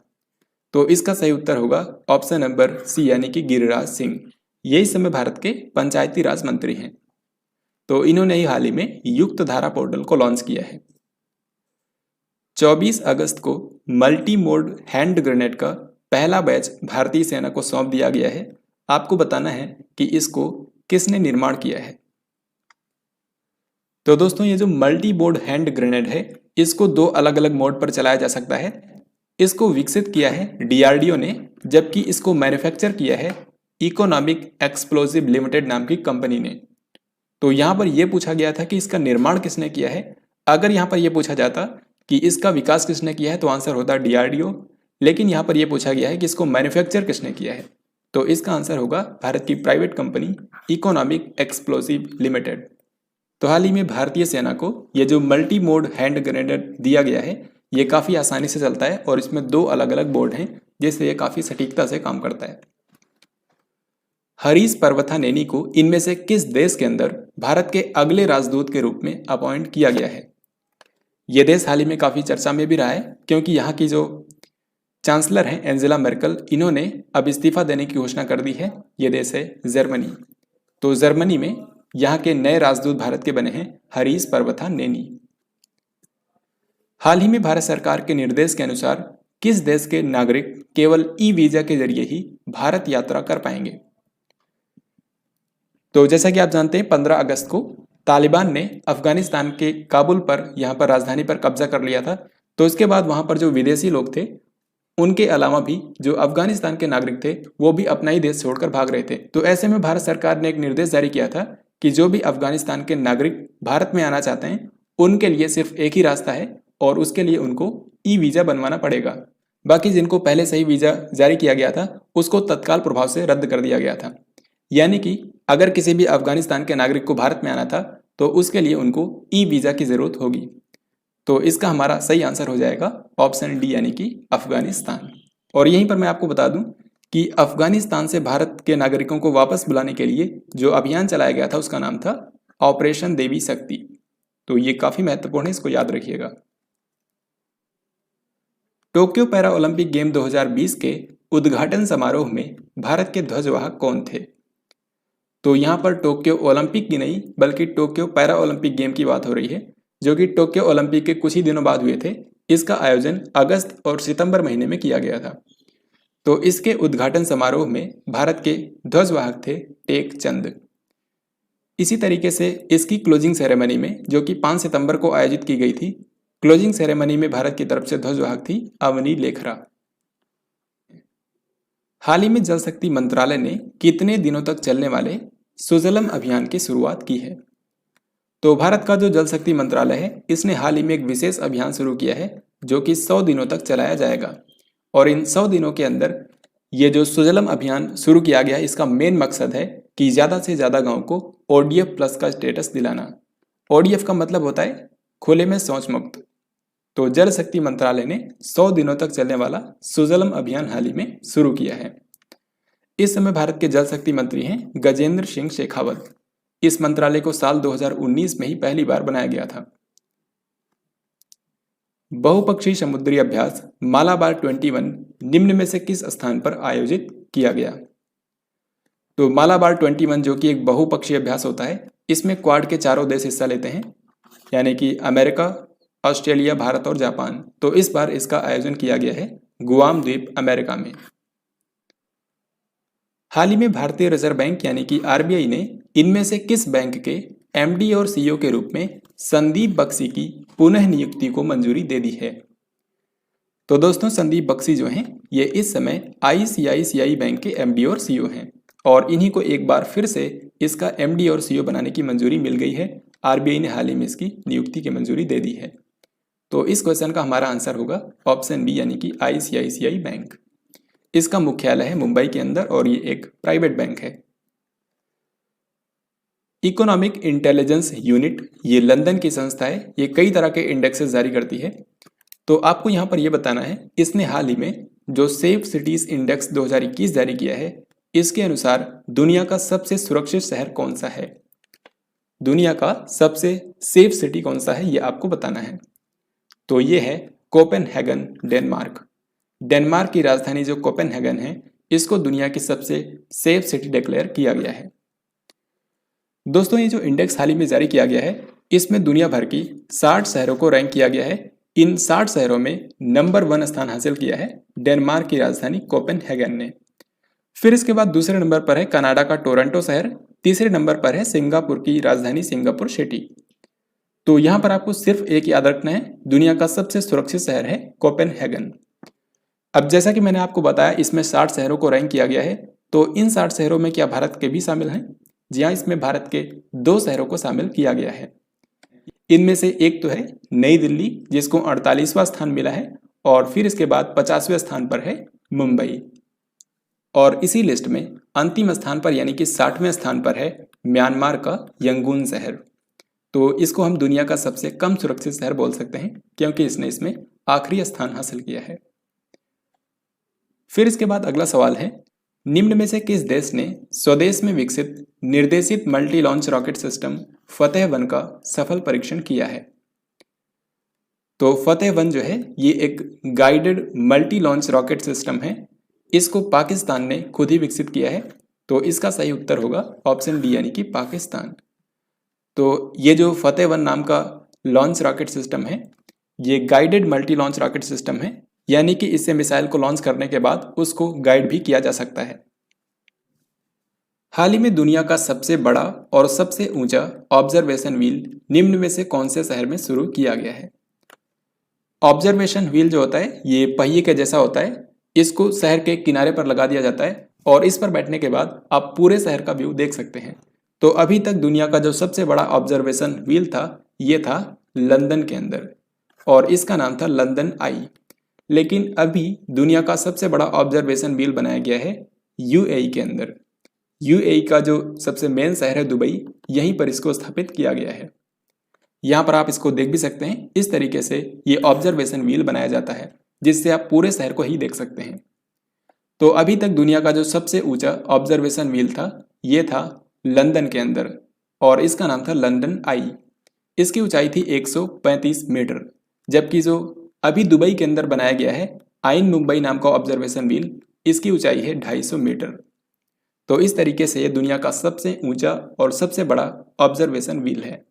तो इसका सही उत्तर होगा ऑप्शन नंबर सी, यानी कि गिरिराज सिंह। ये इस समय भारत के पंचायती राज मंत्री हैं। तो इन्होंने ही हाल ही में युक्त धारा पोर्टल को लॉन्च किया है। 24 अगस्त को मल्टी मोड हैंड ग्रेनेड का पहला बैच भारतीय सेना को सौंप दिया गया है। आपको बताना है कि इसको किसने निर्माण किया है। तो दोस्तों, ये जो मल्टी मोड हैंड ग्रेनेड है इसको 2 अलग अलग मोड पर चलाया जा सकता है। इसको विकसित किया है DRDO ने, जबकि इसको मैन्युफैक्चर किया है इकोनॉमिक एक्सप्लोजिव लिमिटेड नाम की कंपनी ने। तो यहाँ पर यह पूछा गया था कि इसका निर्माण किसने किया है। अगर यहाँ पर यह पूछा जाता कि इसका विकास किसने किया है तो आंसर होता DRDO, लेकिन यहाँ पर यह पूछा गया है कि इसको मैन्युफैक्चर किसने किया है, तो इसका आंसर होगा भारत की private company economic explosive limited. तो हाल ही में भारतीय सेना को ये जो मल्टी मोड हैंड ग्रेनेड दिया गया है ये काफ़ी आसानी से चलता है और इसमें 2 अलग अलग बोर्ड हैं, जिससे ये काफ़ी सटीकता से काम करता है। हरीश पर्वथानेनी को इनमें से किस देश के अंदर भारत के अगले राजदूत के रूप में अपॉइंट किया गया है? ये देश हाल ही में काफ़ी चर्चा में भी रहा है, क्योंकि यहाँ की जो चांसलर हैं एंजेला मर्केल, इन्होंने अब इस्तीफा देने की घोषणा कर दी है। ये देश है जर्मनी। तो जर्मनी में यहाँ के नए राजदूत भारत के बने हैं हरीश पर्वथानेनी। हाल ही में भारत सरकार के निर्देश के अनुसार किस देश के नागरिक केवल ई-वीजा के जरिए ही भारत यात्रा कर पाएंगे? तो जैसा कि आप जानते हैं 15 अगस्त को तालिबान ने अफगानिस्तान के काबुल पर यहाँ पर राजधानी पर कब्जा कर लिया था। तो इसके बाद वहाँ पर जो विदेशी लोग थे उनके अलावा भी जो अफगानिस्तान के नागरिक थे वो भी अपना ही देश छोड़कर भाग रहे थे। तो ऐसे में भारत सरकार ने एक निर्देश जारी किया था कि जो भी अफगानिस्तान के नागरिक भारत में आना चाहते हैं उनके लिए सिर्फ एक ही रास्ता है और उसके लिए उनको ई-वीजा बनवाना पड़ेगा। बाकी जिनको पहले से ही वीज़ा जारी किया गया था उसको तत्काल प्रभाव से रद्द कर दिया गया था। यानी कि अगर किसी भी अफगानिस्तान के नागरिक को भारत में आना था तो उसके लिए उनको ई-वीजा की ज़रूरत होगी। तो इसका हमारा सही आंसर हो जाएगा ऑप्शन डी, यानी कि अफगानिस्तान। और यहीं पर मैं आपको बता दूं कि अफगानिस्तान से भारत के नागरिकों को वापस बुलाने के लिए जो अभियान चलाया गया था उसका नाम था ऑपरेशन देवी शक्ति। तो ये काफ़ी महत्वपूर्ण है, इसको याद रखिएगा। टोक्यो पैरा ओलंपिक गेम 2020 के उद्घाटन समारोह में भारत के ध्वजवाहक कौन थे? तो यहाँ पर टोक्यो ओलंपिक की नहीं बल्कि टोक्यो पैरा ओलंपिक गेम की बात हो रही है, जो कि टोक्यो ओलंपिक के कुछ ही दिनों बाद हुए थे। इसका आयोजन अगस्त और सितंबर महीने में किया गया था। तो इसके उद्घाटन समारोह में भारत के ध्वजवाहक थे टेक चंद। इसी तरीके से इसकी क्लोजिंग सेरेमनी में, जो कि 5 सितंबर को आयोजित की गई थी, क्लोजिंग सेरेमनी में भारत की तरफ से ध्वजवाहक थी अवनी लेखरा। हाल ही में जल शक्ति मंत्रालय ने कितने दिनों तक चलने वाले सुजलम अभियान की शुरुआत की है? तो भारत का जो जल शक्ति मंत्रालय है, इसने हाल ही में एक विशेष अभियान शुरू किया है जो कि 100 दिनों तक चलाया जाएगा। और इन 100 दिनों के अंदर ये जो सुजलम अभियान शुरू किया गया है, इसका मेन मकसद है कि ज़्यादा से ज़्यादा गाँव को ODF प्लस का स्टेटस दिलाना। ODF का मतलब होता है खुले में शौच मुक्त। तो जल शक्ति मंत्रालय ने 100 दिनों तक चलने वाला सुजलम अभियान हाल ही में शुरू किया है। इस समय भारत के जल शक्ति मंत्री हैं गजेंद्र सिंह शेखावत। इस मंत्रालय को साल 2019 में ही पहली बार बनाया गया था। बहुपक्षीय समुद्री अभ्यास मालाबार 21 निम्न में से किस स्थान पर आयोजित किया गया? तो मालाबार 21 जो कि एक बहुपक्षीय अभ्यास होता है, इसमें क्वाड के चारों देश हिस्सा लेते हैं, यानी कि अमेरिका, ऑस्ट्रेलिया, भारत और जापान। तो इस बार इसका आयोजन किया गया है गुआम द्वीप अमेरिका में। हाल ही में भारतीय रिजर्व बैंक यानी कि RBI ने इनमें से किस बैंक के MD और CEO के रूप में संदीप बख्शी की पुनः नियुक्ति को मंजूरी दे दी है? तो दोस्तों, संदीप बख्शी जो हैं, ये इस समय ICICI बैंक के MD और CEO हैं और इन्हीं को एक बार फिर से इसका MD और CEO बनाने की मंजूरी मिल गई है। RBI ने हाल ही में इसकी नियुक्ति की मंजूरी दे दी है। तो इस क्वेश्चन का हमारा आंसर होगा ऑप्शन बी यानी कि ICICI बैंक। इसका मुख्यालय है मुंबई के अंदर और ये एक प्राइवेट बैंक है। इकोनॉमिक इंटेलिजेंस यूनिट, ये लंदन की संस्था है। ये कई तरह के इंडेक्सेस जारी करती है। तो आपको यहाँ पर यह बताना है, इसने हाल ही में जो सेफ सिटीज इंडेक्स 2021 जारी किया है, इसके अनुसार दुनिया का सबसे सुरक्षित शहर कौन सा है? दुनिया का सबसे सेफ सिटी कौन सा है, ये आपको बताना है। तो ये है कोपेनहेगन, डेनमार्क। डेनमार्क की राजधानी जो कोपेनहेगन है, इसको दुनिया की सबसे सेफ सिटी डिक्लेयर किया गया है। दोस्तों, ये जो इंडेक्स हाल ही में जारी किया गया है, इसमें दुनिया भर की 60 शहरों को रैंक किया गया है। इन 60 शहरों में नंबर 1 स्थान हासिल किया है डेनमार्क की राजधानी कोपेनहेगन ने। फिर इसके बाद दूसरे नंबर पर है कनाडा का टोरंटो शहर। तीसरे नंबर पर है सिंगापुर की राजधानी सिंगापुर सिटी। तो यहाँ पर आपको सिर्फ एक याद रखना है, दुनिया का सबसे सुरक्षित शहर है कोपेनहेगन। अब जैसा कि मैंने आपको बताया, इसमें 60 शहरों को रैंक किया गया है। तो इन 60 शहरों में क्या भारत के भी शामिल हैं? जी हाँ, इसमें भारत के 2 शहरों को शामिल किया गया है। इनमें से एक तो है नई दिल्ली, जिसको 48वां स्थान मिला है, और फिर इसके बाद 50वें स्थान पर है मुंबई। और इसी लिस्ट में अंतिम स्थान पर यानी कि 60वें स्थान पर है म्यांमार का यंगून शहर। तो इसको हम दुनिया का सबसे कम सुरक्षित शहर बोल सकते हैं, क्योंकि इसने इसमें आखिरी स्थान हासिल किया है। फिर इसके बाद अगला सवाल है, निम्न में से किस देश ने स्वदेश में विकसित निर्देशित मल्टी लॉन्च रॉकेट सिस्टम फतेह 1 का सफल परीक्षण किया है? तो फतेह 1 जो है, ये एक guided multi launch rocket system है। इसको पाकिस्तान ने खुद ही विकसित किया है। तो इसका सही उत्तर होगा ऑप्शन डी यानी कि पाकिस्तान। तो ये जो फतेह 1 नाम का लॉन्च रॉकेट सिस्टम है, ये guided multi launch rocket system है, यानी कि इससे मिसाइल को लॉन्च करने के बाद उसको गाइड भी किया जा सकता है। हाल ही में दुनिया का सबसे बड़ा और सबसे ऊंचा ऑब्जर्वेशन व्हील निम्न में से कौन से शहर में शुरू किया गया है? ऑब्जर्वेशन व्हील जो होता है, ये पहिए के जैसा होता है। इसको शहर के किनारे पर लगा दिया जाता है और इस पर बैठने के बाद आप पूरे शहर का व्यू देख सकते हैं। तो अभी तक दुनिया का जो सबसे बड़ा ऑब्जर्वेशन व्हील था, ये था लंदन के अंदर और इसका नाम था लंदन आई। लेकिन अभी दुनिया का सबसे बड़ा ऑब्जर्वेशन व्हील बनाया गया है UAE के अंदर। UAE का जो सबसे मेन शहर है दुबई, यहीं पर इसको स्थापित किया गया है। यहाँ पर आप इसको देख भी सकते हैं। इस तरीके से ये ऑब्जर्वेशन व्हील बनाया जाता है, जिससे आप पूरे शहर को ही देख सकते हैं। तो अभी तक दुनिया का जो सबसे ऊंचा ऑब्जर्वेशन व्हील था, ये था लंदन के अंदर और इसका नाम था लंदन आई। इसकी ऊंचाई थी 135 मीटर, जबकि जो अभी दुबई के अंदर बनाया गया है, आइन मुंबई नाम का ऑब्जर्वेशन व्हील, इसकी ऊंचाई है 250 मीटर। तो इस तरीके से ये दुनिया का सबसे ऊंचा और सबसे बड़ा ऑब्जर्वेशन व्हील है।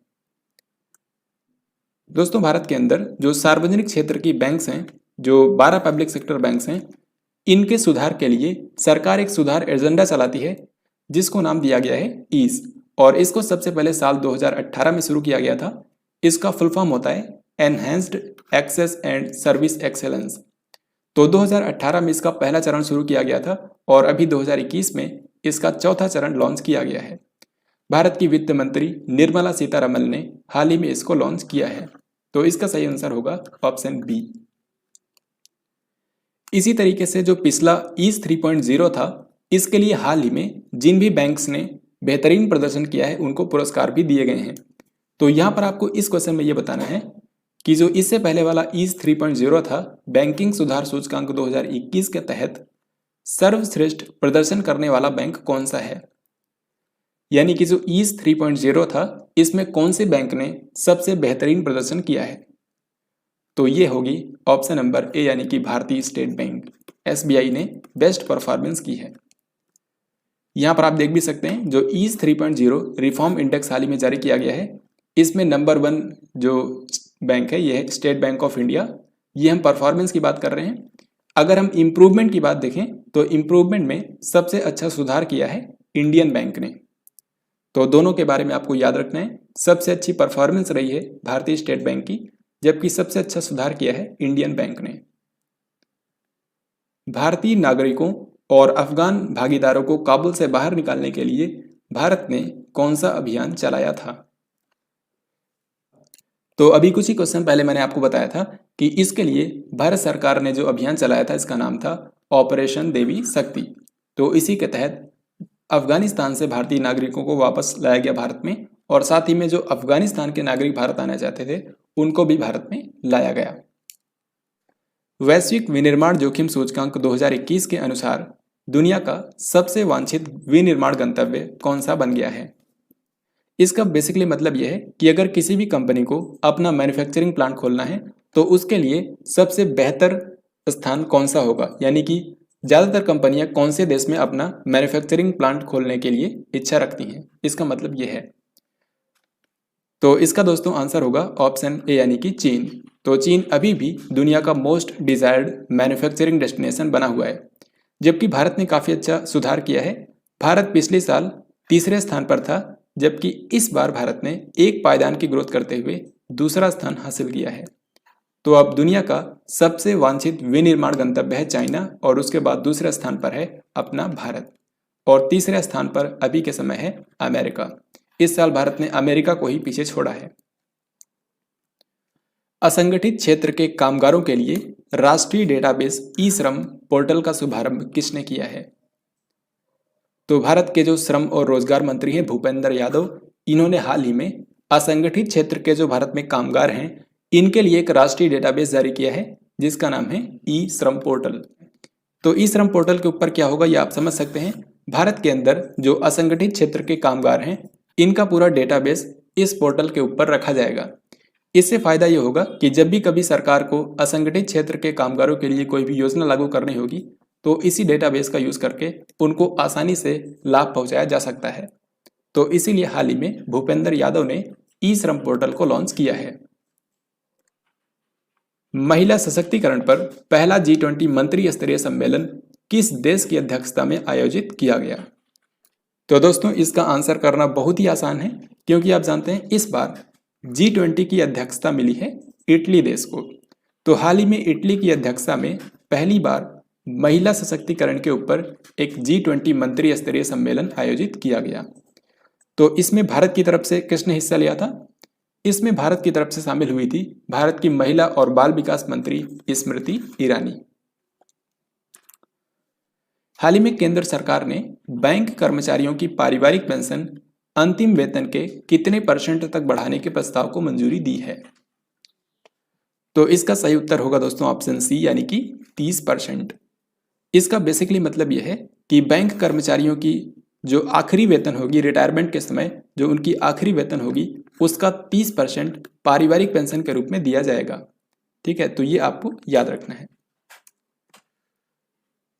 दोस्तों, भारत के अंदर जो सार्वजनिक क्षेत्र की बैंक्स हैं, जो 12 पब्लिक सेक्टर बैंक्स हैं, इनके सुधार के लिए सरकार एक सुधार एजेंडा चलाती है जिसको नाम दिया गया है ईज, और इसको सबसे पहले साल 2018 में शुरू किया गया था। इसका फुल फॉर्म होता है enhanced access and service excellence. तो 2018 में इसका पहला चरण शुरू किया गया था और अभी 2021 में इसका चौथा चरण लॉन्च किया गया है। भारत की वित्त मंत्री निर्मला सीतारमण ने हाल ही में इसको लॉन्च किया है। तो इसका सही आंसर होगा ऑप्शन बी। इसी तरीके से जो पिछला ईज 3.0 था, इसके लिए हाल ही में जिन भी बैंक्स ने बेहतरीन प्रदर्शन किया है उनको पुरस्कार भी दिए गए हैं। तो यहाँ पर आपको इस क्वेश्चन में ये बताना है कि जो इससे पहले वाला ईज 3.0 था, बैंकिंग सुधार सूचकांक 2021 के तहत सर्वश्रेष्ठ प्रदर्शन करने वाला बैंक कौन सा है। यानी कि जो ईज 3.0 था, इसमें कौन से बैंक ने सबसे बेहतरीन प्रदर्शन किया है। तो ये होगी ऑप्शन नंबर ए, यानी कि भारतीय स्टेट बैंक, एसबीआई ने बेस्ट परफॉर्मेंस की है। यहाँ पर आप देख भी सकते हैं जो ईज 3.0 रिफॉर्म इंडेक्स हाल ही में जारी किया गया है, इसमें नंबर 1 जो बैंक है ये है स्टेट बैंक ऑफ इंडिया। ये हम परफॉर्मेंस की बात कर रहे हैं। अगर हम इम्प्रूवमेंट की बात देखें तो इम्प्रूवमेंट में सबसे अच्छा सुधार किया है इंडियन बैंक ने। तो दोनों के बारे में आपको याद रखना है। सबसे अच्छी परफॉर्मेंस रही है भारतीय स्टेट बैंक की, जबकि सबसे अच्छा सुधार किया है इंडियन बैंक ने। भारतीय नागरिकों और अफगान भागीदारों को काबुल से बाहर निकालने के लिए भारत ने कौन सा अभियान चलाया था। तो अभी कुछ ही क्वेश्चन पहले मैंने आपको बताया था कि इसके लिए भारत सरकार ने जो अभियान चलाया था, इसका नाम था ऑपरेशन देवी शक्ति। तो इसी के तहत अफगानिस्तान से भारतीय नागरिकों को वापस लाया गया भारत में, और साथ ही में जो अफगानिस्तान के नागरिक भारत आना चाहते थे उनको भी भारत में लाया गया। वैश्विक विनिर्माण जोखिम सूचकांक 2021 के अनुसार दुनिया का सबसे वांछित विनिर्माण गंतव्य कौन सा बन गया है। इसका बेसिकली मतलब यह है कि अगर किसी भी कंपनी को अपना मैन्युफैक्चरिंग प्लांट खोलना है तो उसके लिए सबसे बेहतर स्थान कौन सा होगा, यानी कि ज़्यादातर कंपनियां कौन से देश में अपना मैन्युफैक्चरिंग प्लांट खोलने के लिए इच्छा रखती हैं, इसका मतलब यह है। तो इसका दोस्तों आंसर होगा ऑप्शन ए, यानी कि चीन। तो चीन अभी भी दुनिया का मोस्ट डिजायर्ड मैन्युफैक्चरिंग डेस्टिनेशन बना हुआ है, जबकि भारत ने काफ़ी अच्छा सुधार किया है। भारत पिछले साल तीसरे स्थान पर था, जबकि इस बार भारत ने एक पायदान की ग्रोथ करते हुए दूसरा स्थान हासिल किया है। तो अब दुनिया का सबसे वांछित विनिर्माण गंतव्य है चाइना, और उसके बाद दूसरे स्थान पर है अपना भारत, और तीसरे स्थान पर अभी के समय है अमेरिका। इस साल भारत ने अमेरिका को ही पीछे छोड़ा है। असंगठित क्षेत्र के कामगारों के लिए राष्ट्रीय डेटाबेस ई श्रम पोर्टल का शुभारंभ किसने किया है। तो भारत के जो श्रम और रोजगार मंत्री हैं भूपेंद्र यादव, इन्होंने हाल ही में असंगठित क्षेत्र के जो भारत में कामगार हैं इनके लिए एक राष्ट्रीय डेटाबेस जारी किया है जिसका नाम है ई श्रम पोर्टल। तो ई श्रम पोर्टल के ऊपर क्या होगा ये आप समझ सकते हैं। भारत के अंदर जो असंगठित क्षेत्र के कामगार हैं इनका पूरा डेटाबेस इस पोर्टल के ऊपर रखा जाएगा। इससे फायदा ये होगा कि जब भी कभी सरकार को असंगठित क्षेत्र के कामगारों के लिए कोई भी योजना लागू करनी होगी तो इसी डेटाबेस का यूज करके उनको आसानी से लाभ पहुंचाया जा सकता है। तो इसीलिए हाल ही में भूपेंद्र यादव ने ई श्रम पोर्टल को लॉन्च किया है। महिला सशक्तिकरण पर पहला G20 मंत्री स्तरीय सम्मेलन किस देश की अध्यक्षता में आयोजित किया गया। तो दोस्तों इसका आंसर करना बहुत ही आसान है, क्योंकि आप जानते हैं इस बार G20 की अध्यक्षता मिली है इटली देश को। तो हाल ही में इटली की अध्यक्षता में पहली बार महिला सशक्तिकरण के ऊपर एक G20 मंत्री स्तरीय सम्मेलन आयोजित किया गया। तो इसमें भारत की तरफ से किसने हिस्सा लिया था। इसमें भारत की तरफ से शामिल हुई थी भारत की महिला और बाल विकास मंत्री स्मृति ईरानी। हाल ही में केंद्र सरकार ने बैंक कर्मचारियों की पारिवारिक पेंशन अंतिम वेतन के कितने % तक बढ़ाने के प्रस्ताव को मंजूरी दी है। तो इसका सही उत्तर होगा दोस्तों ऑप्शन सी, यानी कि 30%। इसका बेसिकली मतलब यह है कि बैंक कर्मचारियों की जो आखिरी वेतन होगी रिटायरमेंट के समय, जो उनकी आखिरी वेतन होगी उसका 30% पारिवारिक पेंशन के रूप में दिया जाएगा। ठीक है, तो ये आपको याद रखना है।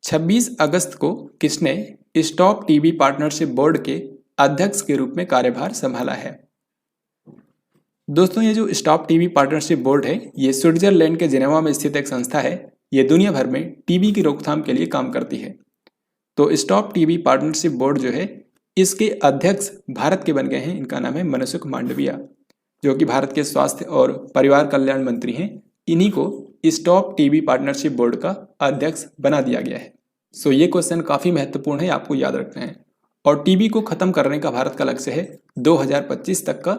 26 अगस्त को किसने स्टॉप टीबी पार्टनरशिप बोर्ड के अध्यक्ष के रूप में कार्यभार संभाला है? दोस्तों, ये जो स्टॉप टीबी पार्टनरशिप बोर्ड है, ये स्विट्जरलैंड के जिनेवा में स्थित एक संस्था है। ये दुनिया भर में टीबी की रोकथाम के लिए काम करती है। तो स्टॉप टीबी पार्टनरशिप बोर्ड जो है, इसके अध्यक्ष भारत के बन गए हैं। इनका नाम है मनसुख मांडविया, जो कि भारत के स्वास्थ्य और परिवार कल्याण मंत्री हैं। इन्हीं को स्टॉप टीबी पार्टनरशिप बोर्ड का अध्यक्ष बना दिया गया है। सो ये क्वेश्चन काफ़ी महत्वपूर्ण है, आपको याद रखना है। और टीबी को खत्म करने का भारत का लक्ष्य है 2025 तक का,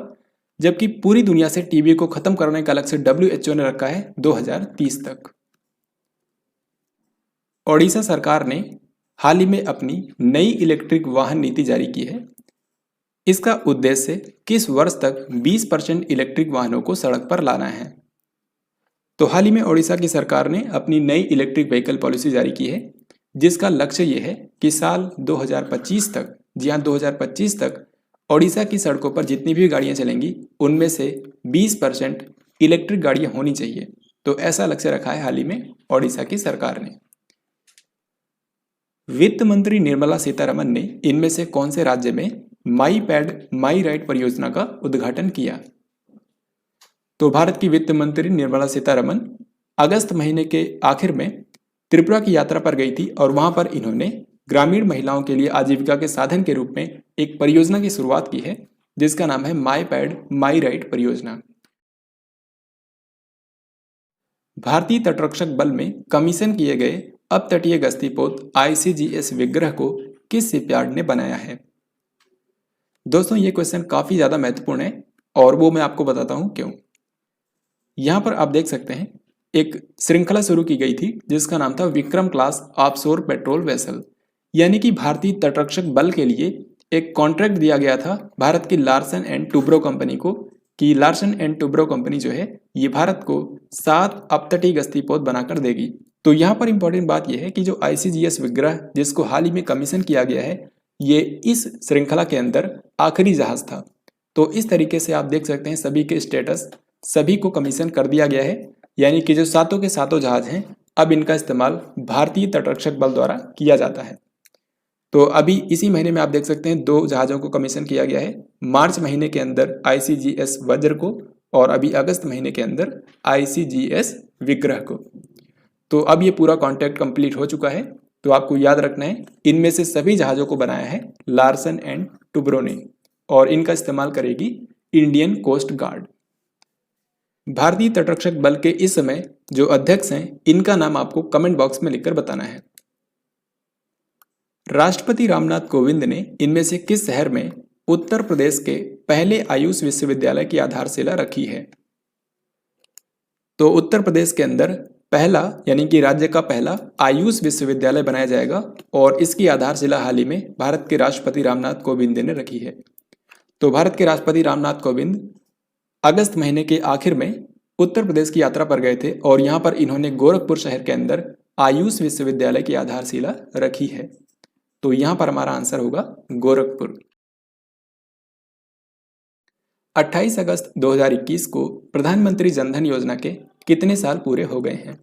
जबकि पूरी दुनिया से टीबी को खत्म करने का लक्ष्य WHO ने रखा है 2030 तक। ओडिशा सरकार ने हाल ही में अपनी नई इलेक्ट्रिक वाहन नीति जारी की है। इसका उद्देश्य किस वर्ष तक 20% इलेक्ट्रिक वाहनों को सड़क पर लाना है? तो हाल ही में ओडिशा की सरकार ने अपनी नई इलेक्ट्रिक व्हीकल पॉलिसी जारी की है, जिसका लक्ष्य ये है कि साल 2025 तक, जी हाँ 2025 तक ओडिशा की सड़कों पर जितनी भी गाड़ियां चलेंगी उनमें से 20% इलेक्ट्रिक गाड़ियां होनी चाहिए। तो ऐसा लक्ष्य रखा है हाल ही में ओडिशा की सरकार ने। वित्त मंत्री निर्मला सीतारमण ने इनमें से कौन से राज्य में माई पैड माई राइट परियोजना का उद्घाटन किया? तो भारत की वित्त मंत्री निर्मला सीतारमण अगस्त महीने के आखिर में त्रिपुरा की यात्रा पर गई थी और वहां पर इन्होंने ग्रामीण महिलाओं के लिए आजीविका के साधन के रूप में एक परियोजना की शुरुआत की है, जिसका नाम है माई पैड माई राइट परियोजना। भारतीय तटरक्षक बल में कमीशन किए गए अपतटीय गश्तीपोत ICGS विग्रह को किस शिपयार्ड ने बनाया है? दोस्तों, ये क्वेश्चन काफी ज्यादा महत्वपूर्ण है और वो मैं आपको बताता हूं क्यों। यहां पर आप देख सकते हैं एक श्रृंखला शुरू की गई थी जिसका नाम था Vikram class offshore patrol vessel, यानी कि भारतीय तटरक्षक बल के लिए एक कॉन्ट्रैक्ट दिया गया था भारत की लार्सन एंड टुब्रो कंपनी को, कि लार्सन एंड टुब्रो कंपनी जो है ये भारत को 7 अपतटीय गश्तीपोत बनाकर देगी। तो यहाँ पर इंपॉर्टेंट बात यह है कि जो ICGS विग्रह जिसको हाल ही में कमीशन किया गया है, ये इस श्रृंखला के अंदर आखिरी जहाज था। तो इस तरीके से आप देख सकते हैं सभी के स्टेटस, सभी को कमीशन कर दिया गया है, यानी कि जो सातों के सातों जहाज हैं अब इनका इस्तेमाल भारतीय तटरक्षक बल द्वारा किया जाता है। तो अभी इसी महीने में आप देख सकते हैं 2 जहाजों को कमीशन किया गया है, मार्च महीने के अंदर ICGS वज्र को और अभी अगस्त महीने के अंदर ICGS विग्रह को। तो अब ये पूरा कॉन्ट्रैक्ट कंप्लीट हो चुका है। तो आपको याद रखना है इनमें से सभी जहाजों को बनाया है लार्सन एंड टुब्रो ने और इनका इस्तेमाल करेगी इंडियन कोस्ट गार्ड। भारतीय तटरक्षक बल के इस समय जो अध्यक्ष हैं इनका नाम आपको कमेंट बॉक्स में लिखकर बताना है। राष्ट्रपति रामनाथ कोविंद ने इनमें से किस शहर में उत्तर प्रदेश के पहले आयुष विश्वविद्यालय की आधारशिला रखी है? तो उत्तर प्रदेश के अंदर पहला, यानी कि राज्य का पहला आयुष विश्वविद्यालय बनाया जाएगा और इसकी आधारशिला हाल ही में भारत के राष्ट्रपति रामनाथ कोविंद ने रखी है। तो भारत के राष्ट्रपति रामनाथ कोविंद अगस्त महीने के आखिर में उत्तर प्रदेश की यात्रा पर गए थे और यहाँ पर इन्होंने गोरखपुर शहर के अंदर आयुष विश्वविद्यालय की आधारशिला रखी है। तो यहाँ पर हमारा आंसर होगा गोरखपुर। 28 अगस्त 2021 को प्रधानमंत्री जनधन योजना के कितने साल पूरे हो गए हैं?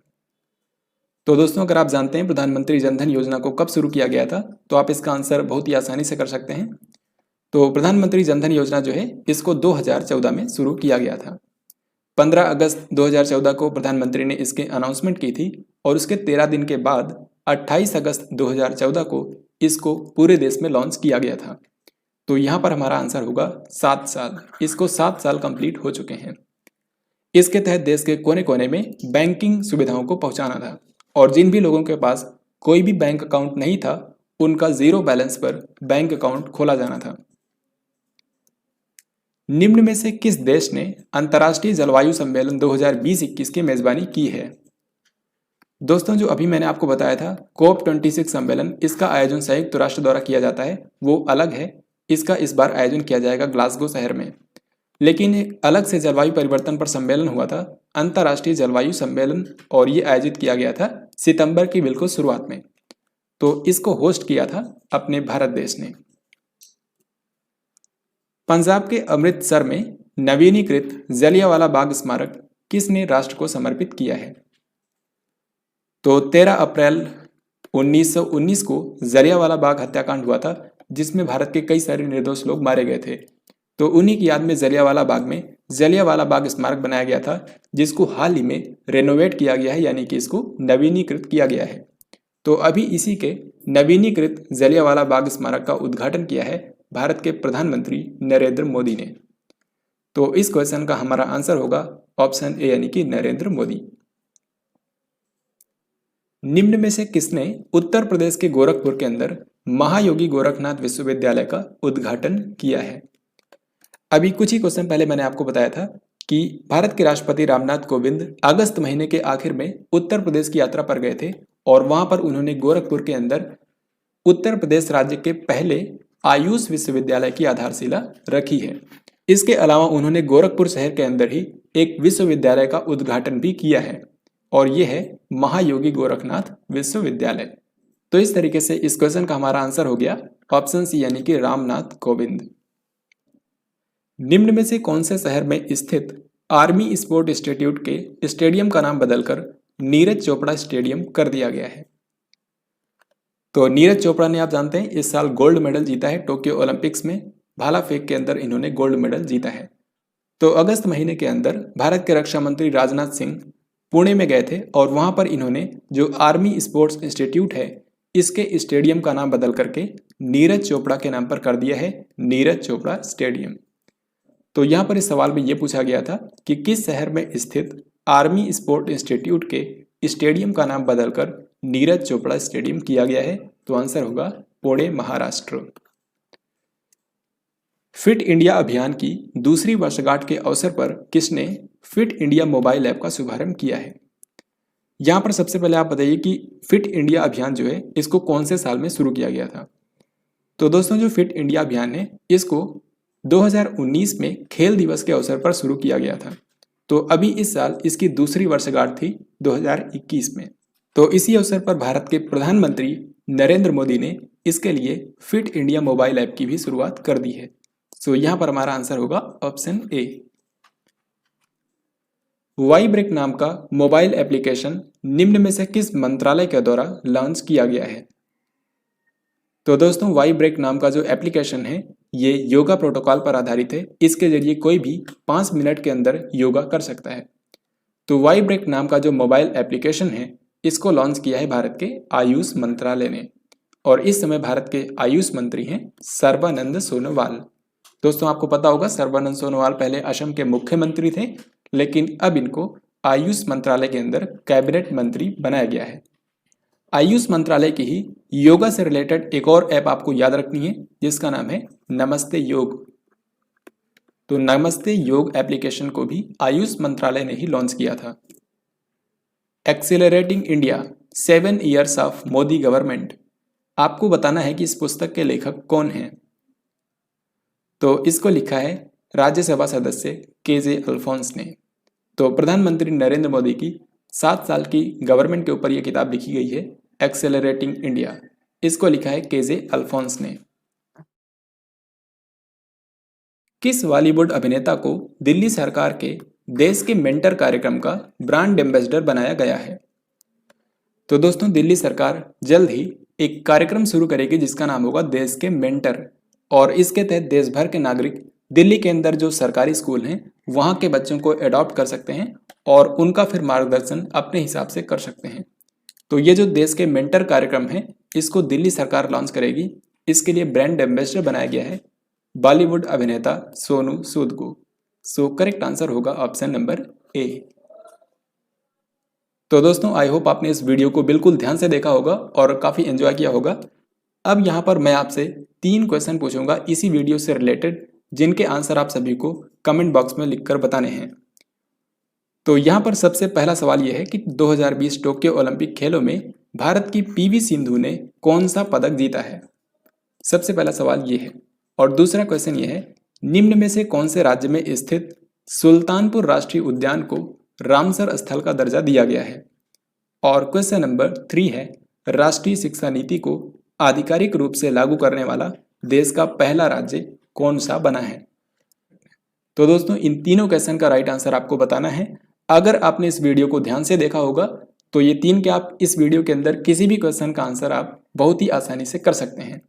तो दोस्तों, अगर आप जानते हैं प्रधानमंत्री जनधन योजना को कब शुरू किया गया था तो आप इसका आंसर बहुत ही आसानी से कर सकते हैं। तो प्रधानमंत्री जनधन योजना जो है इसको 2014 में शुरू किया गया था। 15 अगस्त 2014 को प्रधानमंत्री ने इसके अनाउंसमेंट की थी और उसके 13 दिन के बाद 28 अगस्त 2014 को इसको पूरे देश में लॉन्च किया गया था। तो यहाँ पर हमारा आंसर होगा 7 साल। इसको 7 साल कंप्लीट हो चुके हैं। इसके तहत देश के कोने कोने में बैंकिंग सुविधाओं को पहुंचाना था और जिन भी लोगों के पास कोई भी बैंक अकाउंट नहीं था उनका 0 बैलेंस पर बैंक अकाउंट खोला जाना था। निम्न में से किस देश ने अंतर्राष्ट्रीय जलवायु सम्मेलन 2020-21 की मेजबानी की है? दोस्तों, जो अभी मैंने आपको बताया था COP26 सम्मेलन, इसका आयोजन संयुक्त राष्ट्र द्वारा किया जाता है, वो अलग है। इसका इस बार आयोजन किया जाएगा ग्लासगो शहर में। लेकिन एक अलग से जलवायु परिवर्तन पर सम्मेलन हुआ था, अंतर्राष्ट्रीय जलवायु सम्मेलन, और ये आयोजित किया गया था सितंबर की बिल्कुल शुरुआत में। तो इसको होस्ट किया था अपने भारत देश ने। पंजाब के अमृतसर में नवीनीकृत जलियांवाला बाग स्मारक किसने राष्ट्र को समर्पित किया है? तो 13 अप्रैल 1919 को जलियांवाला बाग हत्याकांड हुआ था, जिसमें भारत के कई सारे निर्दोष लोग मारे गए थे। तो उन्हीं की याद में जलियांवाला बाग में जलियांवाला बाग स्मारक बनाया गया था, जिसको हाल ही में रेनोवेट किया गया है, यानी कि इसको नवीनीकृत किया गया है। तो अभी इसी के नवीनीकृत जलियांवाला बाग स्मारक का उद्घाटन किया है भारत के प्रधानमंत्री नरेंद्र मोदी ने। तो इस क्वेश्चन का हमारा आंसर होगा ऑप्शन ए, यानी कि नरेंद्र मोदी। निम्न में से किसने उत्तर प्रदेश के गोरखपुर के अंदर महायोगी गोरखनाथ विश्वविद्यालय का उद्घाटन किया है? अभी कुछ ही क्वेश्चन पहले मैंने आपको बताया था कि भारत के राष्ट्रपति रामनाथ कोविंद अगस्त महीने के आखिर में उत्तर प्रदेश की यात्रा पर गए थे और वहां पर उन्होंने गोरखपुर के अंदर उत्तर प्रदेश राज्य के पहले आयुष विश्वविद्यालय की आधारशिला रखी है। इसके अलावा उन्होंने गोरखपुर शहर के अंदर ही एक विश्वविद्यालय का उद्घाटन भी किया है और यह है महायोगी गोरखनाथ विश्वविद्यालय। तो इस तरीके से इस क्वेश्चन का हमारा आंसर हो गया ऑप्शन सी, यानी कि रामनाथ कोविंद। निम्न में से कौन से शहर में स्थित आर्मी स्पोर्ट इंस्टीट्यूट के स्टेडियम का नाम बदलकर नीरज चोपड़ा स्टेडियम कर दिया गया है? तो नीरज चोपड़ा ने, आप जानते हैं, इस साल गोल्ड मेडल जीता है टोक्यो ओलंपिक्स में, भाला फेंक के अंदर इन्होंने गोल्ड मेडल जीता है। तो अगस्त महीने के अंदर भारत के रक्षा मंत्री राजनाथ सिंह पुणे में गए थे और वहां पर इन्होंने जो आर्मी स्पोर्ट्स इंस्टीट्यूट है इसके स्टेडियम का नाम बदल करके नीरज चोपड़ा के नाम पर कर दिया है, नीरज चोपड़ा स्टेडियम। तो यहाँ पर इस सवाल में यह पूछा गया था कि किस शहर में स्थित आर्मी स्पोर्ट इंस्टीट्यूट के स्टेडियम का नाम बदलकर नीरज चोपड़ा स्टेडियम किया गया है? तो आंसर होगा पुणे, महाराष्ट्र। फिट इंडिया अभियान की दूसरी वर्षगांठ के अवसर पर किसने फिट इंडिया मोबाइल ऐप का शुभारंभ किया है? यहाँ पर सबसे पहले आप बताइए कि फिट इंडिया अभियान जो है इसको कौन से साल में शुरू किया गया था? तो दोस्तों, जो फिट इंडिया अभियान है इसको 2019 में खेल दिवस के अवसर पर शुरू किया गया था। तो अभी इस साल इसकी दूसरी वर्षगांठ थी 2021 में। तो इसी अवसर पर भारत के प्रधानमंत्री नरेंद्र मोदी ने इसके लिए फिट इंडिया मोबाइल ऐप की भी शुरुआत कर दी है। तो यहां पर हमारा आंसर होगा ऑप्शन ए। वाई ब्रेक नाम का मोबाइल एप्लीकेशन निम्न में से किस मंत्रालय के द्वारा लॉन्च किया गया है? तो दोस्तों, वाई ब्रेक नाम का जो एप्लीकेशन है ये योगा प्रोटोकॉल पर आधारित है। इसके जरिए कोई भी 5 मिनट के अंदर योगा कर सकता है। तो वाई ब्रेक नाम का जो मोबाइल एप्लीकेशन है इसको लॉन्च किया है भारत के आयुष मंत्रालय ने और इस समय भारत के आयुष मंत्री हैं सर्बानंद सोनोवाल। दोस्तों, आपको पता होगा सर्बानंद सोनोवाल पहले असम के मुख्यमंत्री थे, लेकिन अब इनको आयुष मंत्रालय के अंदर कैबिनेट मंत्री बनाया गया है। आयुष मंत्रालय की ही योगा से रिलेटेड एक और ऐप आपको याद रखनी है जिसका नाम है नमस्ते योग। तो नमस्ते योग एप्लीकेशन को भी आयुष मंत्रालय ने ही लॉन्च किया था। Accelerating India 7 years of Modi government, आपको बताना है कि इस पुस्तक के लेखक कौन हैं? तो इसको लिखा है राज्यसभा सदस्य केजे अल्फोंस ने। तो प्रधानमंत्री नरेंद्र मोदी की 7 साल की गवर्नमेंट के ऊपर यह किताब लिखी गई है, एक्सेलरेटिंग इंडिया। इसको लिखा है केजे अल्फोंस ने। किस बॉलीवुड अभिनेता को दिल्ली सरकार के देश के मेंटर कार्यक्रम का ब्रांड एम्बेसडर बनाया गया है? तो दोस्तों, दिल्ली सरकार जल्द ही एक कार्यक्रम शुरू करेगी जिसका नाम होगा देश के मेंटर और इसके तहत देश भर के नागरिक दिल्ली के अंदर जो सरकारी स्कूल हैं वहां के बच्चों को एडॉप्ट कर सकते हैं और उनका फिर मार्गदर्शन अपने हिसाब से कर सकते हैं। तो ये जो देश के मेंटर कार्यक्रम है इसको दिल्ली सरकार लॉन्च करेगी। इसके लिए ब्रांड एम्बेसडर बनाया गया है बॉलीवुड अभिनेता सोनू सूद को। सो करेक्ट आंसर होगा ऑप्शन नंबर ए। तो दोस्तों, आई होप आपने इस वीडियो को बिल्कुल ध्यान से देखा होगा और काफ़ी एंजॉय किया होगा। अब यहाँ पर मैं आपसे 3 क्वेश्चन पूछूंगा इसी वीडियो से रिलेटेड, जिनके आंसर आप सभी को कमेंट बॉक्स में लिखकर बताने हैं। तो यहाँ पर सबसे पहला सवाल यह है कि 2020 टोक्यो ओलंपिक खेलों में भारत की पीवी सिंधु ने कौन सा पदक जीता है? सबसे पहला सवाल ये है। और दूसरा क्वेश्चन ये है, निम्न में से कौन से राज्य में स्थित सुल्तानपुर राष्ट्रीय उद्यान को रामसर स्थल का दर्जा दिया गया है? और क्वेश्चन नंबर 3 है, राष्ट्रीय शिक्षा नीति को आधिकारिक रूप से लागू करने वाला देश का पहला राज्य कौन सा बना है? तो दोस्तों, इन तीनों क्वेश्चन का राइट आंसर आपको बताना है। अगर आपने इस वीडियो को ध्यान से देखा होगा तो ये 3 के आप इस वीडियो के अंदर किसी भी क्वेश्चन का आंसर आप बहुत ही आसानी से कर सकते हैं।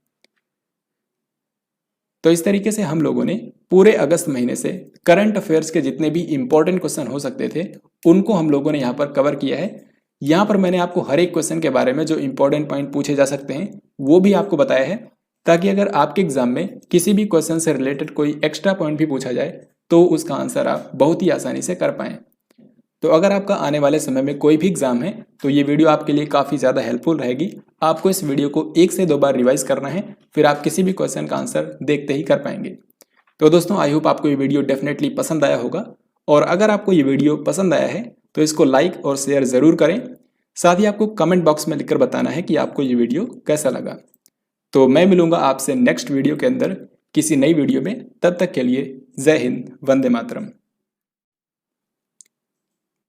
तो इस तरीके से हम लोगों ने पूरे अगस्त महीने से करंट अफेयर्स के जितने भी इंपॉर्टेंट क्वेश्चन हो सकते थे उनको हम लोगों ने यहाँ पर कवर किया है। यहाँ पर मैंने आपको हर एक क्वेश्चन के बारे में जो इंपॉर्टेंट पॉइंट पूछे जा सकते हैं वो भी आपको बताया है, ताकि अगर आपके एग्जाम में किसी भी क्वेश्चन से रिलेटेड कोई एक्स्ट्रा पॉइंट भी पूछा जाए तो उसका आंसर आप बहुत ही आसानी से कर पाएँ। तो अगर आपका आने वाले समय में कोई भी एग्जाम है तो ये वीडियो आपके लिए काफ़ी ज़्यादा हेल्पफुल रहेगी। आपको इस वीडियो को 1 से 2 बार रिवाइज करना है, फिर आप किसी भी क्वेश्चन का आंसर देखते ही कर पाएंगे। तो दोस्तों आई होप आपको ये वीडियो डेफिनेटली पसंद आया होगा, और अगर आपको ये वीडियो पसंद आया है तो इसको लाइक और शेयर ज़रूर करें। साथ ही आपको कमेंट बॉक्स में लिखकर बताना है कि आपको ये वीडियो कैसा लगा। तो मैं मिलूंगा आपसे नेक्स्ट वीडियो के अंदर किसी नई वीडियो में। तब तक के लिए जय हिंद, वंदे मातरम।